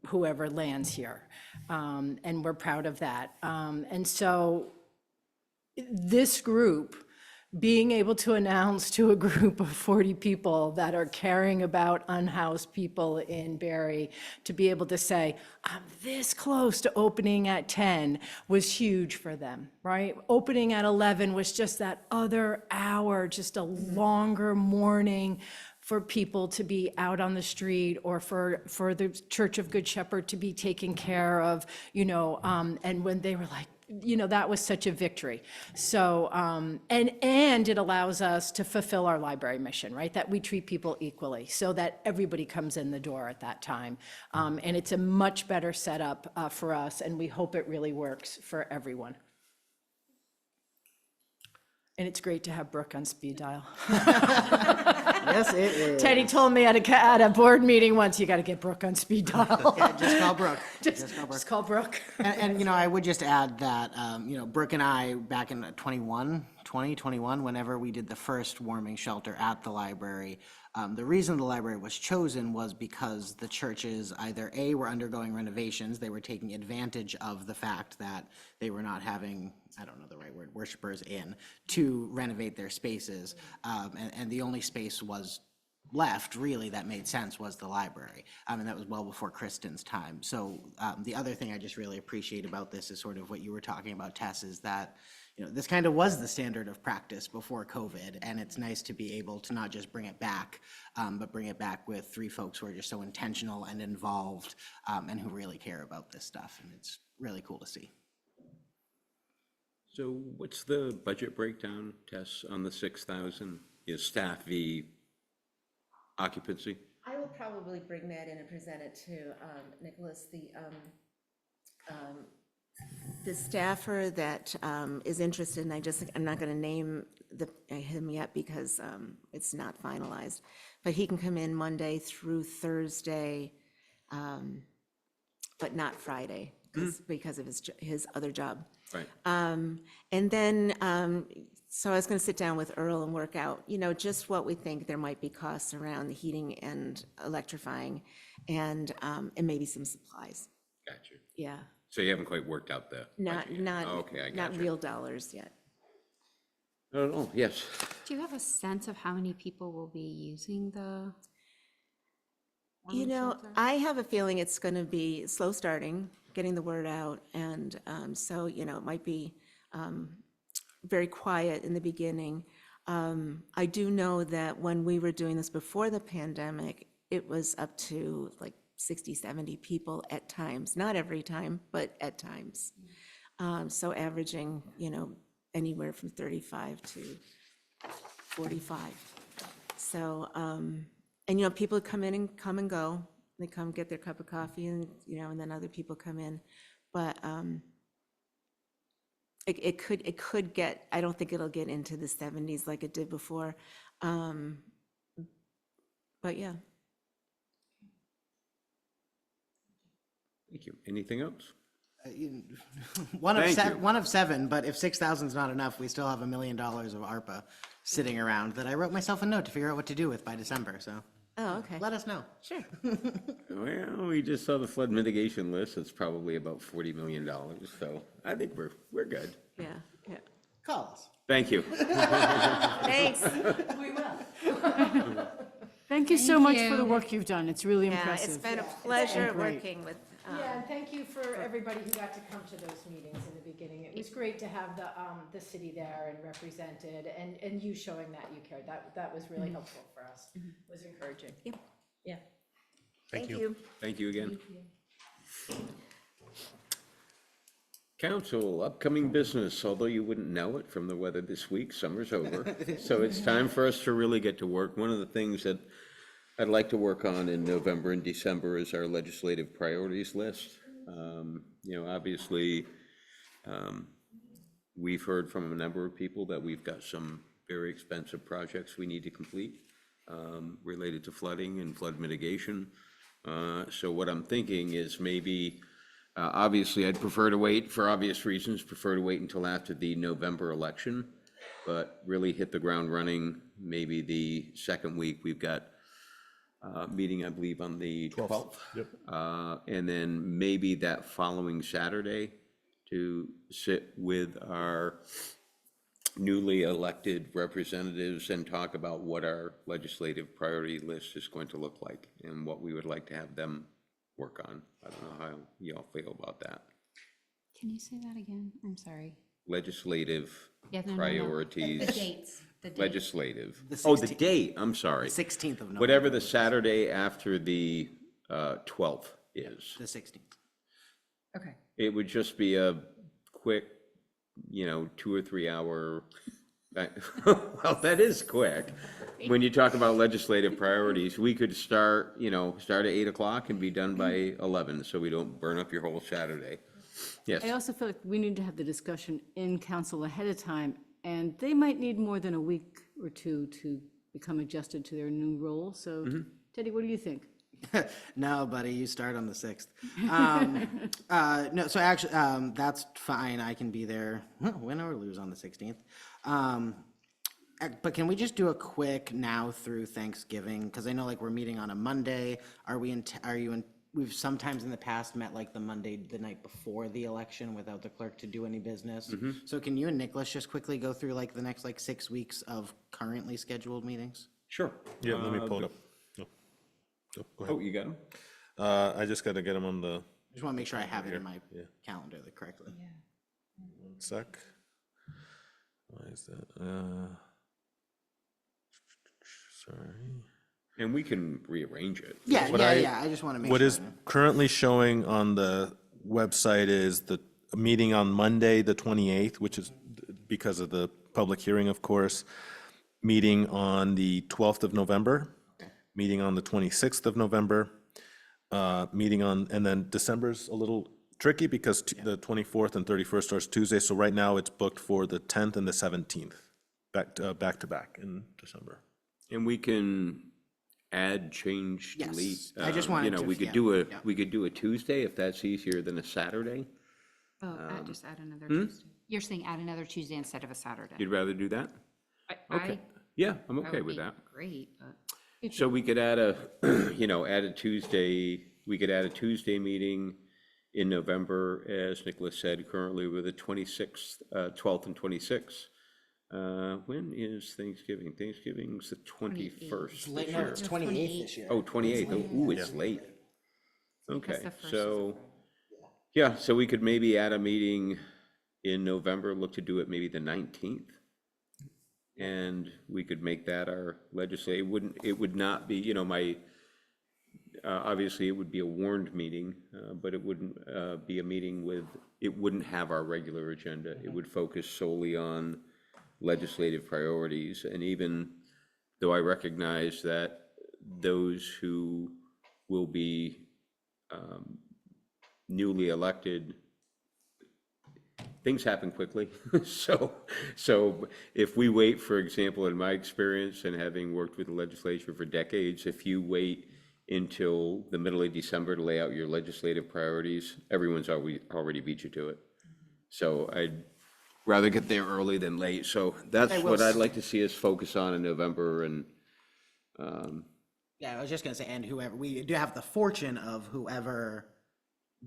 whoever lands here, and we're proud of that. And so this group, being able to announce to a group of 40 people that are caring about unhoused people in Barre, to be able to say, I'm this close to opening at 10, was huge for them, right? Opening at 11 was just that other hour, just a longer morning for people to be out on the street, or for the Church of Good Shepherd to be taken care of, and when they were like, that was such a victory. So, and it allows us to fulfill our library mission, right? That we treat people equally, so that everybody comes in the door at that time. And it's a much better setup for us, and we hope it really works for everyone. And it's great to have Brooke on speed dial. Yes, it is. Teddy told me at a board meeting once, you got to get Brooke on speed dial. Yeah, just call Brooke. Just call Brooke. And I would just add that, Brooke and I, back in 2021, whenever we did the first warming shelter at the library, the reason the library was chosen was because the churches either A, were undergoing renovations, they were taking advantage of the fact that they were not having, I don't know the right word, worshipers in, to renovate their spaces, and the only space was left, really, that made sense was the library. And that was well before Kristen's time. So the other thing I just really appreciate about this is sort of what you were talking about, Tess, is that, you know, this kind of was the standard of practice before COVID. And it's nice to be able to not just bring it back, but bring it back with three folks who are just so intentional and involved and who really care about this stuff. And it's really cool to see. So what's the budget breakdown, Tess, on the 6,000? Is staff v. occupancy? I will probably bring that in and present it to Nicholas. The staffer that is interested, and I'm not going to name him yet because it's not finalized, but he can come in Monday through Thursday, but not Friday because of his other job. Right. And then, so I was going to sit down with Earl and work out, you know, just what we think there might be costs around the heating and electrifying, and maybe some supplies. Gotcha. Yeah. So you haven't quite worked out the budget yet. Okay, I not gotcha. real dollars yet. Oh, yes. Do you have a sense of how many people will be using the? You know, I have a feeling it's going to be slow starting, getting the word out, and so, you know, it might be very quiet in the beginning. I do know that when we were doing this before the pandemic, it was up to like 60, 70 people at times, not every time, but at times. So averaging, you know, anywhere from 35 to 45. So, and, you know, people come in and come and go. They come get their cup of coffee and, you know, and then other people come in. But it could get, I don't think it'll get into the 70s like it did before. But yeah. Thank you. Anything else? One Thank you. of seven, but if 6,000 is not enough, we still have $1 million of ARPA sitting around that I wrote myself a note to figure out what to do with by December, so. Oh, okay. Let us know. Sure. Well, we just saw the flood mitigation list. It's probably about $40 million. So I think we're good. Yeah, yeah. Call us. Thank you. Thanks. We will. Thank you so Thank much you. for the work you've done. It's really Yeah, impressive. it's been a Yeah, it's pleasure been great. working with. Yeah, and thank you for everybody who got to come to those meetings in the beginning. It was great to have the city there and represented, and you showing that you cared. That was really helpful for us. It was encouraging. Yeah. Thank you. Thank you again. Council, upcoming business, although you wouldn't know it from the weather this week, summer's over. So it's time for us to really get to work. One of the things that I'd like to work on in November and December is our legislative priorities list. You know, obviously, we've heard from a number of people that we've got some very expensive projects we need to complete related to flooding and flood mitigation. So what I'm thinking is maybe, obviously, I'd prefer to wait, for obvious reasons, prefer to wait until after the November election, but really hit the ground running. Maybe the second week, we've got meeting, I believe, on the 12th. Yep. And then maybe that following Saturday to sit with our newly elected representatives and talk about what our legislative priority list is going to look like and what we would like to have them work on. I don't know how y'all feel about that. Can you say that again? I'm sorry. Legislative Yeah, no. priorities. The dates. The dates. Legislative. The Oh, the 16th. date, I'm sorry. 16th of November. Whatever the Saturday after the 12th is. The 16th. Okay. It would just be a quick, you know, 2 or 3 hour, well, that is quick. When you talk about legislative priorities, we could start, you know, start at 8 o'clock and be done by 11, so we don't burn up your whole Saturday. Yes. I also feel like we need to have the discussion in council ahead of time, and they might need more than a week or two to become adjusted to their new role. So, Teddy, what do you think? No, buddy, you start on the 6th. No, so actually, that's fine. I can be there, win or lose, on the 16th. But can we just do a quick now through Thanksgiving? Because I know, like, we're meeting on a Monday. We've sometimes in the past met like the Monday, the night before the election without the clerk to do any business. So can you and Nicholas just quickly go through like the next like 6 weeks of currently scheduled meetings? Sure. Yeah, let me pull it up. No. Go ahead. Oh, you got them? I just got to get them on the, Just want to make sure I have it in my calendar correctly. one sec. Why is that? Sorry. And we can rearrange it. Yeah, What I just want to make What sure. is currently showing on the website is the meeting on Monday, the 28th, which is because of the public hearing, of course. Meeting on the 12th of November, meeting on the 26th of November, meeting on, and then December's a little tricky because the 24th and 31st starts Tuesday. So right now it's booked for the 10th and the 17th, back to back in December. And we can add, change, Yes, delete. I just You wanted know, to- we could yeah, do a, yeah. we could do a Tuesday if that's easier than a Saturday. Oh, just add another Tuesday. You're saying add another Tuesday instead of a Saturday? You'd rather do that? Okay. Yeah, I'm okay with that. Great, but. So we could add a, add a Tuesday, we could add a Tuesday meeting in November, as Nicholas said, currently with the 26th, 12th and 26th. When is Thanksgiving? Thanksgiving's the 21st It's late, this no, year. it's 28th this year. Oh, 28th. Ooh, it's late. Because Okay, the first is so, yeah, so we could maybe add a meeting in November, look to do it maybe the 19th. And we could make that our legislative, it would not be, obviously it would be a warned meeting, but it wouldn't be a meeting it wouldn't have our regular agenda. It would focus solely on legislative priorities. And even though I recognize that those who will be newly elected, things happen quickly. So if we wait, for example, in my experience and having worked with the legislature for decades, if you wait until the middle of December to lay out your legislative priorities, everyone's already beat you to it. So I'd rather get there early than late. So that's what I'd like to see us focus on in November. And Yeah, I was just gonna say, and whoever, we do have the fortune of whoever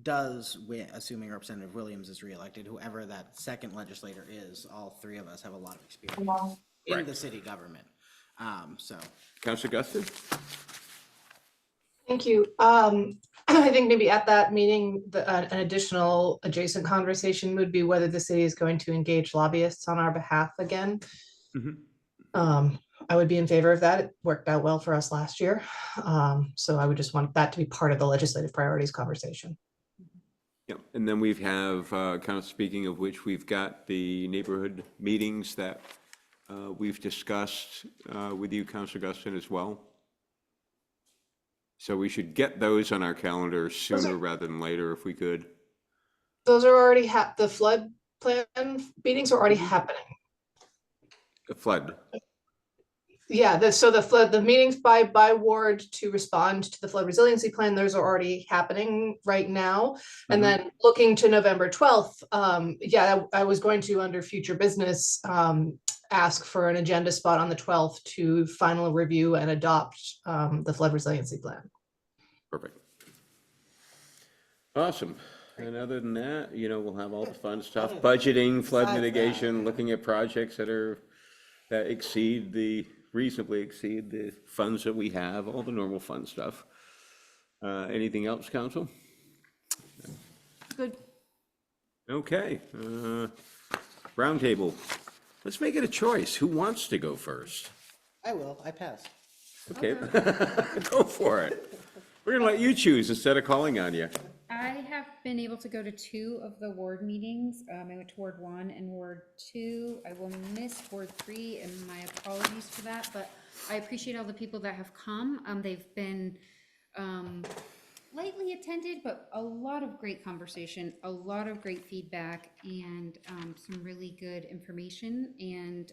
does win, assuming Representative Williams is reelected, whoever that second legislator is, all three of us have a lot of experience in Right. the city government. So. Councilor Guston? Thank you. I think maybe at that meeting, an additional adjacent conversation would be whether the city is going to engage lobbyists on our behalf again. I would be in favor of that. It worked out well for us last year. So I would just want that to be part of the legislative priorities conversation. Yeah, and then we have, kind of speaking of which, we've got the neighborhood meetings that we've discussed with you, Councilor Guston, as well. So we should get those on our calendar sooner rather than later if we could. Those are already the flood plan meetings are already happening. The flood. Yeah, the meetings by ward to respond to the flood resiliency plan, those are already happening right now. And then looking to November 12th, I was going to, under future business, ask for an agenda spot on the 12th to final review and adopt the flood resiliency plan. Perfect. Awesome. And other than that, we'll have all the fun stuff, budgeting, flood mitigation, looking at projects that reasonably exceed the funds that we have, all the normal fun stuff. Anything else, Council? Good. Okay. Roundtable. Let's make it a choice. Who wants to go first? I will, I pass. Okay, go for it. We're gonna let you choose instead of calling on you. I have been able to go to 2 of the ward meetings. I went to Ward 1 and Ward 2. I will miss Ward 3, and my apologies for that, but I appreciate all the people that have come. They've been lightly attended, but a lot of great conversation, a lot of great feedback, and some really good information. And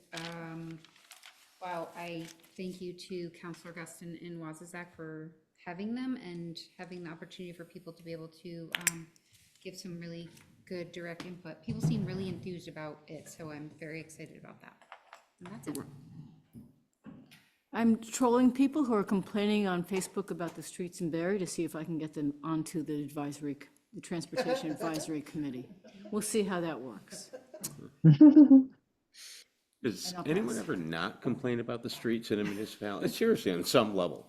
wow, I thank you to Councilor Guston and Wazizak for having them and having the opportunity for people to be able to give some really good direct input. People seem really enthused about it, so I'm very excited about that. And that's it. I'm trolling people who are complaining on Facebook about the streets in Barre to see if I can get them onto the Transportation Advisory Committee. We'll see how that works. Does I'll anyone pass. ever not complain about the streets in a municipality? Seriously, on some level.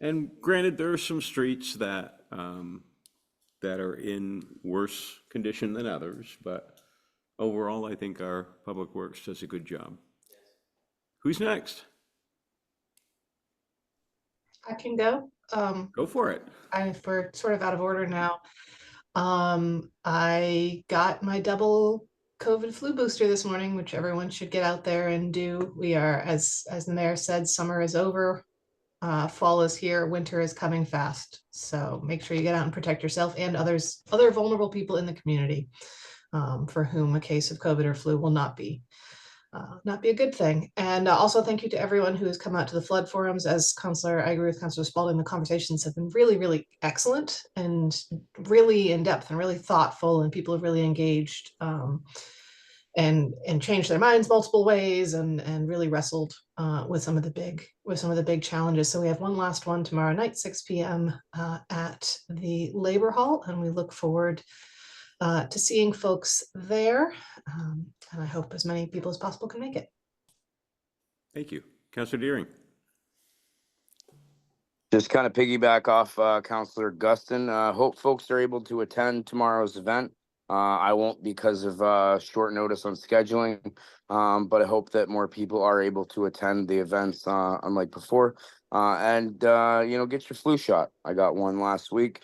And granted, there are some streets that, that are in worse condition than others, but overall, I think our Public Works does a good job. Who's next? I can go. Go for it. We're sort of out of order now. I got my double COVID flu booster this morning, which everyone should get out there and do. We are, as the mayor said, summer is over. Fall is here, winter is coming fast. So make sure you get out and protect yourself and other vulnerable people in the community, for whom a case of COVID or flu will not be a good thing. And also thank you to everyone who has come out to the flood forums. I agree with Councilor Spalding, the conversations have been really, really excellent and really in depth and really thoughtful, and people have really engaged, and changed their minds multiple ways, and really wrestled with some of the big challenges. So we have one last one tomorrow night, 6 p.m. At the Labor Hall, and we look forward to seeing folks there. And I hope as many people as possible can make it. Thank you. Councilor Deering. Just kind of piggyback off Councilor Guston. Hope folks are able to attend tomorrow's event. I won't because of short notice on scheduling, but I hope that more people are able to attend the events unlike before. And get your flu shot. I got one last week.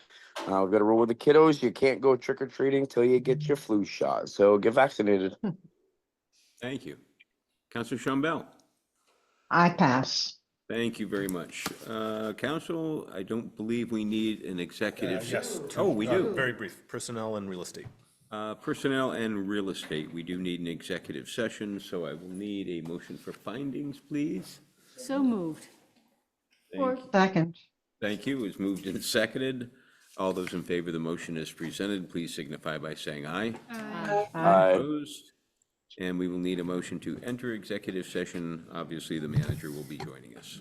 We've got to roll with the kiddos. You can't go trick-or-treating till you get your flu shot. So get vaccinated. Thank you. Councilor Schaumburg. I pass. Thank you very much. Council, I don't believe we need an executive. Yes. Oh, we do. Very brief, personnel and real estate. Personnel and real estate, we do need an executive session, so I will need a motion for findings, please. So moved. Second. Thank you. It's moved and seconded. All those in favor of the motion as presented, please signify by saying aye. Aye. Opposed? And we will need a motion to enter executive session. Obviously, the manager will be joining us.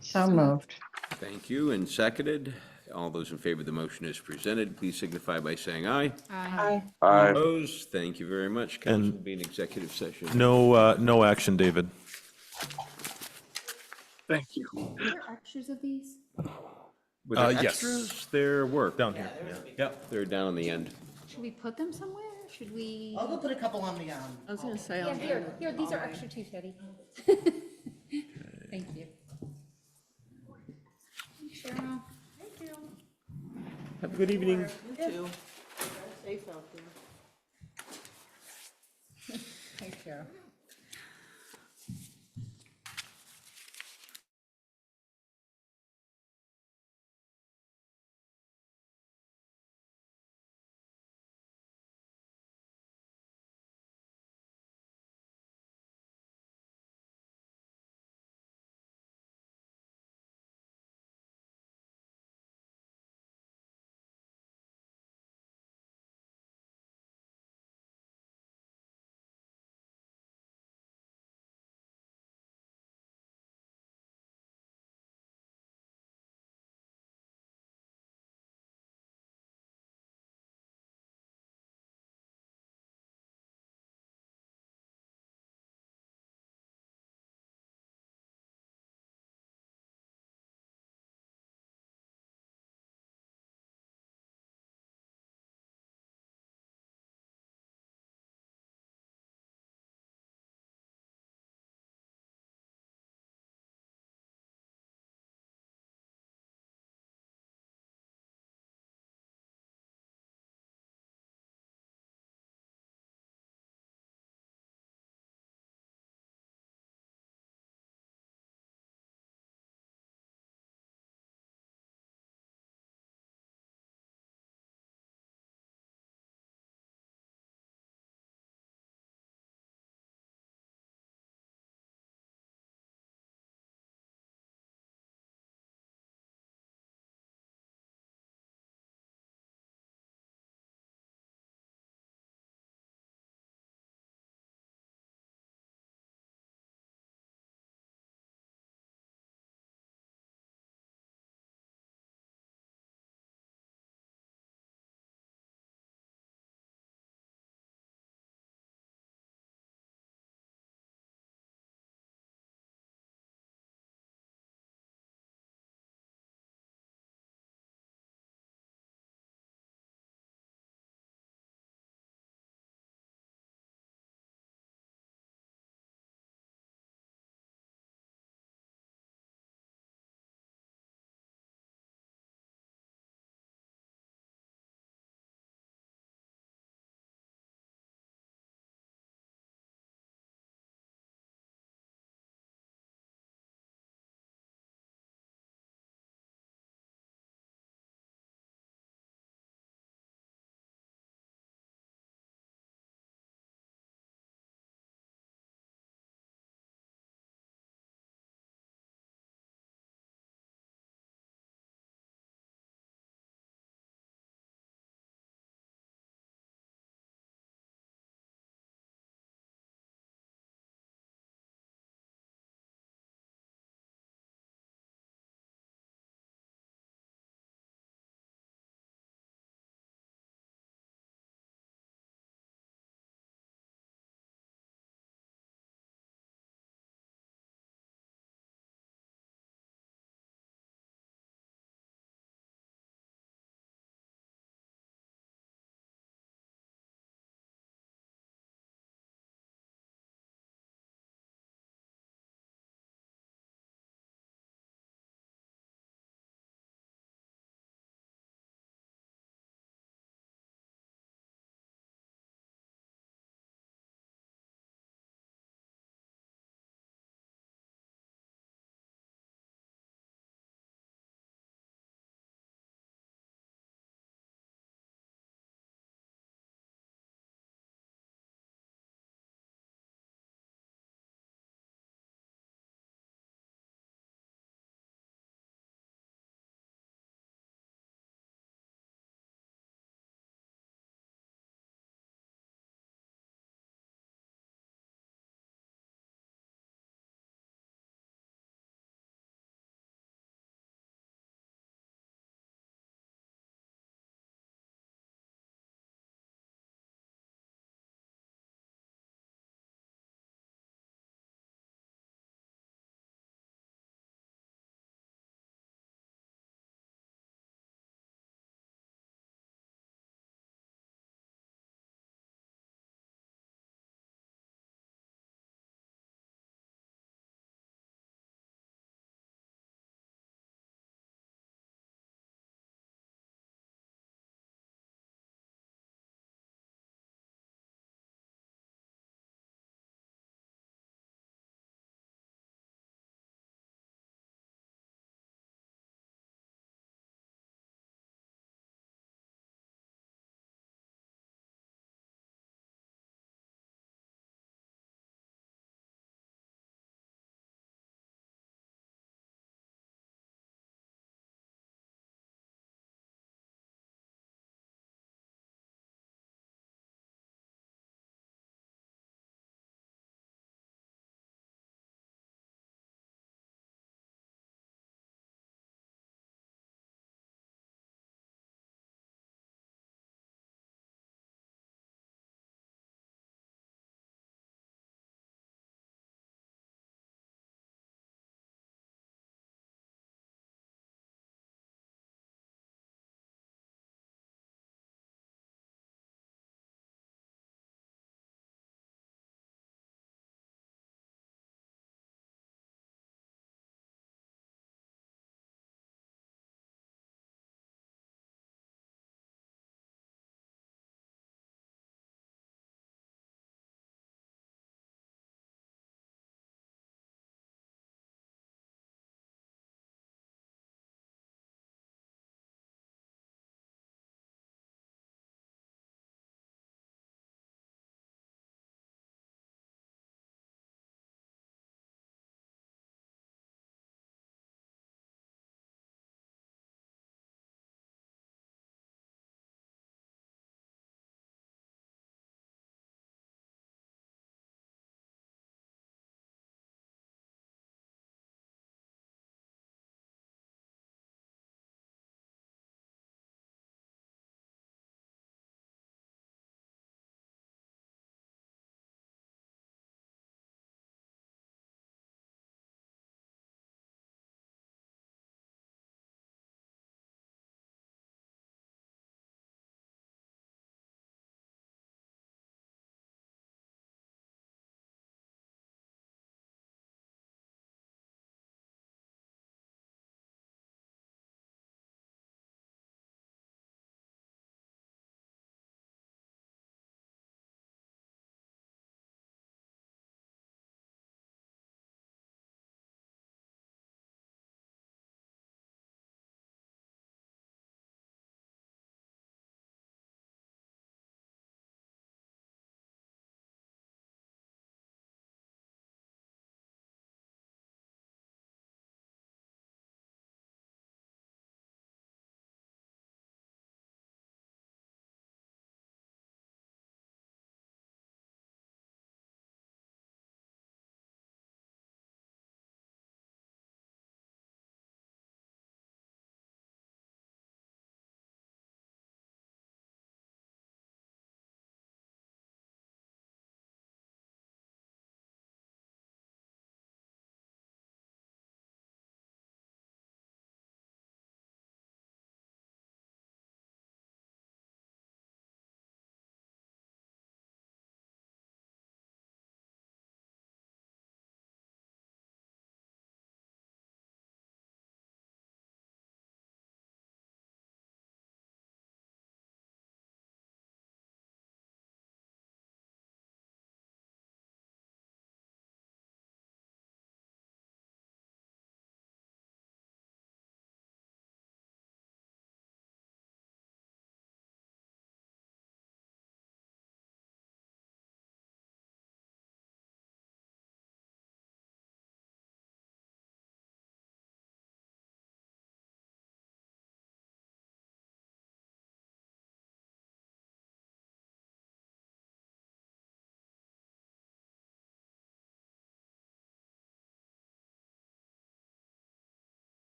So moved. Thank you, and seconded. All those in favor of the motion as presented, please signify by saying aye. Aye. Aye. Opposed? Thank you very much. Council will be in executive session. No action, David. Thank you. Are there extras of these? With the Yes. extras, their work. Down here. Yep, they're down on the end. Should we put them somewhere? Should we? I'll go put a couple on the, I was gonna say. Yeah, here, these are extra too, Teddy. Thank you. Thanks, Cheryl. Thank you. Have a good evening. You too. Safe out there. Thanks, Cheryl.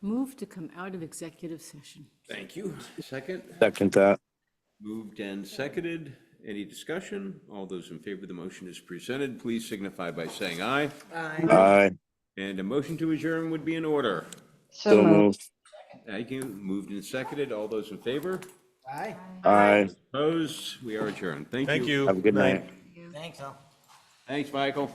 Move to come out of executive session. Thank you. Second? Second that. Moved and seconded. Any discussion? All those in favor of the motion as presented, please signify by saying aye. Aye. And a motion to adjourn would be in order. So moved. Thank you. Moved and seconded. All those in favor? Aye. Aye. Opposed? We are adjourned. Thank you. Thank you. Have a good night. Thanks, Al. Thanks, Michael.